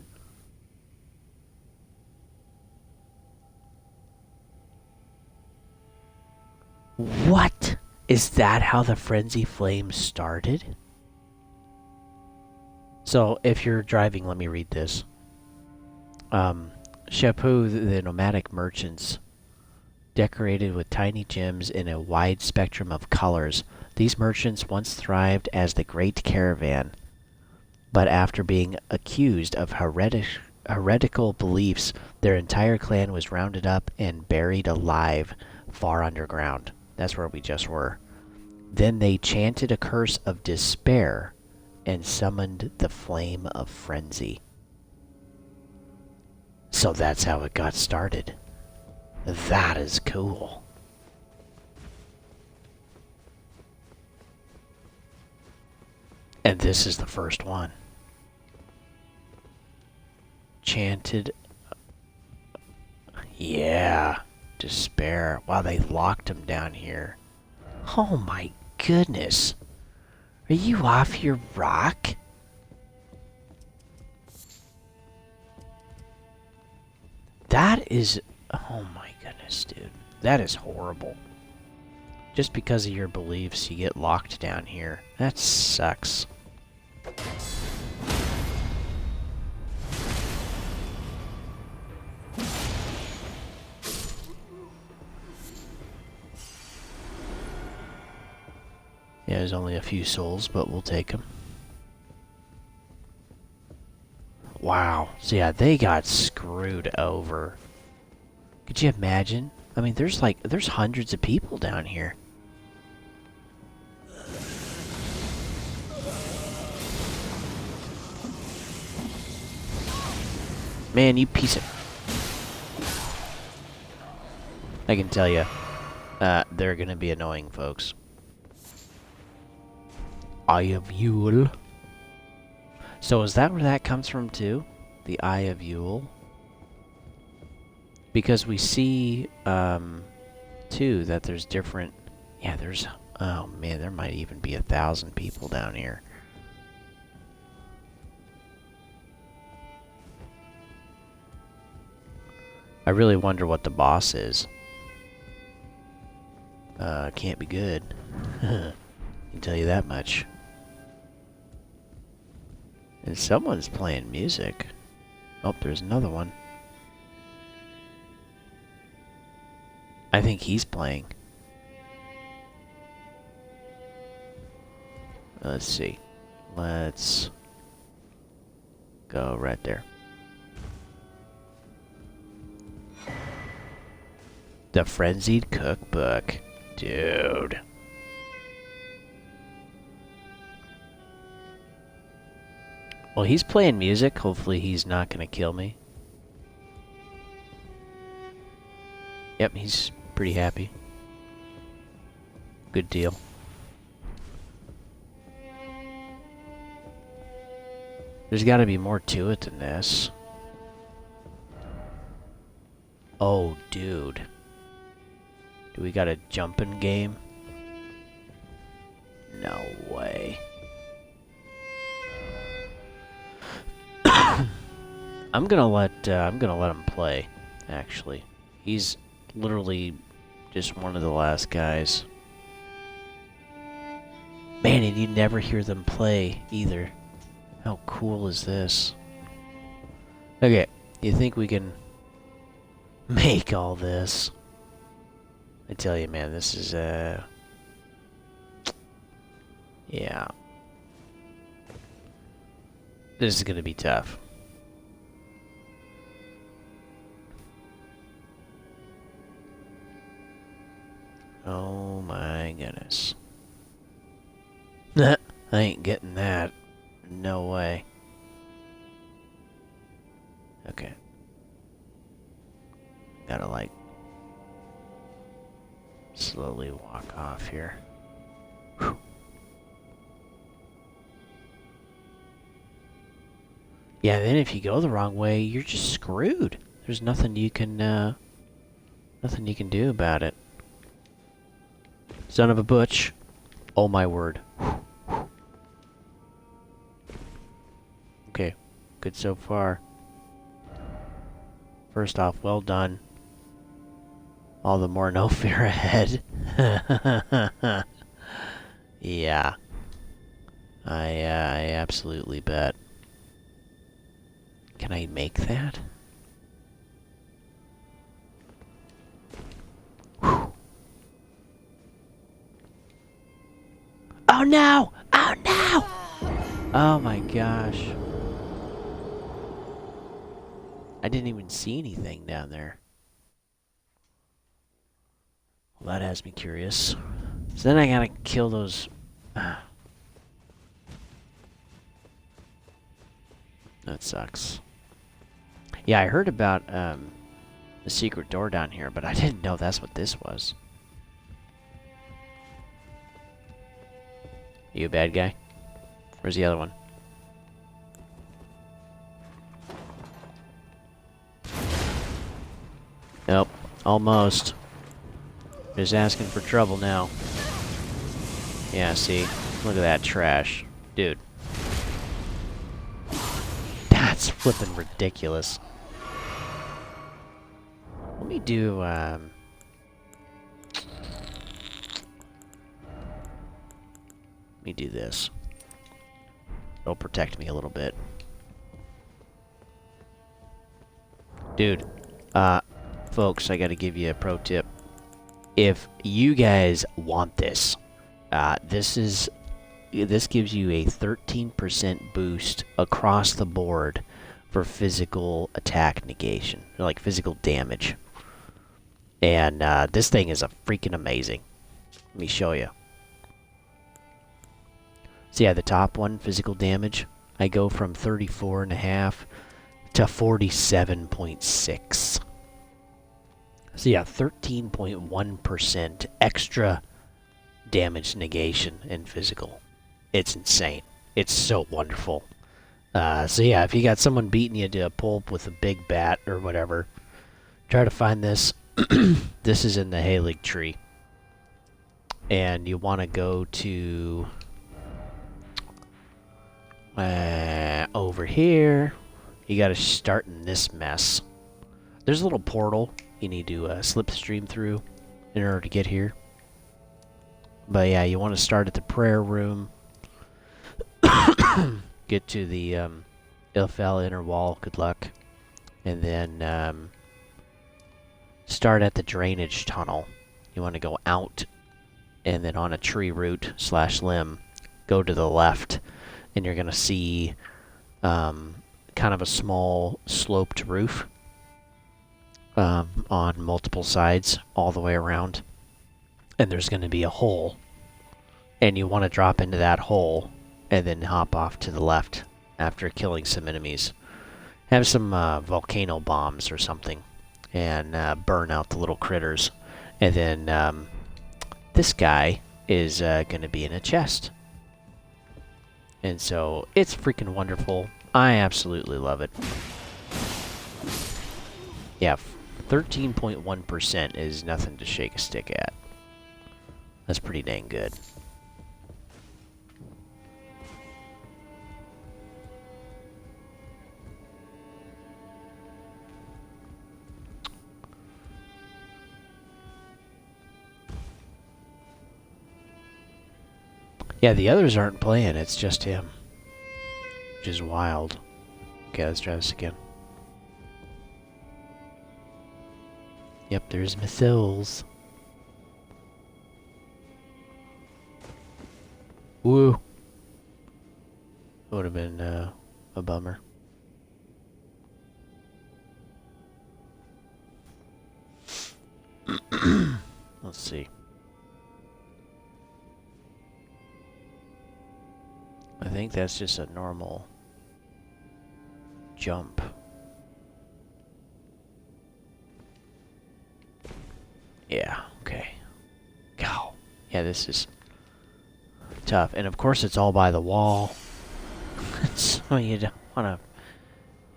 What? Is that how the Frenzy Flame started? So, if you're driving, let me read this. Chapeau, the nomadic merchants, decorated with tiny gems in a wide spectrum of colors. These merchants once thrived as the Great Caravan, but after being accused of heretical beliefs, their entire clan was rounded up and buried alive far underground. That's where we just were. Then they chanted a curse of despair and summoned the flame of frenzy. So that's how it got started. That is cool. And this is the first one. Chanted. Yeah. Despair. Wow, they locked him down here. Oh my goodness. Are you off your rock? That is... Oh my goodness, dude. That is horrible. Just because of your beliefs, you get locked down here. That sucks. Yeah, there's only a few souls, but we'll take them. Wow. So yeah, they got screwed over. Could you imagine? I mean, there's hundreds of people down here. Man, you piece of... I can tell you, they're gonna be annoying, folks. Eye of Yule. So is that where that comes from too? The Eye of Yule? Because we see, too, that there's different... Yeah, there's... Oh man, there might even be 1,000 people down here. I really wonder what the boss is. Can't be good. I can tell you that much. And someone's playing music. Oh, there's another one. I think he's playing. Let's see. Let's go right there. The Frenzied Cookbook. Dude. Well, he's playing music. Hopefully he's not going to kill me. Yep, he's pretty happy. Good deal. There's got to be more to it than this. Oh, dude. Do we got a jumping game? No way. I'm gonna let him play. Actually, he's literally just one of the last guys. Man, and you never hear them play either. How cool is this? Okay, you think we can make all this? I tell you, man, this is yeah. This is gonna be tough. Oh my goodness. I ain't getting that. No way. Okay. Gotta like slowly walk off here. Whew. Yeah, then if you go the wrong way, you're just screwed. There's nothing you can do about it. Son of a butch. Oh my word. Okay, good so far. First off, well done. All the more no fear ahead. Yeah. I absolutely bet. Can I make that? Whew. Oh no! Oh no! Oh my gosh. I didn't even see anything down there. Well, that has me curious. So then I gotta kill those... That sucks. Yeah, I heard about the secret door down here, but I didn't know that's what this was. You a bad guy? Where's the other one? Nope. Almost. Just asking for trouble now. Yeah, see? Look at that trash. Dude. That's flippin' ridiculous. Let me do, Let me do this. It'll protect me a little bit. Dude, folks, I gotta give you a pro tip. If you guys want this, this gives you a 13% boost across the board for physical attack negation, like physical damage. And this thing is freaking amazing. Let me show you. So yeah, the top one, physical damage, I go from 34.5 to 47.6. So yeah, 13.1% extra damage negation in physical. It's insane. It's so wonderful. So yeah, if you got someone beating you to a pulp with a big bat or whatever, try to find this. This is in the Halig tree. And you want to go to... over here. You got to start in this mess. There's a little portal you need to slipstream through in order to get here. But yeah, you want to start at the prayer room. Get to the Ilfel inner wall. Good luck. And then start at the drainage tunnel. You want to go out, and then on a tree root / limb, go to the left, and you're going to see kind of a small sloped roof on multiple sides all the way around. And there's going to be a hole. And you want to drop into that hole and then hop off to the left after killing some enemies. Have some volcano bombs or something and burn out the little critters. And then this guy is going to be in a chest. And so it's freaking wonderful. I absolutely love it. Yeah, 13.1% is nothing to shake a stick at. That's pretty dang good. Yeah, the others aren't playing, it's just him. Which is wild. Okay, let's try this again. Yep, there's missiles. Woo. Would have been a bummer. Let's see. I think that's just a normal jump. Yeah, okay. Go. Yeah, this is tough. And of course it's all by the wall. So you don't want to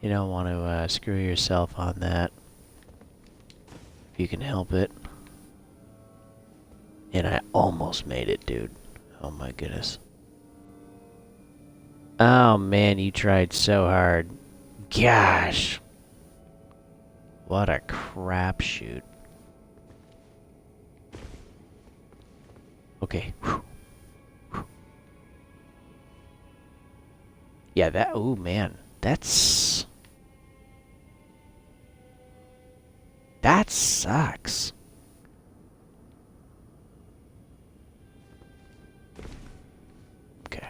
You don't want to screw yourself on that if you can help it. And I almost made it, dude. Oh my goodness. Oh man, you tried so hard. Gosh. What a crapshoot. Okay. Whew. Whew. Yeah, that... Oh man. That's... That sucks. Okay.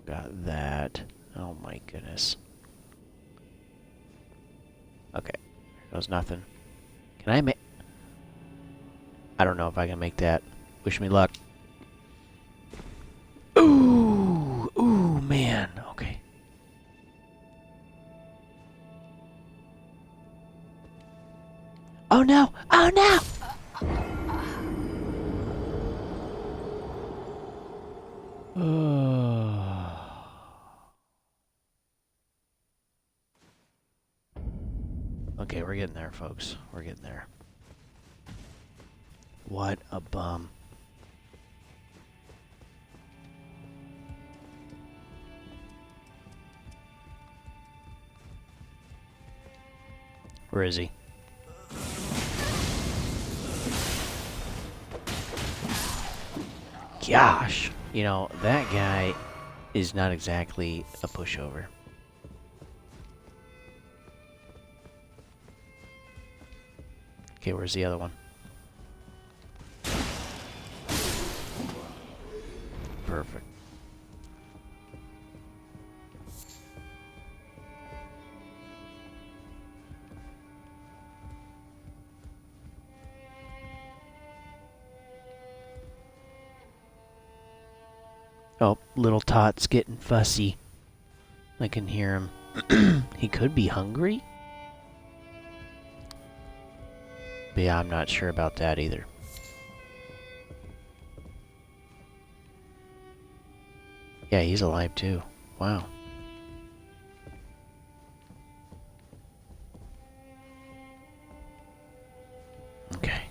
Got that. Oh my goodness. Okay. There goes nothing. Can I make... I don't know if I can make that. Wish me luck. Ooh! Ooh, man. Okay. Oh no! Oh no! Okay, we're getting there, folks. We're getting there. What a bum. Where is he? Gosh! You know, that guy is not exactly a pushover. Okay, where's the other one? Perfect. Oh, little Tot's getting fussy. I can hear him. He could be hungry? But yeah, I'm not sure about that either. Yeah, he's alive too. Wow. Okay.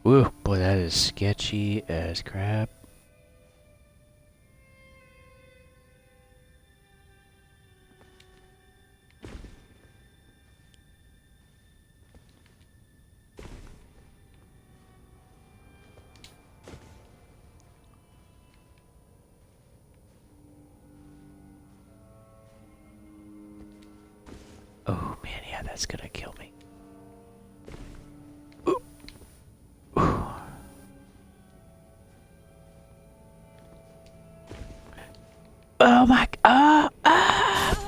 Woo, boy, that is sketchy as crap. Oh man, yeah, that's gonna kill me. Ooh. Ooh. Oh my!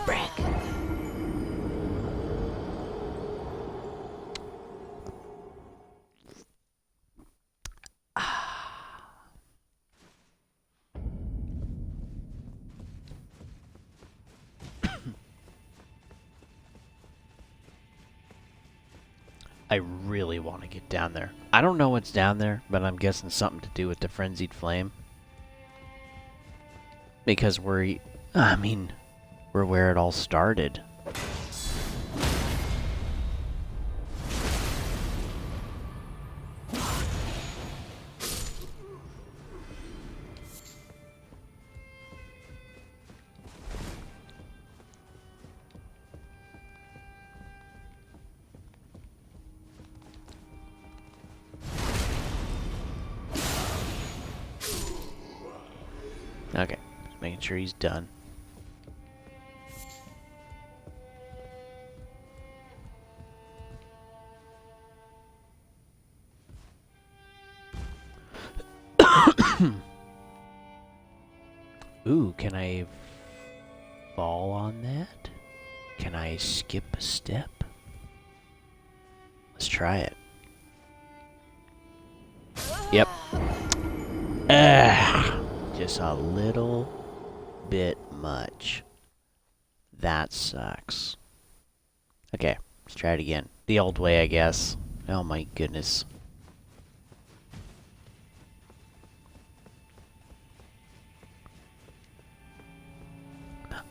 Frick! I really want to get down there. I don't know what's down there, but I'm guessing something to do with the frenzied flame. Because we're where it all started. Okay, just making sure he's done. Ooh, can I fall on that? Can I skip a step? Let's try it. Yep. Just a little bit much. That sucks. Okay, let's try it again. The old way, I guess. Oh my goodness.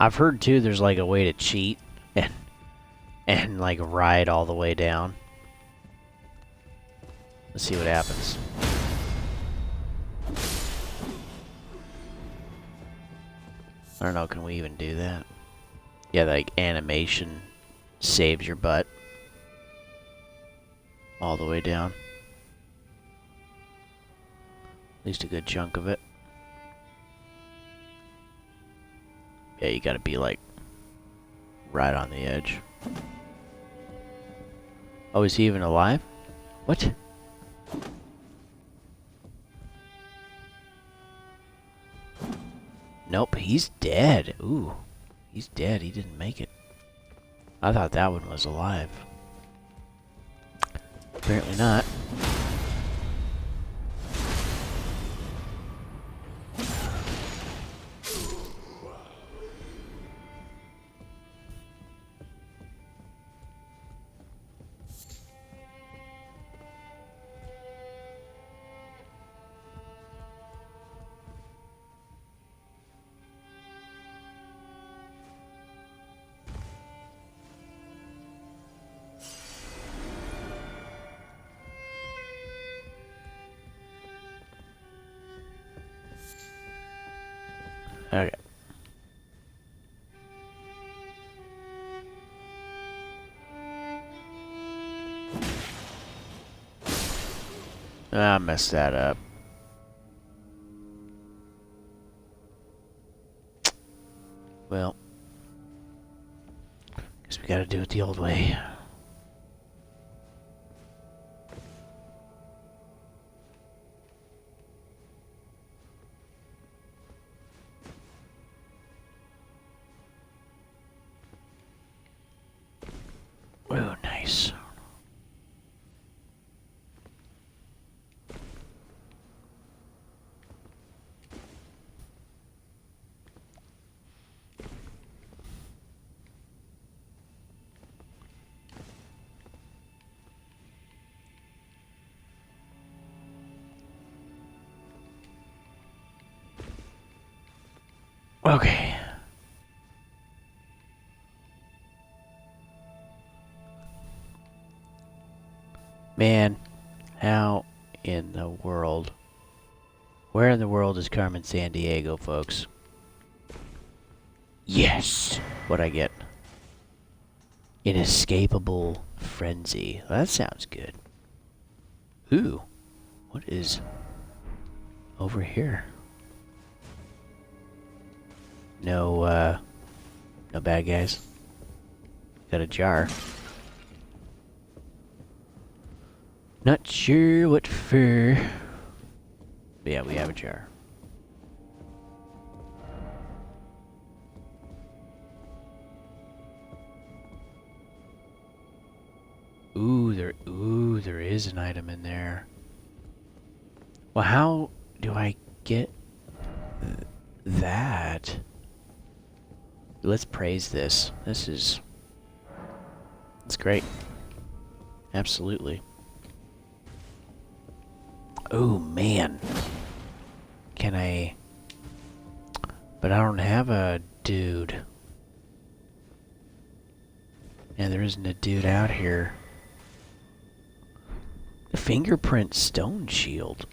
I've heard too there's like a way to cheat and like ride all the way down. Let's see what happens. I don't know, can we even do that? Yeah, like animation saves your butt all the way down. At least a good chunk of it. Yeah, you gotta be like right on the edge. Oh, is he even alive? What? Nope, he's dead. Ooh, he's dead. He didn't make it. I thought that one was alive. Apparently not. Okay. I messed that up. Well, guess we gotta do it the old way. Oh, nice. Okay. Man, how in the world? Where in the world is Carmen Sandiego, folks? Yes! What'd I get? Inescapable frenzy. Well, that sounds good. Ooh. What is over here? No, no bad guys. Got a jar. Not sure what for. But yeah, we have a jar. Ooh, there is an item in there. Well, how do I get that? Let's praise this. It's great. Absolutely. Oh, man. Can I... But I don't have a dude. Yeah, there isn't a dude out here. The fingerprint stone shield.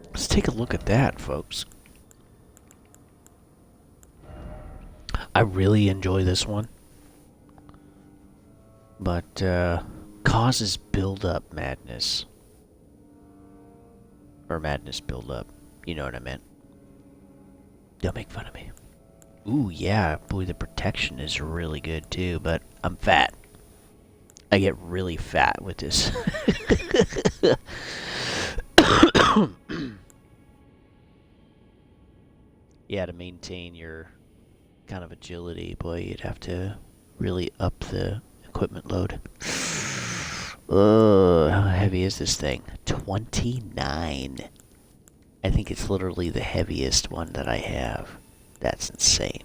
Let's take a look at that, folks. I really enjoy this one. But, causes build-up madness. Or madness build-up. You know what I meant. Don't make fun of me. Ooh, yeah. Boy, the protection is really good, too. But I'm fat. I get really fat with this. Yeah, to maintain your kind of agility, boy, you'd have to really up the equipment load. How heavy is this thing? 29. I think it's literally the heaviest one that I have. That's insane.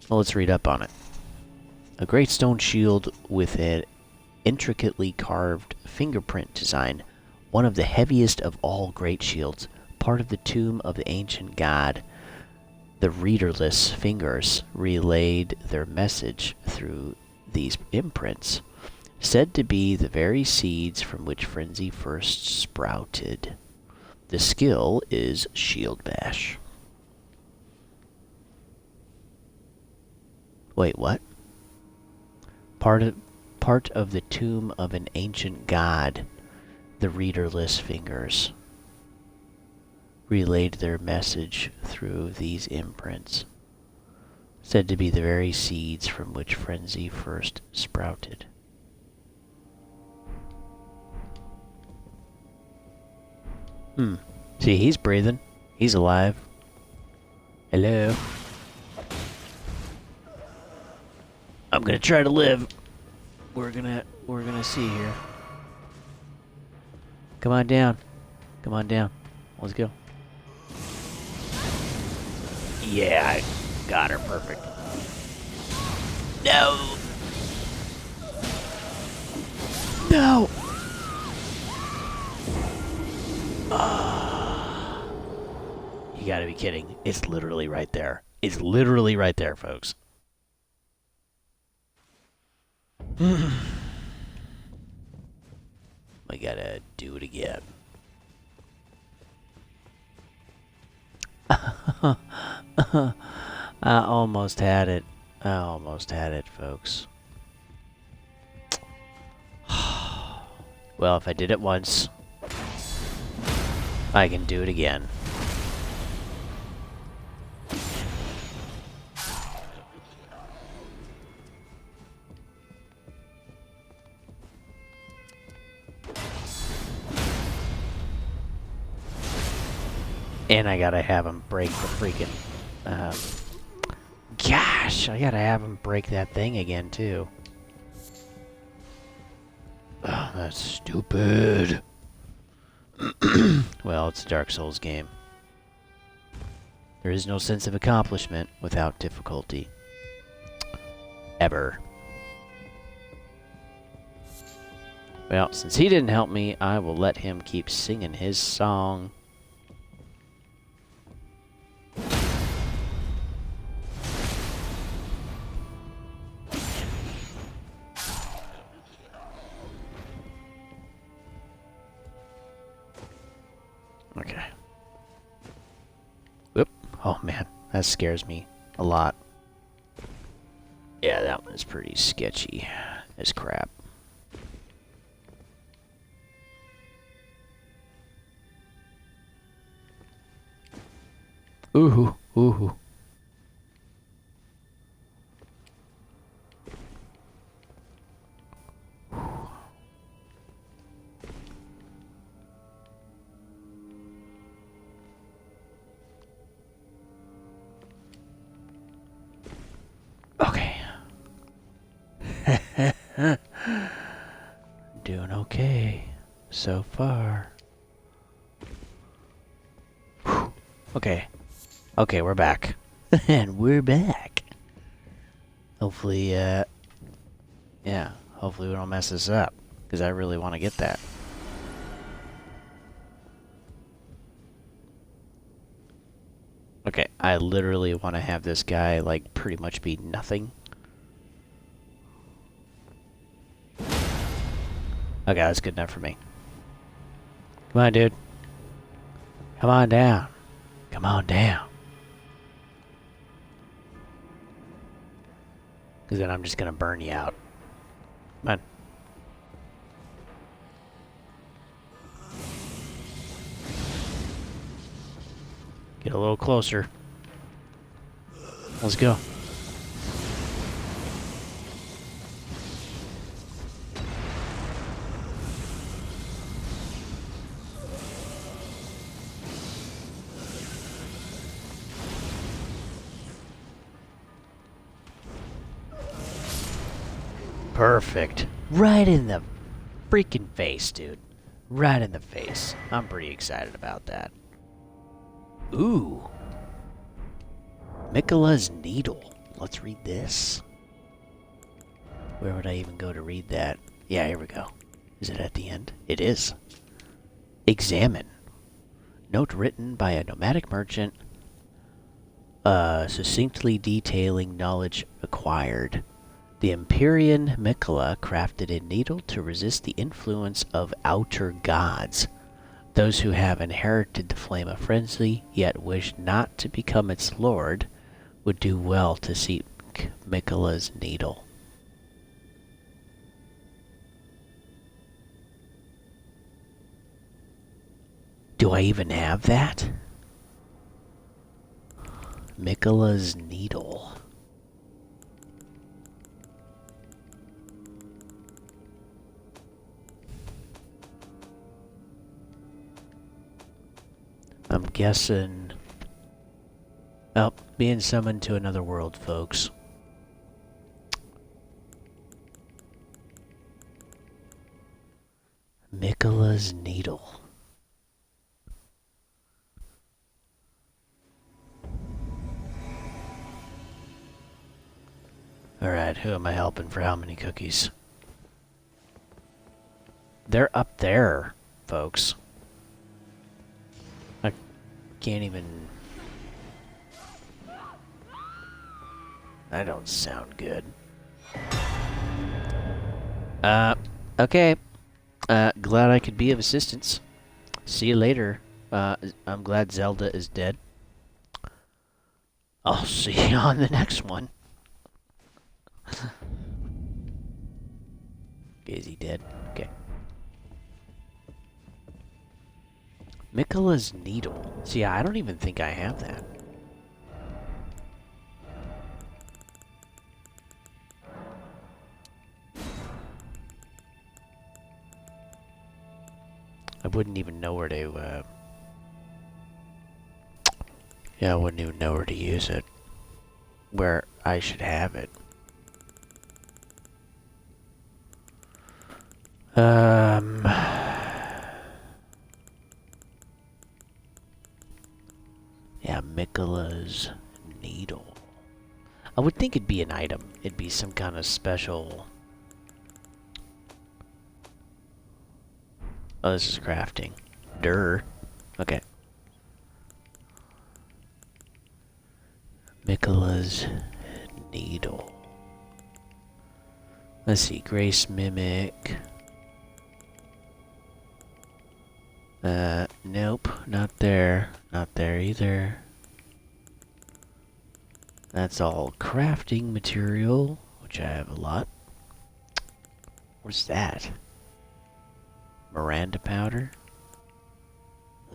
Well, let's read up on it. A great stone shield with an intricately carved fingerprint design. One of the heaviest of all great shields. Part of the tomb of the ancient god The readerless fingers relayed their message through these imprints, said to be the very seeds from which frenzy first sprouted. The skill is Shield Bash. Wait, what? Part of the tomb of an ancient god, the readerless fingers relayed their message through these imprints, said to be the very seeds from which frenzy first sprouted. See, he's breathing. He's alive. Hello. I'm gonna try to live. We're gonna see here. Come on down. Come on down. Let's go. Yeah, I got her perfect. No. No. You gotta be kidding. It's literally right there. It's literally right there, folks. I gotta do it again. I almost had it. I almost had it, folks. Well, if I did it once, I can do it again. And I gotta have him break the freaking... gosh, I gotta have him break that thing again, too. Oh, that's stupid. Well, it's a Dark Souls game. There is no sense of accomplishment without difficulty. Ever. Well, since he didn't help me, I will let him keep singing his song. Okay. Whoop. Oh man, that scares me a lot. Yeah, that one's pretty sketchy as crap. Ooh, ooh. Okay. Doing okay so far. Whew. Okay. Okay, we're back. And we're back. Hopefully, yeah. Hopefully we don't mess this up. Because I really want to get that. Okay, I literally want to have this guy, like, pretty much be nothing. Okay, that's good enough for me. Come on, dude. Come on down. Come on down. Because then I'm just going to burn you out. Come on. Get a little closer. Let's go. Perfect. Right in the freaking face, dude. Right in the face. I'm pretty excited about that. Ooh. Mikola's Needle. Let's read this. Where would I even go to read that? Yeah, here we go. Is it at the end? It is. Examine. Note written by a nomadic merchant succinctly detailing knowledge acquired. The Empyrean Mikola crafted a needle to resist the influence of outer gods. Those who have inherited the flame of frenzy, yet wish not to become its lord, would do well to seek Mikola's needle. Do I even have that? Mikola's needle. I'm guessing... Oh, being summoned to another world, folks. Mikola's needle. Alright, who am I helping for how many cookies? They're up there, folks. I can't even... That don't sound good. Okay. Glad I could be of assistance. See you later. I'm glad Zelda is dead. I'll see you on the next one. Is he dead? Okay. Mikola's needle. See, I don't even think I have that. I wouldn't even know where to, yeah, I wouldn't even know where to use it. Where I should have it. Yeah, Mikola's needle. I would think it'd be an item. It'd be some kind of special... Oh, this is crafting. Durr. Okay. Mikola's needle. Let's see. Grace Mimic. Nope. Not there. Not there either. That's all crafting material, which I have a lot. What's that? Miranda powder?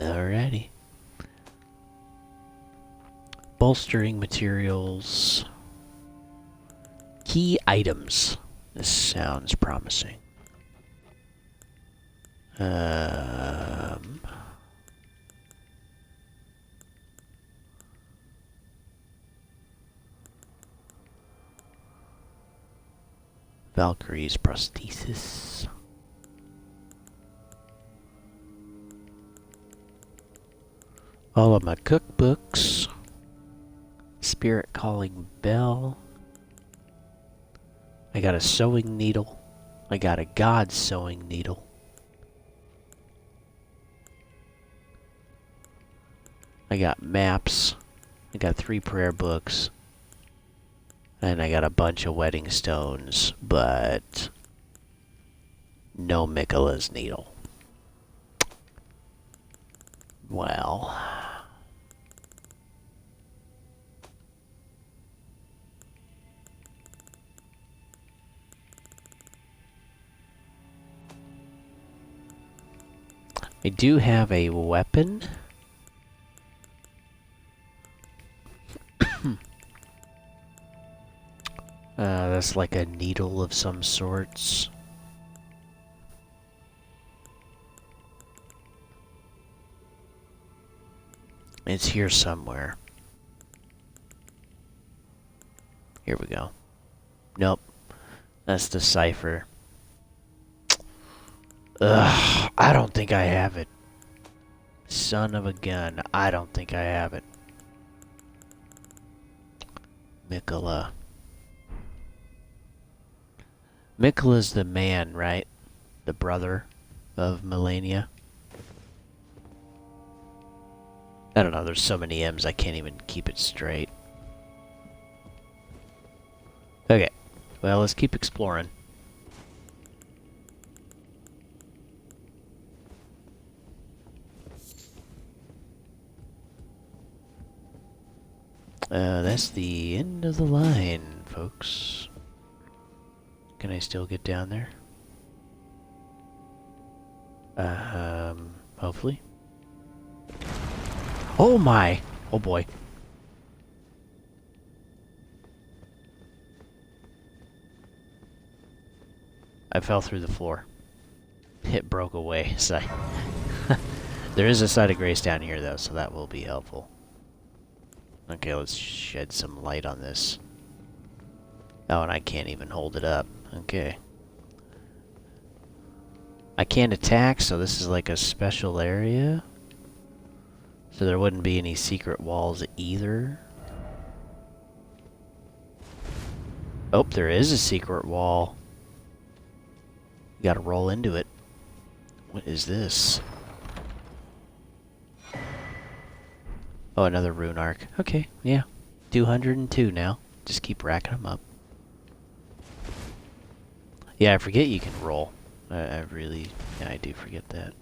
Alrighty. Bolstering materials. Key items. This sounds promising. Valkyrie's prosthesis. All of my cookbooks. Spirit calling bell. I got a sewing needle. I got a god sewing needle. I got maps. I got 3 prayer books. And I got a bunch of wedding stones, but no Mikola's needle. Well... I do have a weapon. That's like a needle of some sorts. It's here somewhere. Here we go. Nope. That's the cipher. Ugh, I don't think I have it. Son of a gun. I don't think I have it. Mikola. Mikola's the man, right? The brother of Melania. I don't know, there's so many M's I can't even keep it straight. Well, let's keep exploring. That's the end of the line, folks. Can I still get down there? Hopefully. Oh my! Oh boy. I fell through the floor. It broke away. So there is a side of grace down here, though, so that will be helpful. Okay, let's shed some light on this. Oh, and I can't even hold it up. Okay. I can't attack, so this is like a special area. So there wouldn't be any secret walls either. Oh, there is a secret wall. You gotta roll into it. What is this? Oh, another rune arc. Okay, yeah. 202 now. Just keep racking them up. Yeah, I forget you can roll. I do forget that.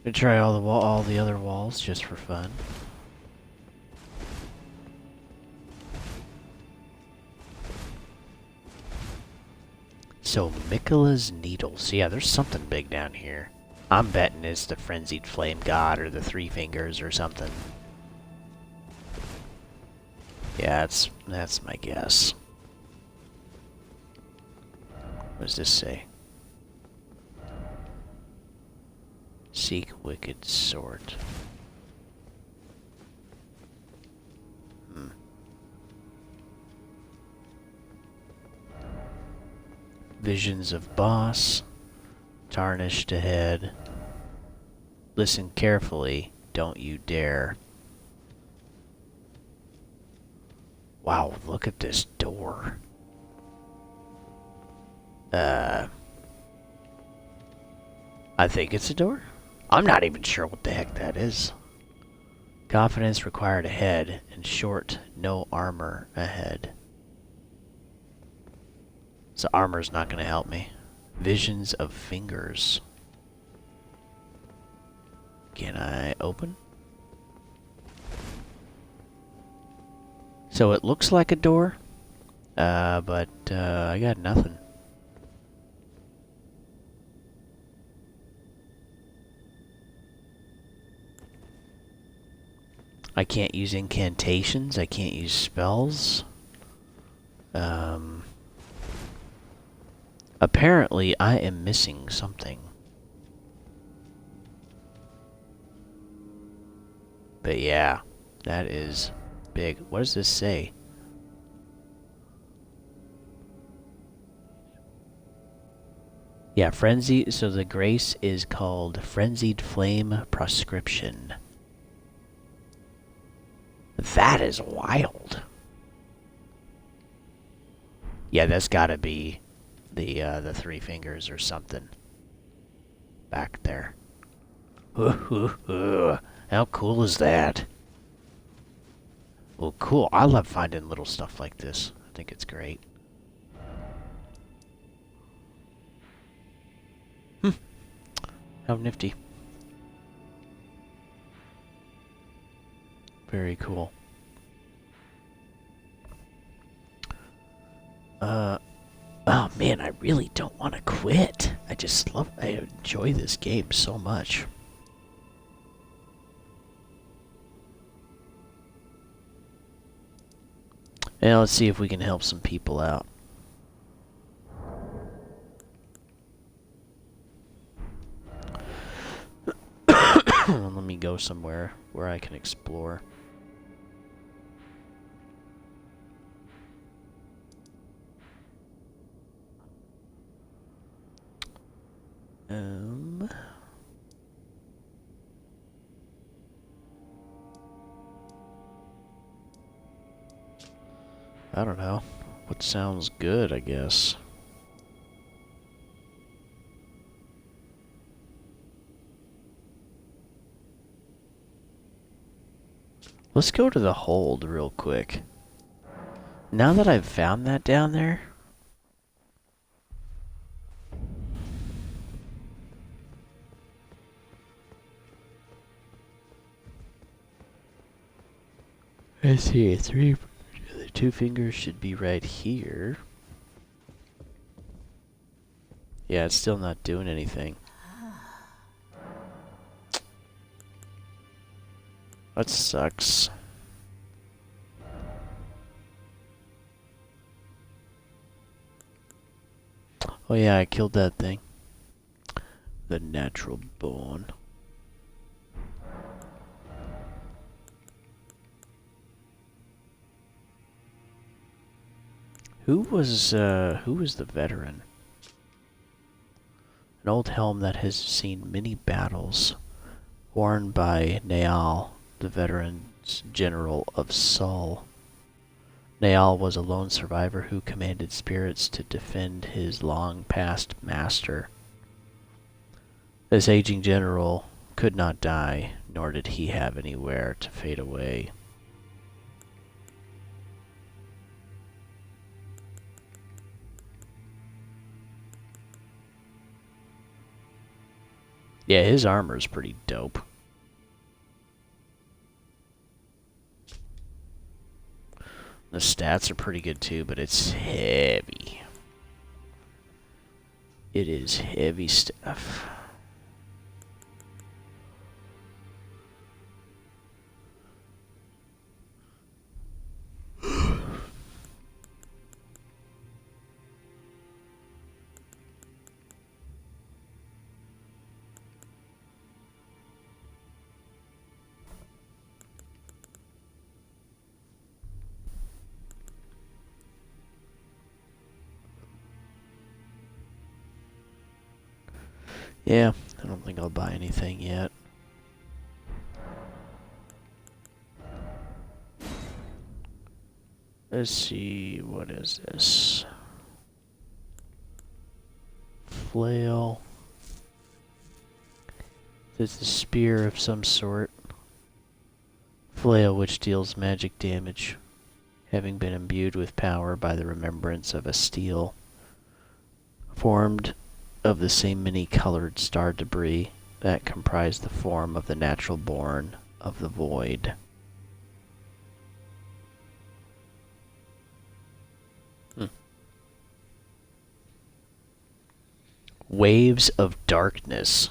Gonna try all the other walls just for fun. So Mikola's needles. Yeah, there's something big down here. I'm betting it's the frenzied flame god or the three fingers or something. Yeah, that's my guess. What does this say? Seek wicked sword. Visions of boss. Tarnished ahead. Listen carefully. Don't you dare. Wow, look at this door. I think it's a door? I'm not even sure what the heck that is. Confidence required ahead, and short, no armor ahead. So armor's not going to help me. Visions of fingers. Can I open? So it looks like a door, but I got nothing. I can't use incantations. I can't use spells. Apparently, I am missing something. But yeah, that is big. What does this say? Yeah, frenzy. So the grace is called Frenzied Flame Proscription. That is wild. Yeah, that's gotta be the three fingers or something. Back there. How cool is that? Well, cool. I love finding little stuff like this. I think it's great. How nifty. Very cool. Oh man, I really don't want to quit. I enjoy this game so much. Now let's see if we can help some people out. Let me go somewhere where I can explore. I don't know. What sounds good, I guess. Let's go to the hold real quick. Now that I've found that down there, let's see, the two fingers should be right here. Yeah, it's still not doing anything. That sucks. Oh yeah, I killed that thing. The natural bone. Who was the veteran? An old helm that has seen many battles, worn by Naal, the veteran's general of Sol. Naal was a lone survivor who commanded spirits to defend his long-past master. This aging general could not die, nor did he have anywhere to fade away. Yeah, his armor's pretty dope. The stats are pretty good too, but it's heavy. It is heavy stuff. Yeah, I don't think I'll buy anything yet. Let's see, what is this? Flail. It's a spear of some sort. Flail which deals magic damage, having been imbued with power by the remembrance of a steel formed of the same many-colored star debris that comprise the form of the natural born of the void. Waves of Darkness.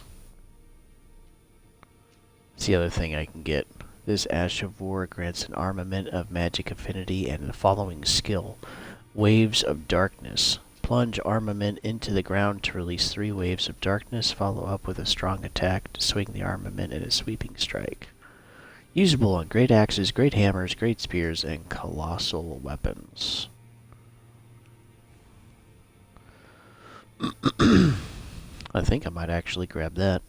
It's the other thing I can get. This Ash of War grants an armament of magic affinity and the following skill. Waves of Darkness. Plunge armament into the ground to release 3 waves of darkness. Follow up with a strong attack to swing the armament in a sweeping strike. Usable on great axes, great hammers, great spears, and colossal weapons. I think I might actually grab that.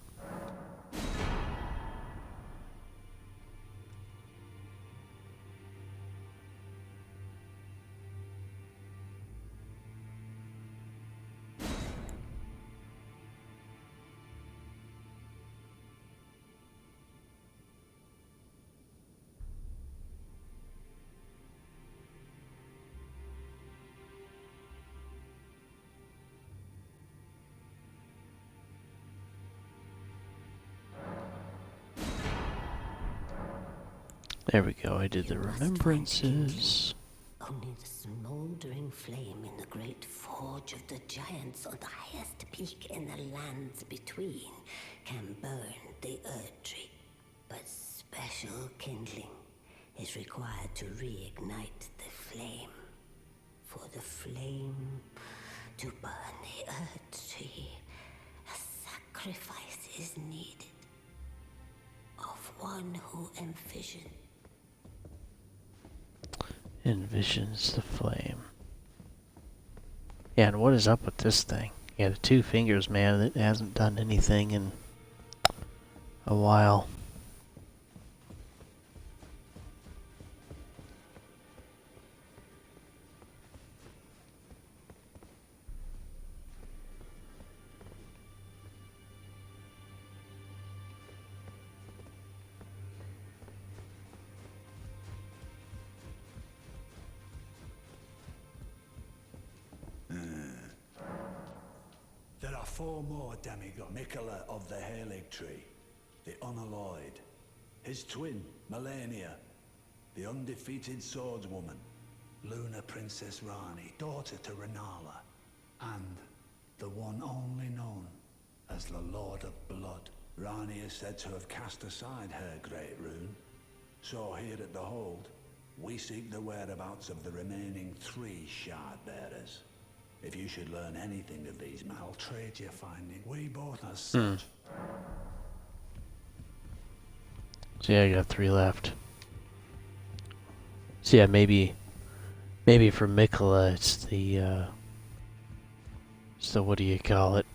There we go, I did the remembrances. Only the smouldering flame in the great forge of the giants on the highest peak in the lands between can burn the earth tree. But special kindling is required to reignite the flame. For the flame to burn the earth tree, a sacrifice is needed of one who envisions the flame. Yeah, and what is up with this thing? Yeah, the 2 fingers, man, it hasn't done anything in a while. are 4 more demigods. Mikola of the Halig Tree, the Unalloyed. His twin, Melania, the undefeated swordswoman. Luna Princess Rani, daughter to Renala. And the one only known as the Lord of Blood. Rani is said to have cast aside her great rune. So here at the Hold, we seek the whereabouts of the remaining 3 shard bearers. If you should learn anything of these men, I'll trade your finding. We both as such. So yeah, I got 3 left. So yeah, maybe for Mikola it's the so what do you call it?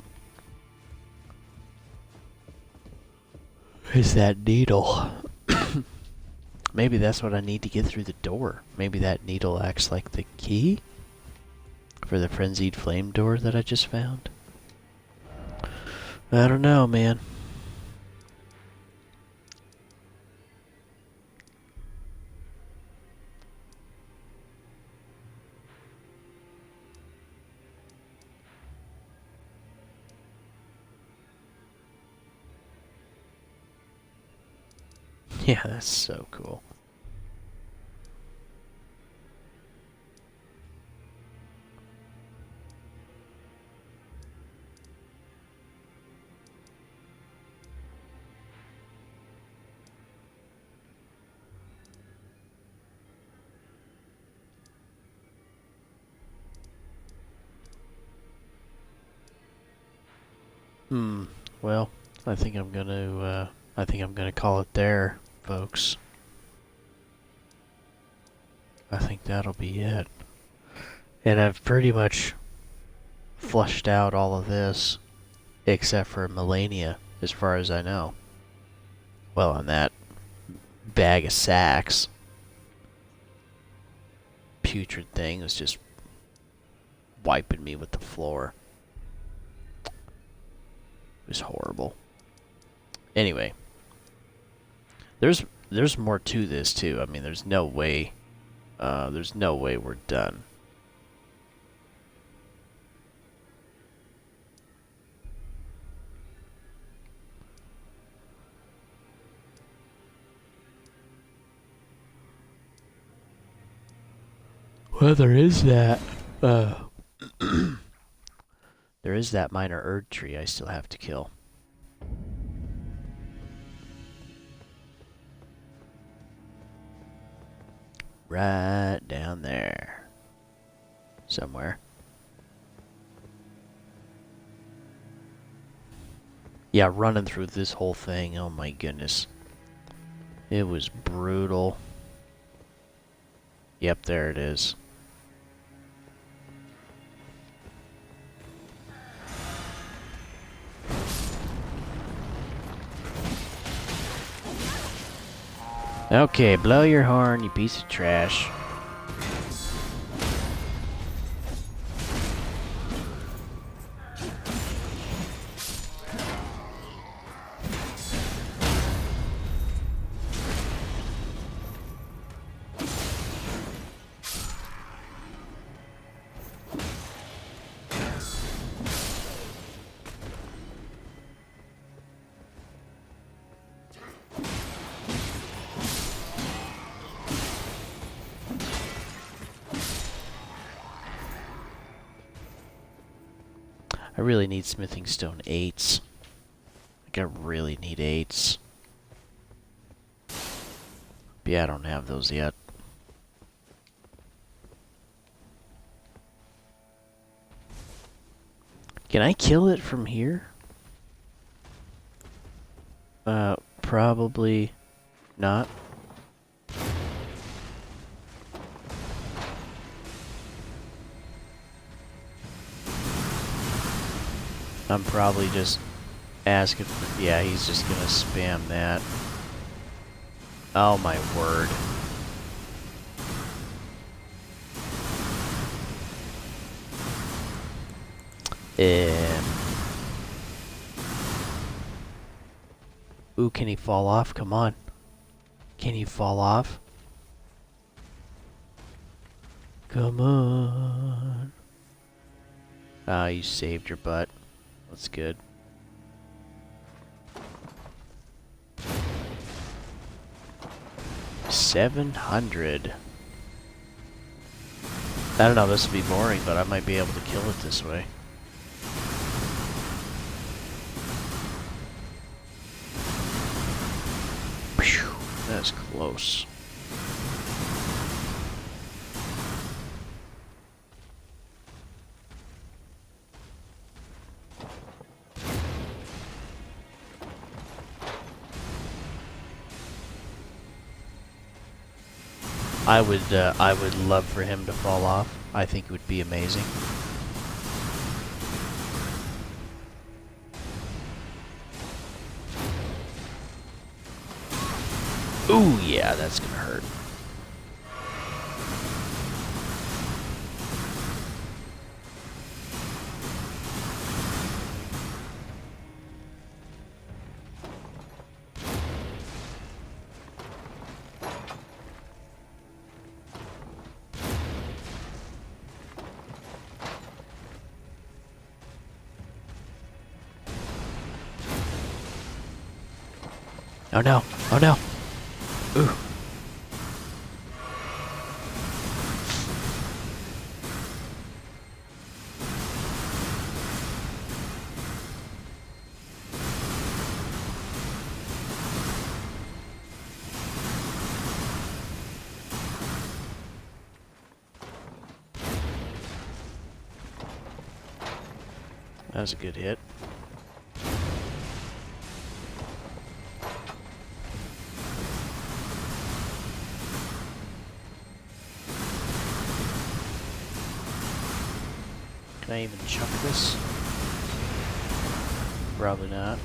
Is that needle? Maybe that's what I need to get through the door. Maybe that needle acts like the key for the frenzied flame door that I just found. I don't know, man. Yeah, that's so cool. Well, I think I'm gonna call it there, folks. I think that'll be it. And I've pretty much flushed out all of this, except for Melania, as far as I know. Well, on that bag of sacks. Putrid thing was just wiping me with the floor. It was horrible. Anyway, there's more to this too. I mean, there's no way we're done. Well, there is that. There is that minor Erd tree I still have to kill. Right down there. Somewhere. Yeah, running through this whole thing, oh my goodness. It was brutal. Yep, there it is. Okay, blow your horn, you piece of trash. I really need smithing stone 8s. Like, I really need 8s. But yeah, I don't have those yet. Can I kill it from here? Probably not. I'm probably just asking for... Yeah, he's just gonna spam that. Oh my word. Ooh, can he fall off? Come on. Can he fall off? Come on. Ah, you saved your butt. That's good. $700. I don't know, this will be boring, but I might be able to kill it this way. Phew, that's close. I would love for him to fall off. I think it would be amazing. Ooh, yeah, that's gonna hurt. Oh no, oh no. Ooh. That was a good hit. Can I even chuck this? Probably not.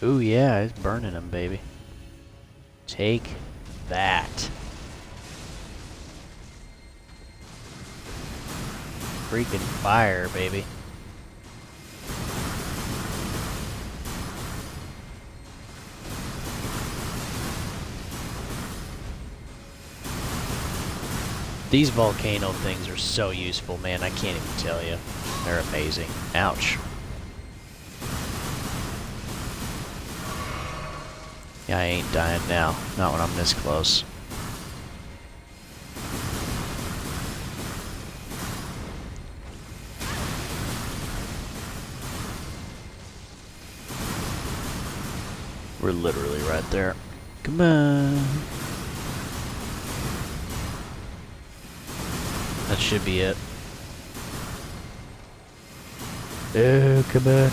Ooh, yeah, it's burning them, baby. Take that. Freaking fire, baby. These volcano things are so useful, man. I can't even tell you. They're amazing. Ouch. Yeah, I ain't dying now. Not when I'm this close. We're literally right there. Come on. That should be it. Oh, come on.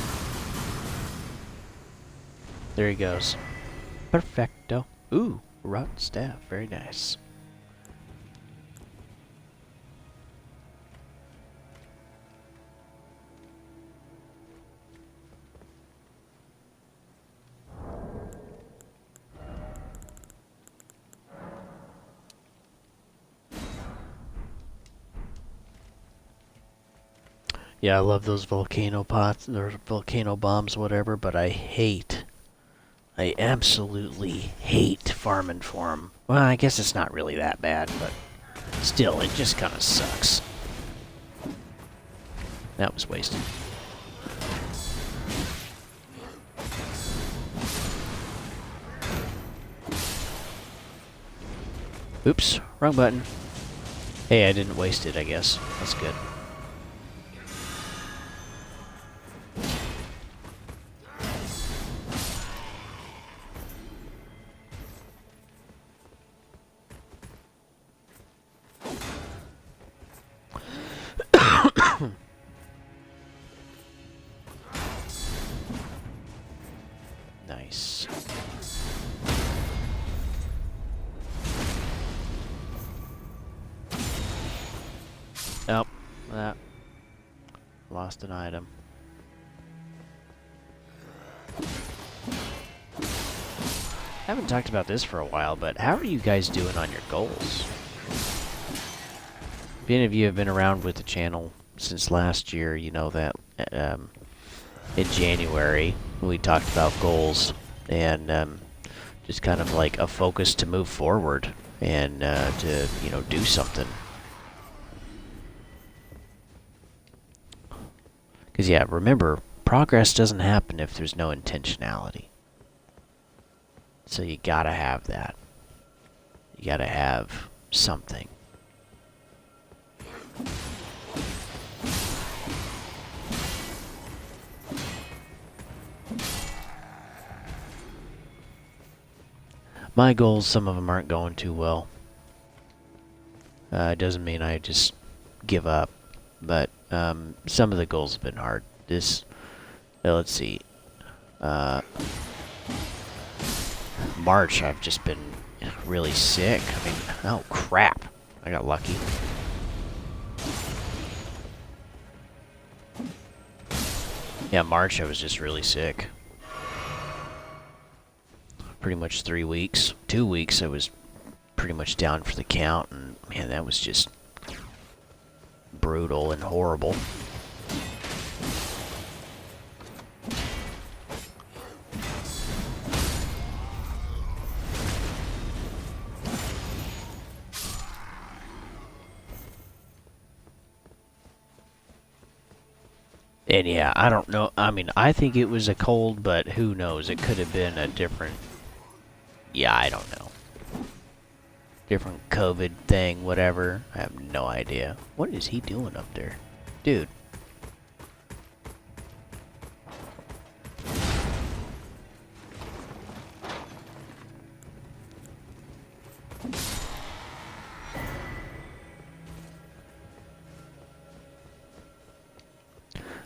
There he goes. Perfecto. Ooh, rotten staff. Very nice. Yeah, I love those volcano pots, or volcano bombs, whatever, but I absolutely hate farming for them. Well, I guess it's not really that bad, but still, it just kind of sucks. That was wasted. Oops, wrong button. Hey, I didn't waste it, I guess. That's good. Nice. Oh, that. Lost an item. I haven't talked about this for a while, but how are you guys doing on your goals? If any of you have been around with the channel since last year, you know that in January we talked about goals and just kind of like a focus to move forward and to, you know, do something. Because, yeah, remember, progress doesn't happen if there's no intentionality. So you gotta have that. You gotta have something. My goals, some of them aren't going too well. It doesn't mean I just give up, but some of the goals have been hard. Let's see. March, I've just been really sick. I mean, oh crap. I got lucky. Yeah, March I was just really sick. Pretty much 3 weeks. 2 weeks I was pretty much down for the count, and man, that was just brutal and horrible. And yeah, I don't know. I mean, I think it was a cold, but who knows? It could have been a different... Yeah, I don't know. Different COVID thing, whatever. I have no idea. What is he doing up there? Dude.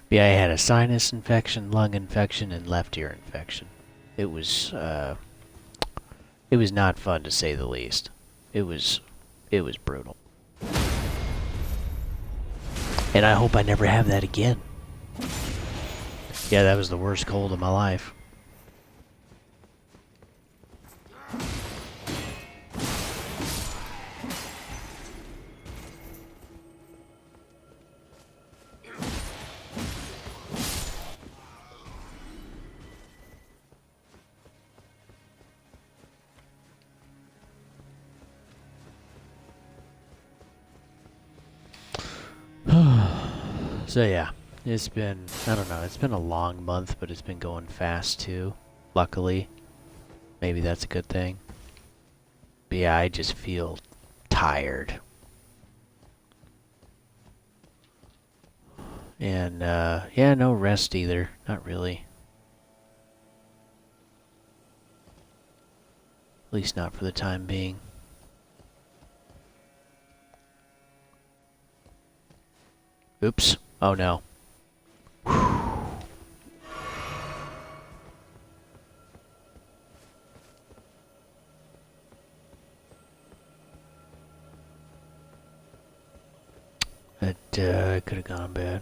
Yeah, I had a sinus infection, lung infection, and left ear infection. It was not fun to say the least. It was brutal. And I hope I never have that again. Yeah, that was the worst cold of my life. So yeah, it's been, I don't know, it's been a long month, but it's been going fast too, luckily. Maybe that's a good thing. But yeah, I just feel tired. And yeah, no rest either, not really. At least not for the time being. Oops. Oh no. That could have gone bad.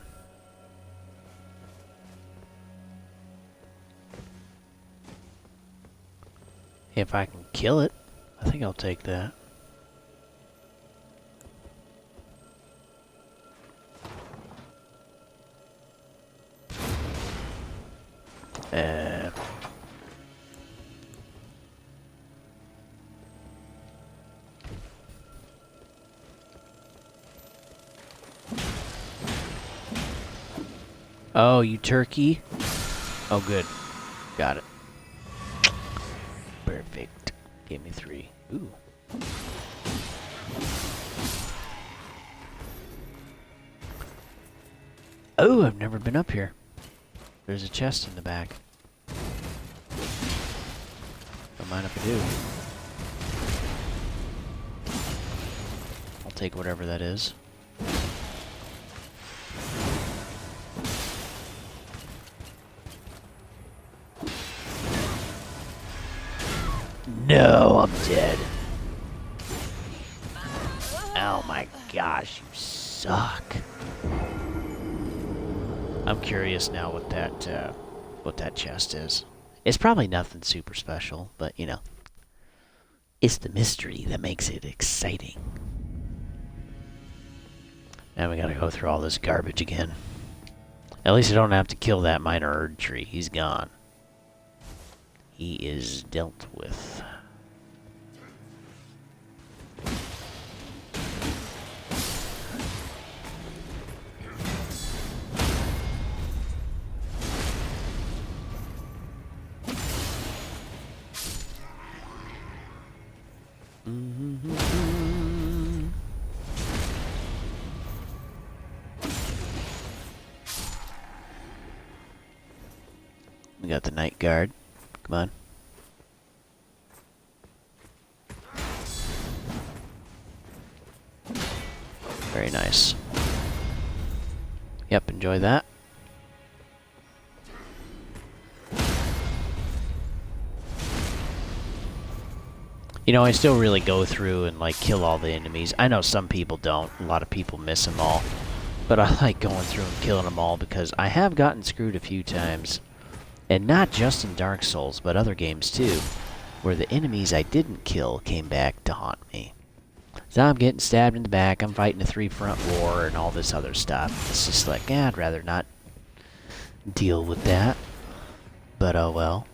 If I can kill it, I think I'll take that. Oh, you turkey? Oh, good. Got it. Perfect. Give me 3. Ooh. Oh, I've never been up here. There's a chest in the back. Don't mind if I do. I'll take whatever that is. No, I'm dead. Oh my gosh, you suck. I'm curious now what that chest is. It's probably nothing super special, but you know, it's the mystery that makes it exciting. Now we gotta go through all this garbage again. At least I don't have to kill that minor Erd tree. He's gone. He is dealt with. We got the night guard. Come on. Very nice. Yep, enjoy that. You know, I still really go through and, like, kill all the enemies. I know some people don't. A lot of people miss them all. But I like going through and killing them all because I have gotten screwed a few times. And not just in Dark Souls, but other games too, where the enemies I didn't kill came back to haunt me. So I'm getting stabbed in the back, I'm fighting a three-front war and all this other stuff. It's just like, I'd rather not deal with that. But oh well.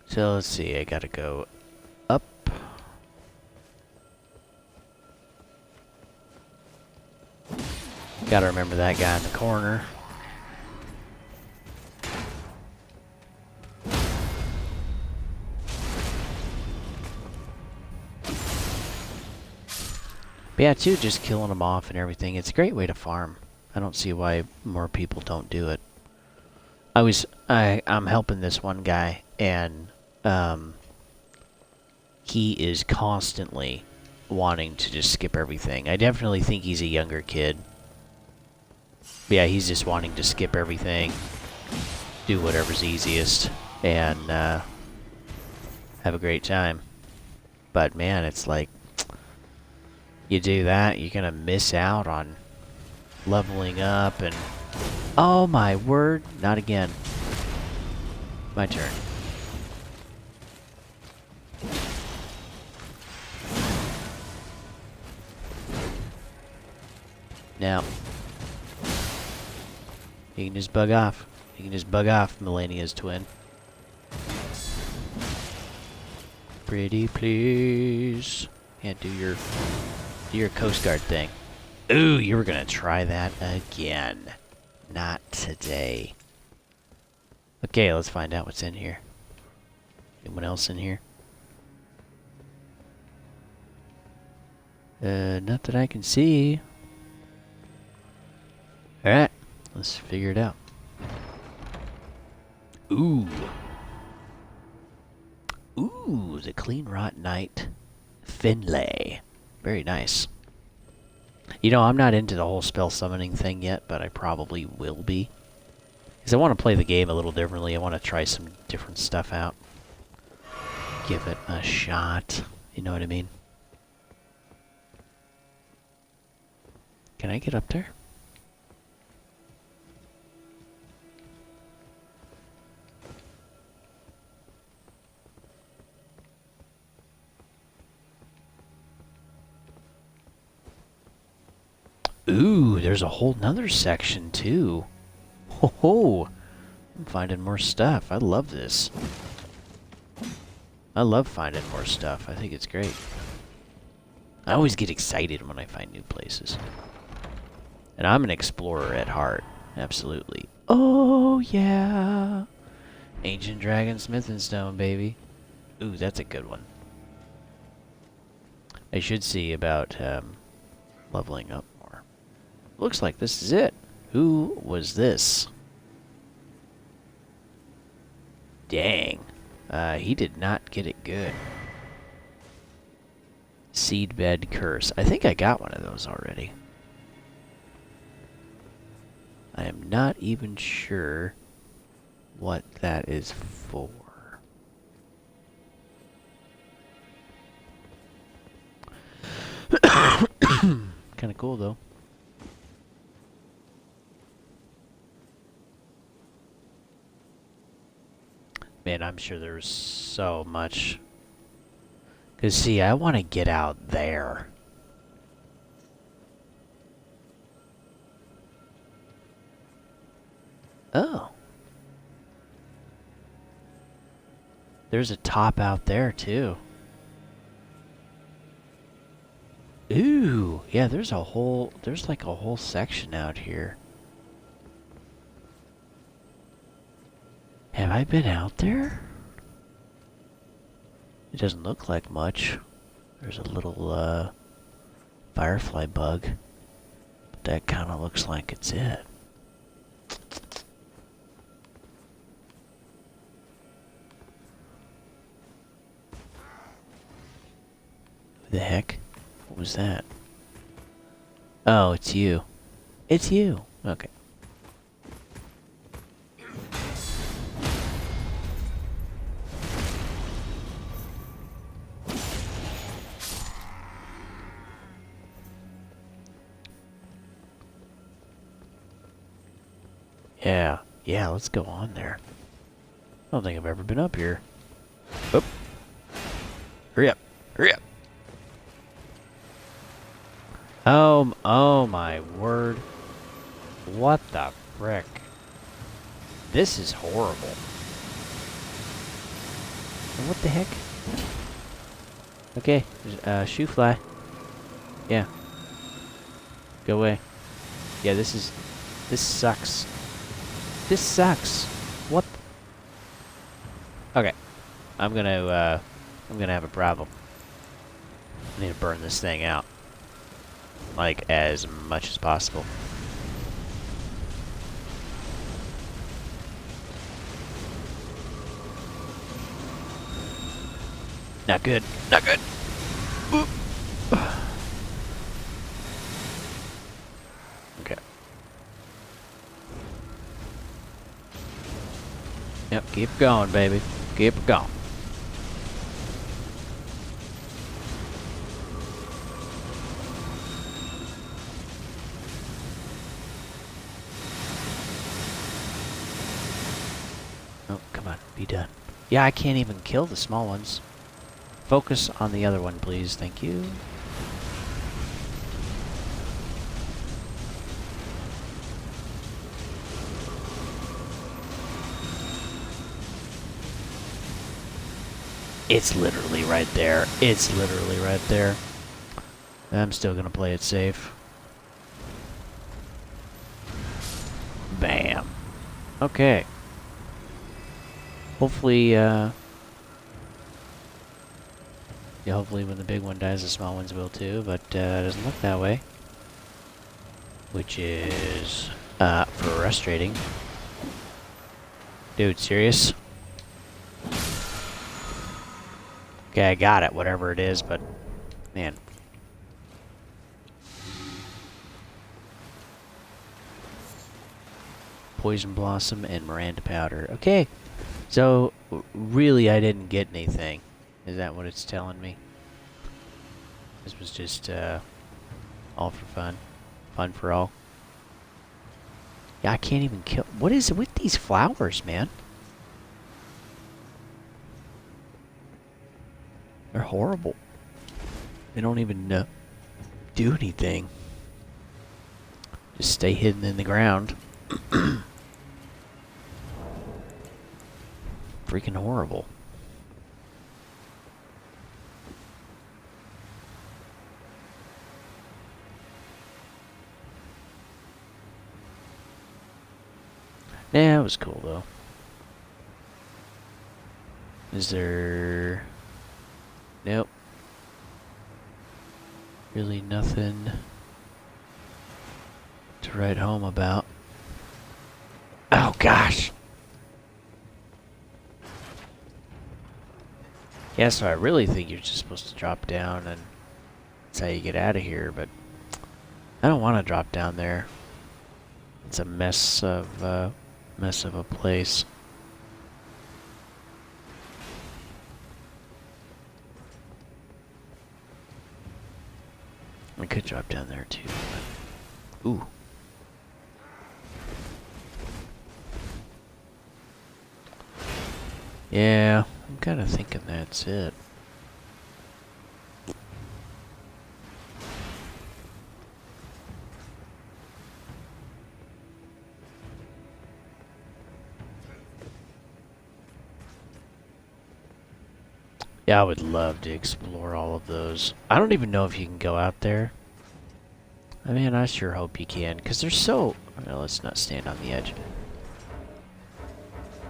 So let's see, I gotta go up. Gotta remember that guy in the corner. But yeah, too, just killing them off and everything. It's a great way to farm. I don't see why more people don't do it. I'm helping this one guy, and he is constantly wanting to just skip everything. I definitely think he's a younger kid. But yeah, he's just wanting to skip everything, do whatever's easiest, and have a great time. But man, it's like, you do that, you're gonna miss out on leveling up and... Oh my word, not again. My turn. Now, you can just bug off. You can just bug off, Melania's twin. Pretty please. Can't do your Coast Guard thing. Ooh, you were gonna try that again. Not today. Okay, let's find out what's in here. Anyone else in here? Not that I can see. Alright, let's figure it out. Ooh. Ooh, the Clean Rot Knight Finlay. Very nice. You know, I'm not into the whole spell summoning thing yet, but I probably will be. Because I want to play the game a little differently. I want to try some different stuff out. Give it a shot. You know what I mean? Can I get up there? Ooh, there's a whole nother section too. Ho ho! I'm finding more stuff. I love this. I love finding more stuff. I think it's great. I always get excited when I find new places. And I'm an explorer at heart. Absolutely. Oh, yeah. Ancient Dragon Smithing Stone, baby. Ooh, that's a good one. I should see about leveling up more. Looks like this is it. Who was this? Dang. He did not get it good. Seedbed Curse. I think I got one of those already. I am not even sure what that is for. Kind of cool, though. Man, I'm sure there's so much. Because, see, I want to get out there. Oh. There's a top out there, too. Ooh. Yeah, there's like a whole section out here. Have I been out there? It doesn't look like much. There's a little firefly bug. But that kind of looks like it's it. Who the heck? What was that? Oh, it's you. It's you. Okay. Yeah. Yeah, let's go on there. I don't think I've ever been up here. Oop. Hurry up. Hurry up. Oh my word. What the frick? This is horrible. What the heck? Okay, shoe fly. Yeah. Go away. Yeah, this sucks. This sucks. What? Okay. I'm gonna have a problem. I need to burn this thing out. Like, as much as possible. Not good. Not good. Oop. Okay. Yep, keep going, baby. Keep it going. Oh, come on. Be done. Yeah, I can't even kill the small ones. Focus on the other one, please. Thank you. It's literally right there. It's literally right there. I'm still gonna play it safe. Bam. Okay. Hopefully, yeah, hopefully when the big one dies, the small ones will too, but it doesn't look that way. Which is, frustrating. Dude, serious? Okay, I got it, whatever it is, but, man. Poison Blossom and Miranda Powder. Okay, so, really I didn't get anything. Is that what it's telling me? This was just, all for fun. Fun for all. Yeah, I can't even kill... What is it with these flowers, man? They're horrible. They don't even do anything. Just stay hidden in the ground. Freaking horrible. Yeah, it was cool though. Is there... Nope. Really nothing to write home about. Oh gosh! Yeah, so I really think you're just supposed to drop down and that's how you get out of here, but I don't want to drop down there. It's a mess of a place. I could drop down there too, but... Ooh. Yeah, I'm kind of thinking that's it. Yeah, I would love to explore all of those. I don't even know if you can go out there. I mean, I sure hope you can, because they're so... Well, let's not stand on the edge.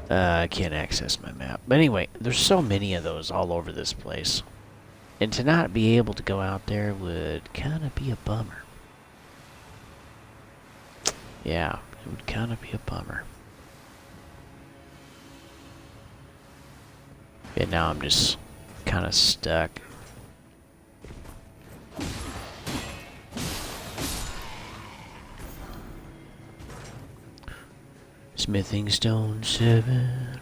I can't access my map. But anyway, there's so many of those all over this place. And to not be able to go out there would kind of be a bummer. Yeah, it would kind of be a bummer. And now I'm just kind of stuck. Smithing Stone 7.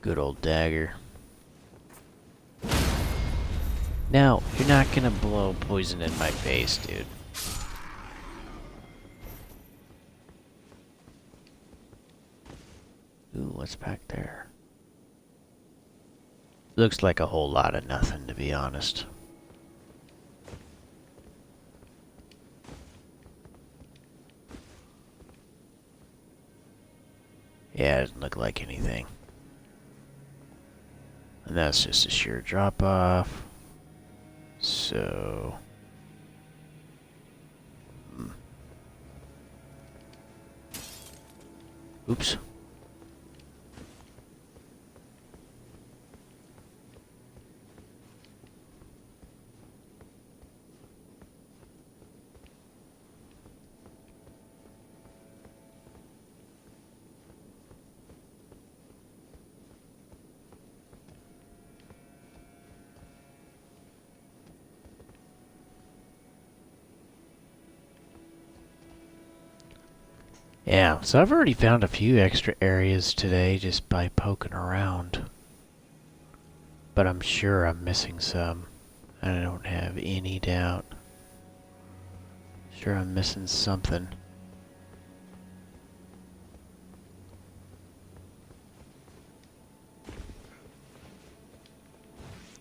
Good old dagger. Now, you're not gonna blow poison in my face, dude. Ooh, what's back there? Looks like a whole lot of nothing, to be honest. Yeah, it doesn't look like anything. And that's just a sheer drop off. So... Oops. Yeah, so I've already found a few extra areas today just by poking around. But I'm sure I'm missing some. I don't have any doubt. Sure I'm missing something.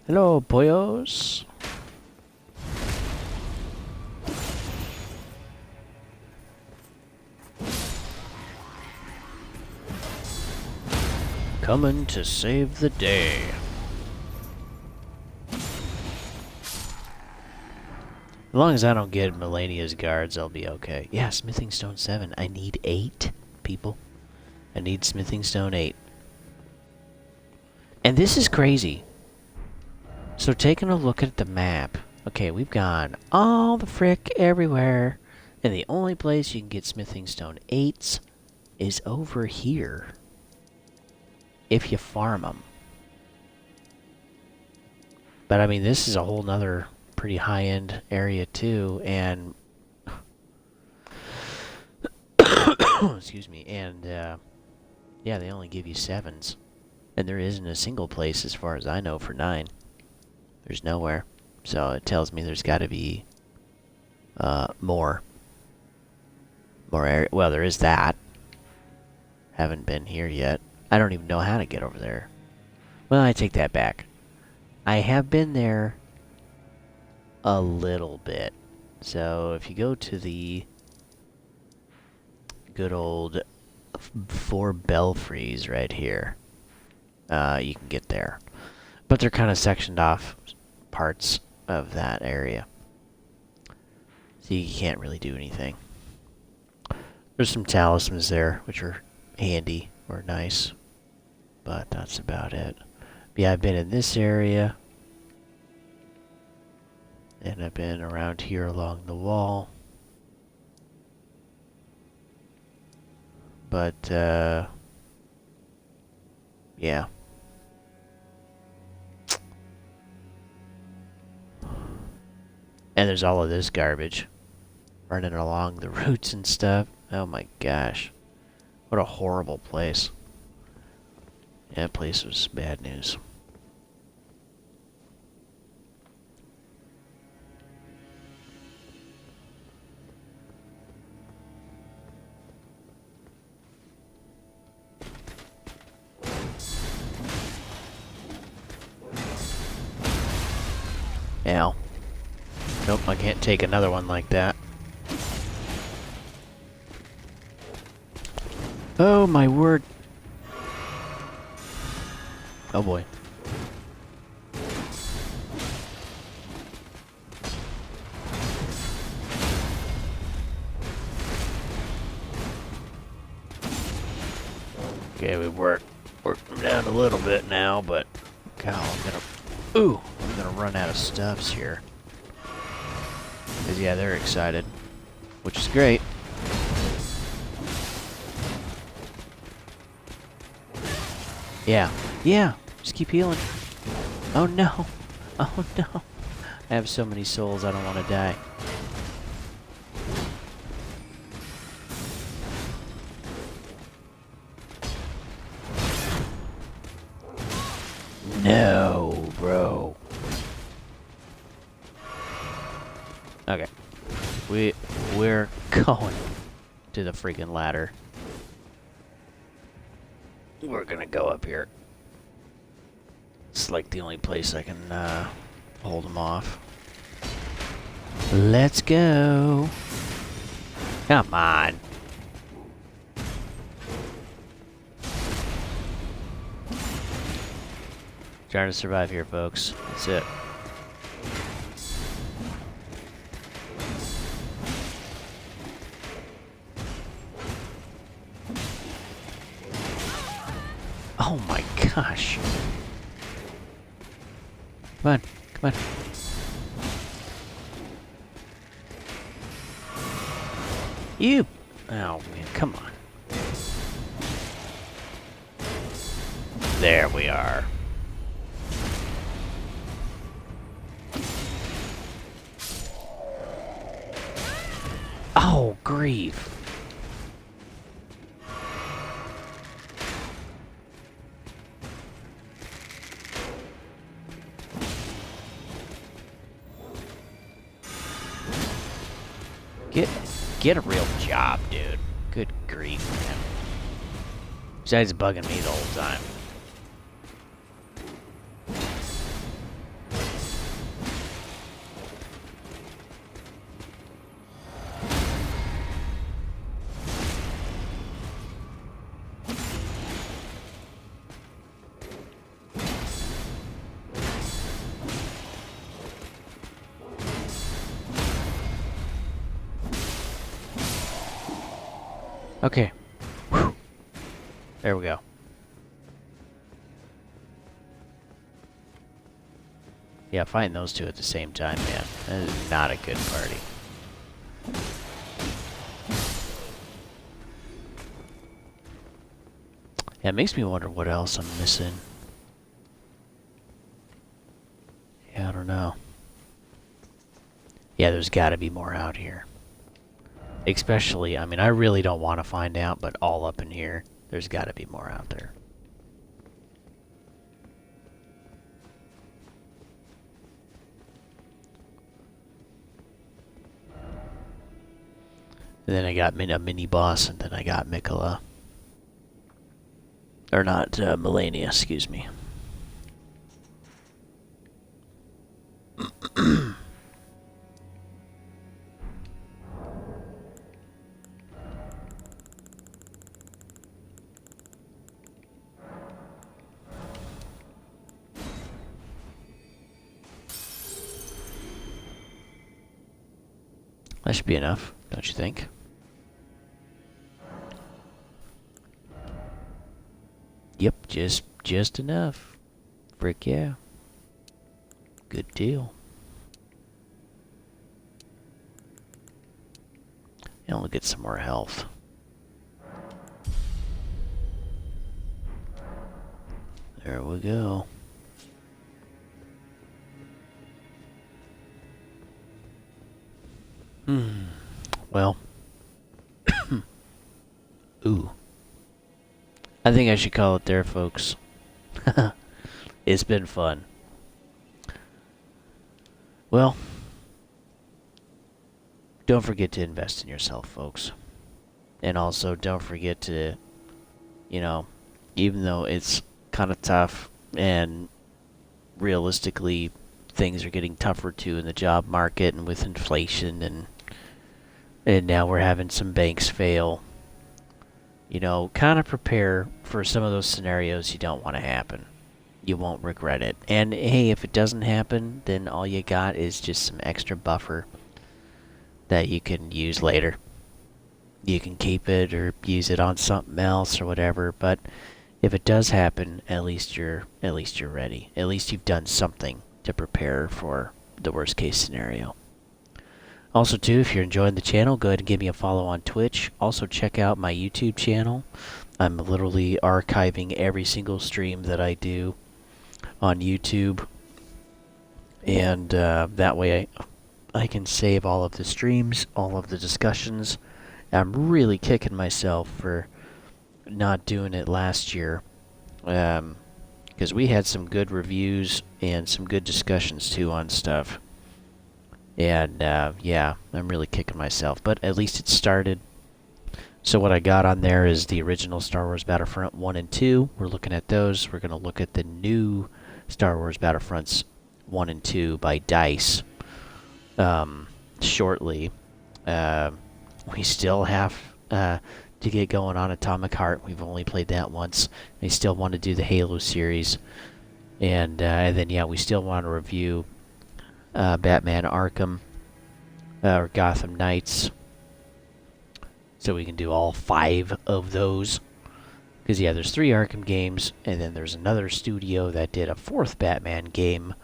Hello, boyos. Coming to save the day. As long as I don't get Melania's guards, I'll be okay. Yeah, Smithing Stone 7. I need 8, people. I need Smithing Stone 8. And this is crazy. So taking a look at the map. Okay, we've gone all the frick everywhere. And the only place you can get Smithing Stone 8s is over here. If you farm them. But I mean, this is a whole nother pretty high-end area too, and excuse me, and yeah, they only give you 7s, and there isn't a single place, as far as I know, for 9. There's nowhere, so it tells me there's got to be more area. Well, there is that. Haven't been here yet. I don't even know how to get over there. Well, I take that back. I have been there a little bit. So if you go to the good old 4 belfries right here, you can get there. But they're kind of sectioned off parts of that area. So you can't really do anything. There's some talismans there, which are handy or nice. But that's about it. But yeah, I've been in this area. And I've been around here along the wall. But, yeah. And there's all of this garbage running along the routes and stuff. Oh my gosh. What a horrible place. Yeah, that place was bad news. Ow. Nope, I can't take another one like that. Oh my word. Oh boy. Okay, we worked them down a little bit now, but God, I'm gonna run out of stuffs here. 'Cause yeah, they're excited, which is great. Yeah, just keep healing. Oh no, oh no. I have so many souls, I don't want to die. No, bro. Okay. We're going to the freaking ladder. We're gonna go up here. It's like the only place I can hold them off. Let's go. Come on. Trying to survive here, folks. That's it. Oh my gosh. Come on, come on. You! Oh man, come on. There we are. Oh, grief. Get a real job, dude. Good grief, man. Besides bugging me the whole time. Okay. Whew. There we go. Yeah, fighting those two at the same time, man. That is not a good party. Yeah, it makes me wonder what else I'm missing. Yeah, I don't know. Yeah, there's gotta be more out here. Especially, I mean, I really don't want to find out, but all up in here, there's got to be more out there. And then I got a mini boss, and then I got Mikola. Or not, Melania, excuse me. That should be enough, don't you think? Yep, just enough. Frick yeah. Good deal. And we'll get some more health. There we go. Well. Ooh. I think I should call it there, folks. It's been fun. Well, don't forget to invest in yourself, folks. And also, don't forget to, you know, even though it's kind of tough and realistically things are getting tougher too in the job market and with inflation and now we're having some banks fail. You know, kind of prepare for some of those scenarios you don't want to happen. You won't regret it. And hey, if it doesn't happen, then all you got is just some extra buffer that you can use later. you can keep it or use it on something else or whatever. But if it does happen, at least you're ready. At least you've done something to prepare for the worst case scenario. Also, too, if you're enjoying the channel, go ahead and give me a follow on Twitch. Also, check out my YouTube channel. I'm literally archiving every single stream that I do on YouTube, and that way I can save all of the streams, all of the discussions. I'm really kicking myself for not doing it last year, because we had some good reviews and some good discussions too on stuff. And yeah, I'm really kicking myself, but at least it started. So what I got on there is the original Star Wars Battlefront 1 and 2. We're looking at those. We're going to look at the new Star Wars Battlefronts 1 and 2 by DICE shortly. We still have to get going on Atomic Heart. We've only played that once. I still want to do the Halo series. And then, yeah, we still want to review Batman Arkham or Gotham Knights. So we can do all 5 of those. Because, yeah, there's 3 Arkham games, and then there's another studio that did a 4th Batman game.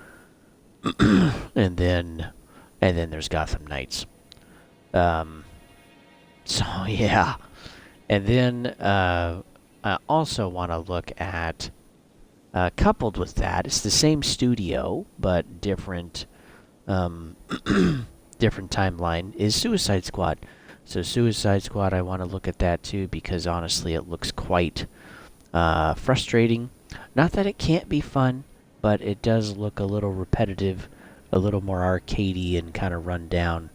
and then there's Gotham Knights. So, yeah. And then I also want to look at, coupled with that, it's the same studio, but different different timeline, is Suicide Squad. So Suicide Squad, I want to look at that too, because honestly it looks quite frustrating. Not that it can't be fun, but it does look a little repetitive, a little more arcadey and kind of run down.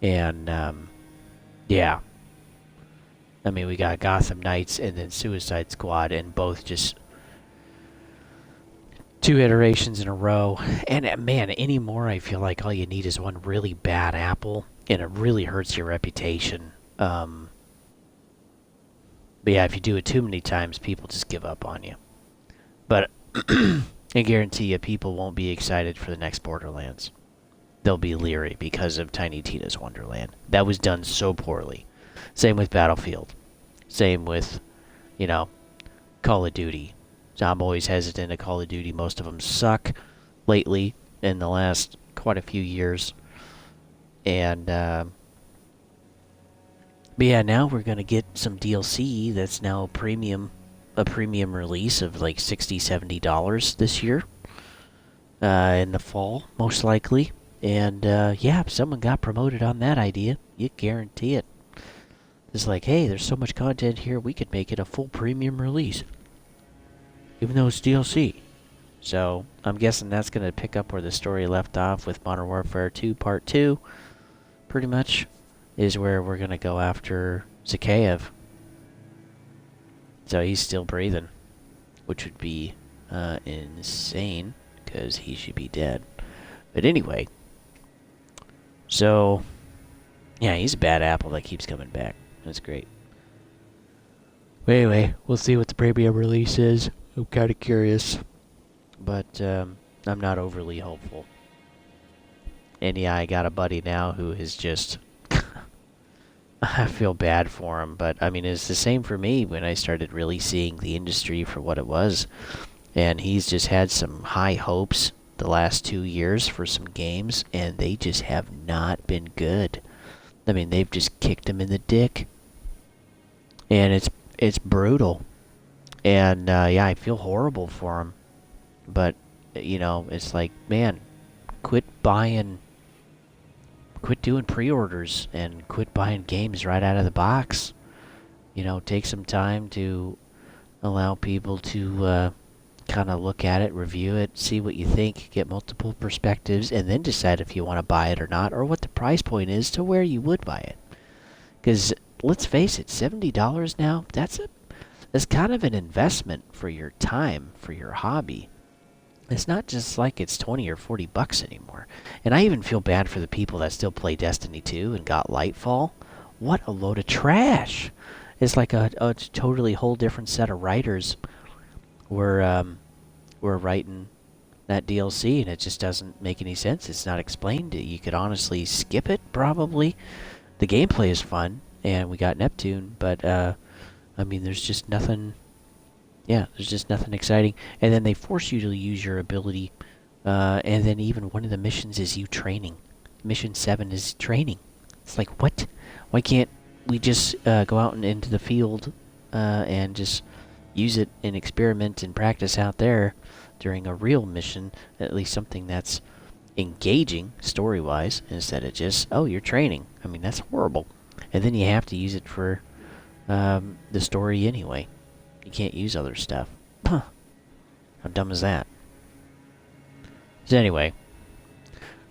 And yeah. I mean, we got Gotham Knights and then Suicide Squad, and both just 2 iterations in a row. And man, anymore, I feel like all you need is one really bad apple, and it really hurts your reputation. But yeah, if you do it too many times, people just give up on you. But I guarantee you, people won't be excited for the next Borderlands. They'll be leery because of Tiny Tina's Wonderland. That was done so poorly. Same with Battlefield. Same with, Call of Duty. So I'm always hesitant to Call of Duty. Most of them suck lately in the last quite a few years. And, but yeah, now we're going to get some DLC that's now a premium release of like $60, $70 this year. In the fall, most likely. And, yeah, if someone got promoted on that idea, you guarantee it. It's like, hey, there's so much content here, we could make it a full premium release. Even though it's DLC. So, I'm guessing that's going to pick up where the story left off with Modern Warfare 2 Part 2. Pretty much is where we're going to go after Zakhaev. So he's still breathing. Which would be insane, because he should be dead. But anyway. So, yeah, he's a bad apple that keeps coming back. That's great. But anyway, we'll see what the premium release is. I'm kind of curious. But I'm not overly hopeful. And yeah, I got a buddy now who is just... I feel bad for him, but I mean, it's the same for me when I started really seeing the industry for what it was. And he's just had some high hopes the last 2 years for some games, and they just have not been good. I mean, they've just kicked him in the dick. And it's brutal. And yeah, I feel horrible for him. But, it's like, man, quit doing pre-orders and quit buying games right out of the box. Take some time to allow people to kind of look at it, review it, see what you think, get multiple perspectives, and then decide if you want to buy it or not, or what the price point is to where you would buy it. Because, let's face it, $70 now, that's kind of an investment for your time, for your hobby. It's not just like it's 20 or 40 bucks anymore. And I even feel bad for the people that still play Destiny 2 and got Lightfall. What a load of trash. It's like a totally whole different set of writers were writing that DLC, and it just doesn't make any sense. It's not explained. You could honestly skip it, probably. The gameplay is fun, and we got Neptune, but I mean, there's just nothing. Yeah, there's just nothing exciting. And then they force you to use your ability, and then even one of the missions is you training. Mission 7 is training. It's like, what? Why can't we just go out and into the field and just use it and experiment and practice out there during a real mission, at least something that's engaging story-wise, instead of just, oh, you're training. I mean, that's horrible. And then you have to use it for the story anyway. You can't use other stuff. Huh. How dumb is that? So anyway,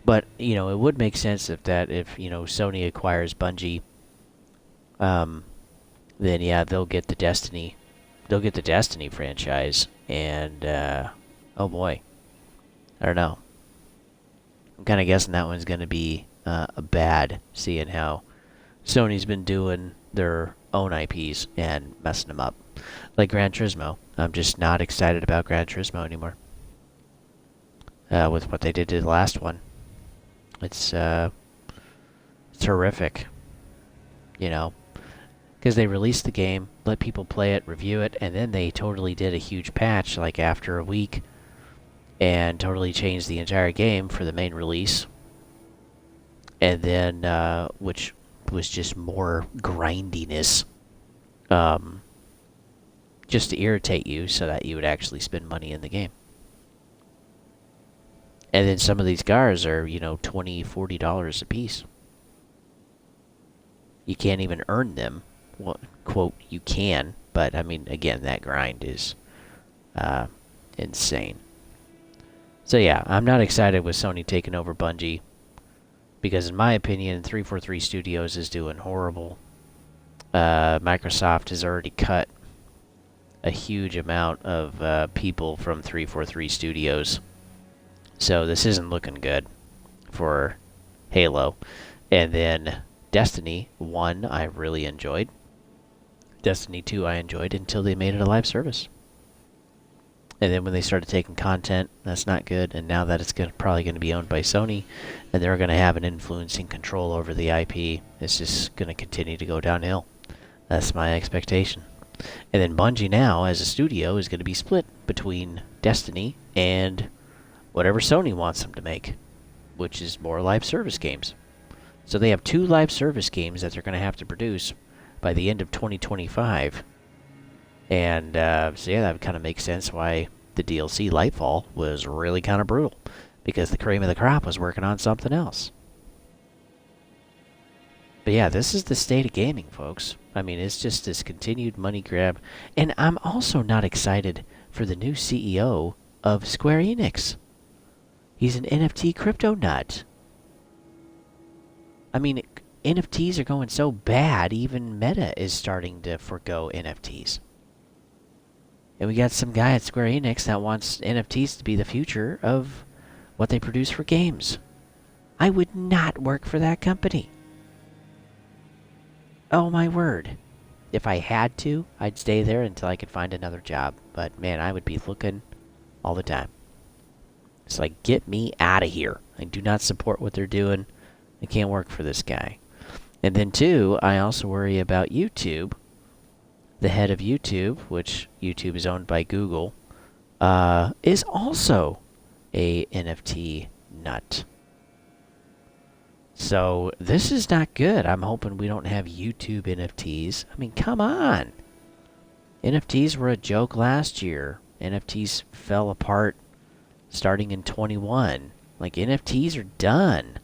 but it would make sense if Sony acquires Bungie, then yeah, they'll get the Destiny franchise, and oh boy, I don't know. I'm kind of guessing that one's going to be bad, seeing how Sony's been doing their own IPs and messing them up. Like Gran Turismo. I'm just not excited about Gran Turismo anymore. With what they did to the last one. It's horrific. Because they released the game, let people play it, review it, and then they totally did a huge patch, like after a week, and totally changed the entire game for the main release. And then, which was just more grindiness. Just to irritate you so that you would actually spend money in the game. And then some of these cars are, $20, $40 a piece. You can't even earn them. Well, quote, you can, but I mean, again, that grind is insane. So yeah, I'm not excited with Sony taking over Bungie, because in my opinion, 343 Studios is doing horrible. Microsoft has already cut a huge amount of people from 343 Studios. So this isn't looking good for Halo. And then Destiny 1 I really enjoyed. Destiny 2 I enjoyed until they made it a live service. And then when they started taking content, that's not good. And now that it's probably going to be owned by Sony, and they're going to have an influencing control over the IP, it's just going to continue to go downhill. That's my expectation. And then Bungie now, as a studio, is going to be split between Destiny and whatever Sony wants them to make, which is more live service games. So they have 2 live service games that they're going to have to produce by the end of 2025. And so yeah, that kind of makes sense why the DLC Lightfall was really kind of brutal, because the cream of the crop was working on something else. But yeah, this is the state of gaming, folks. I mean, it's just this continued money grab. And I'm also not excited for the new CEO of Square Enix. He's an NFT crypto nut. I mean, NFTs are going so bad, even Meta is starting to forgo NFTs. And we got some guy at Square Enix that wants NFTs to be the future of what they produce for games. I would not work for that company. Oh my word. If I had to, I'd stay there until I could find another job. But man, I would be looking all the time. It's like, get me out of here. I do not support what they're doing. I can't work for this guy. And then 2, I also worry about YouTube. The head of YouTube, which YouTube is owned by Google, is also a NFT nut. So this is not good. I'm hoping we don't have YouTube NFTs. I mean, come on. NFTs were a joke last year. NFTs fell apart starting in 21. Like, NFTs are done.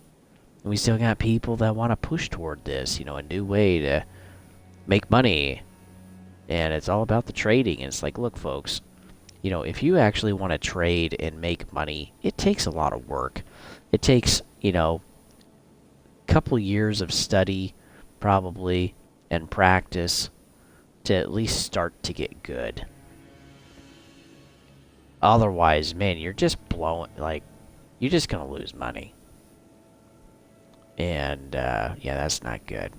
And we still got people that want to push toward this, a new way to make money. And it's all about the trading. And it's like, look, folks, if you actually want to trade and make money, it takes a lot of work. It takes, couple years of study, probably, and practice to at least start to get good. Otherwise, man, you're just you're just gonna lose money. And yeah, that's not good.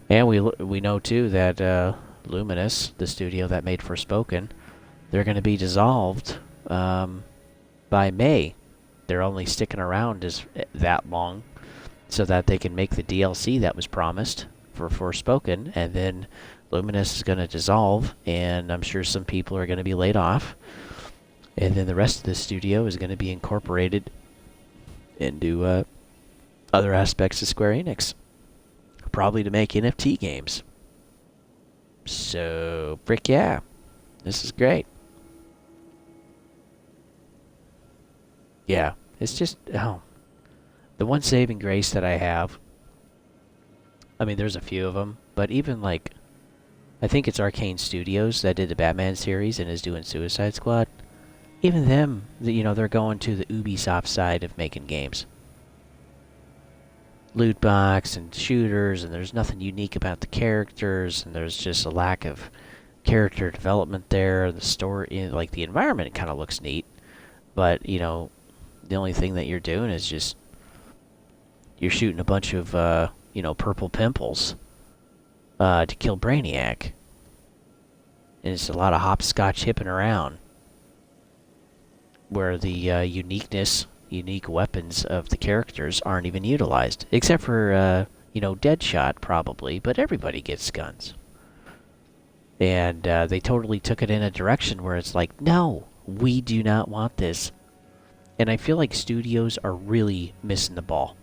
And we know too that Luminous, the studio that made Forspoken, they're going to be dissolved by May. They're only sticking around that long so that they can make the DLC that was promised for Forspoken, and then Luminous is going to dissolve, and I'm sure some people are going to be laid off, and then the rest of the studio is going to be incorporated into other aspects of Square Enix, probably to make NFT games. So, frick yeah, this is great. Yeah, it's just, oh, the one saving grace that I have, I mean, there's a few of them, but even like, I think it's Arcane Studios that did the Batman series and is doing Suicide Squad. Even them, they're going to the Ubisoft side of making games. Loot box and shooters, and there's nothing unique about the characters, and there's just a lack of character development there. The story, like the environment, kind of looks neat, but the only thing that you're doing is just you're shooting a bunch of purple pimples to kill Brainiac, and it's a lot of hopscotch hipping around, where the unique weapons of the characters aren't even utilized, except for Deadshot probably, but everybody gets guns. And they totally took it in a direction where it's like, no, we do not want this. And I feel like studios are really missing the ball.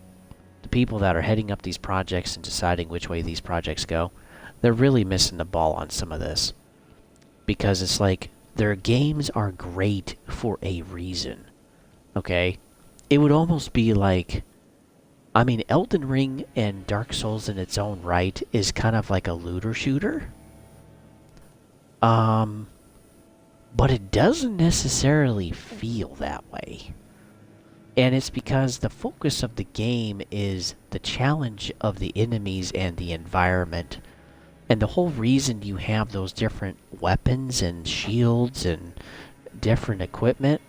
The people that are heading up these projects and deciding which way these projects go, they're really missing the ball on some of this. Because it's like, their games are great for a reason. Okay? It would almost be like, I mean, Elden Ring and Dark Souls in its own right is kind of like a looter shooter. But it doesn't necessarily feel that way. And it's because the focus of the game is the challenge of the enemies and the environment. And the whole reason you have those different weapons and shields and different equipment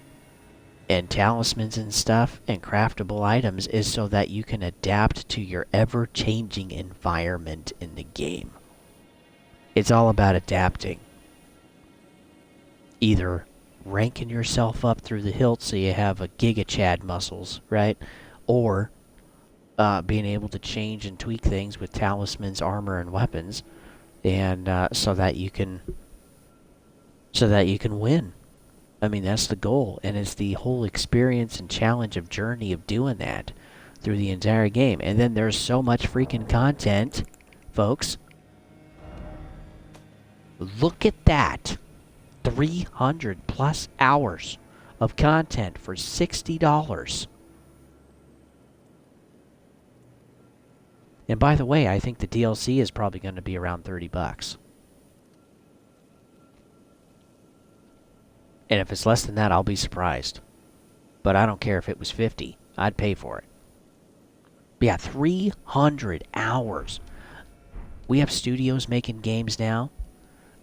and talismans and stuff and craftable items is so that you can adapt to your ever-changing environment in the game. It's all about adapting. Either ranking yourself up through the hilt so you have a Giga Chad muscles, right? Or being able to change and tweak things with talismans, armor, and weapons, and so that you can win. I mean, that's the goal, and it's the whole experience and challenge of journey of doing that through the entire game. And then there's so much freaking content, folks. Look at that. 300 plus hours of content for $60. And by the way, I think the DLC is probably going to be around $30. And if it's less than that, I'll be surprised. But I don't care if it was 50. I'd pay for it. But yeah, 300 hours. We have studios making games now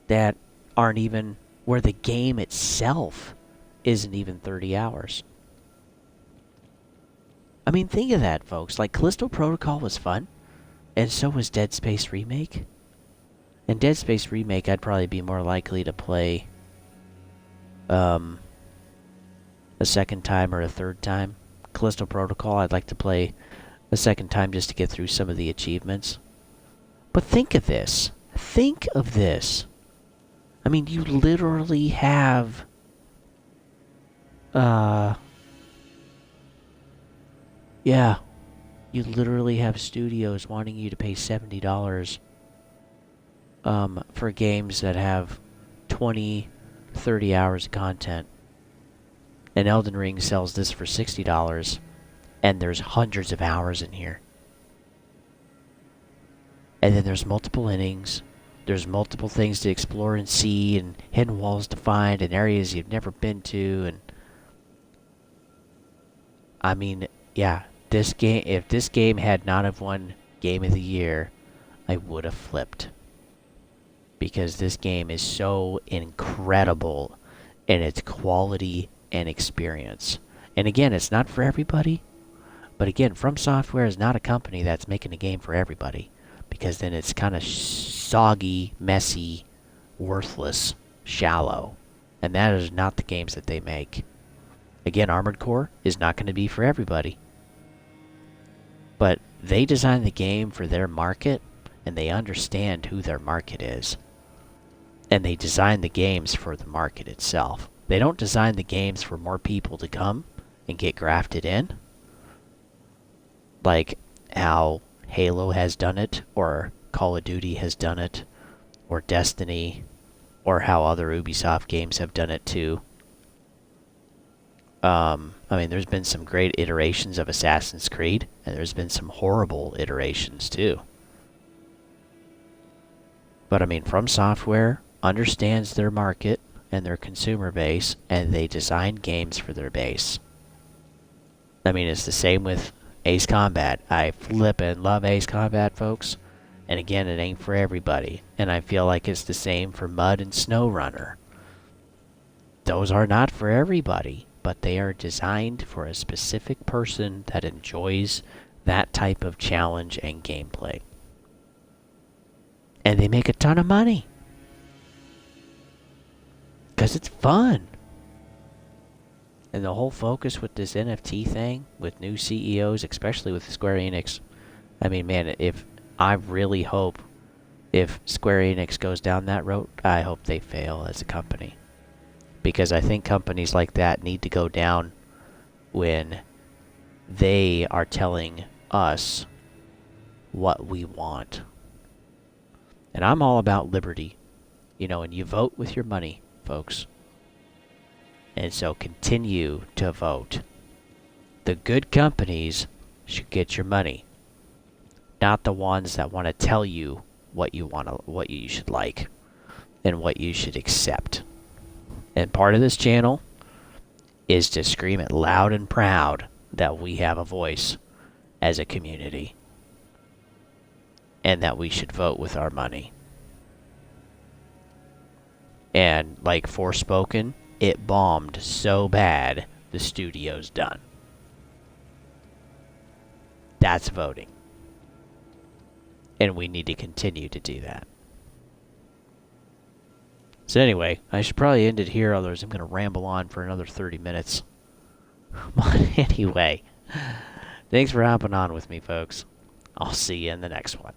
that aren't even, where the game itself isn't even 30 hours. I mean, think of that, folks. Like, Callisto Protocol was fun, and so was Dead Space Remake. And Dead Space Remake, I'd probably be more likely to play a second time or a third time. Callisto Protocol, I'd like to play a second time just to get through some of the achievements. But think of this. Think of this. I mean, you literally have you literally have studios wanting you to pay $70 for games that have 20, 30 hours of content. And Elden Ring sells this for $60, and there's hundreds of hours in here. And then there's multiple innings. There's multiple things to explore and see, and hidden walls to find, and areas you've never been to, and I mean, yeah, this game, if this game had not have won Game of the Year, I would have flipped. Because this game is so incredible in its quality and experience. And again, it's not for everybody, but again, From Software is not a company that's making a game for everybody. Because then it's kind of soggy, messy, worthless, shallow. And that is not the games that they make. Again, Armored Core is not going to be for everybody. But They design the game for their market, and they understand who their market is. And they design the games for the market itself. They don't design the games for more people to come and get grafted in, like how Halo has done it, or Call of Duty has done it, or Destiny, or how other Ubisoft games have done it too. I mean, there's been some great iterations of Assassin's Creed, and there's been some horrible iterations too. But I mean, From Software understands their market and their consumer base, and they design games for their base. I mean, it's the same with Ace Combat. I flippin' love Ace Combat, folks. And again, it ain't for everybody. And I feel like it's the same for Mud and SnowRunner. Those are not for everybody, but they are designed for a specific person that enjoys that type of challenge and gameplay. And they make a ton of money. Because it's fun. And the whole focus with this NFT thing, with new CEOs, especially with Square Enix, I mean, man, I really hope if Square Enix goes down that road, I hope they fail as a company. Because I think companies like that need to go down when they are telling us what we want. And I'm all about liberty, and you vote with your money, folks. And so continue to vote. The good companies should get your money, not the ones that want to tell you what you should like and what you should accept. And part of this channel is to scream it loud and proud that we have a voice as a community and that we should vote with our money. And like Forspoken, it bombed so bad the studio's done. That's voting. And we need to continue to do that. So anyway, I should probably end it here, otherwise I'm going to ramble on for another 30 minutes. But anyway, thanks for hopping on with me, folks. I'll see you in the next one.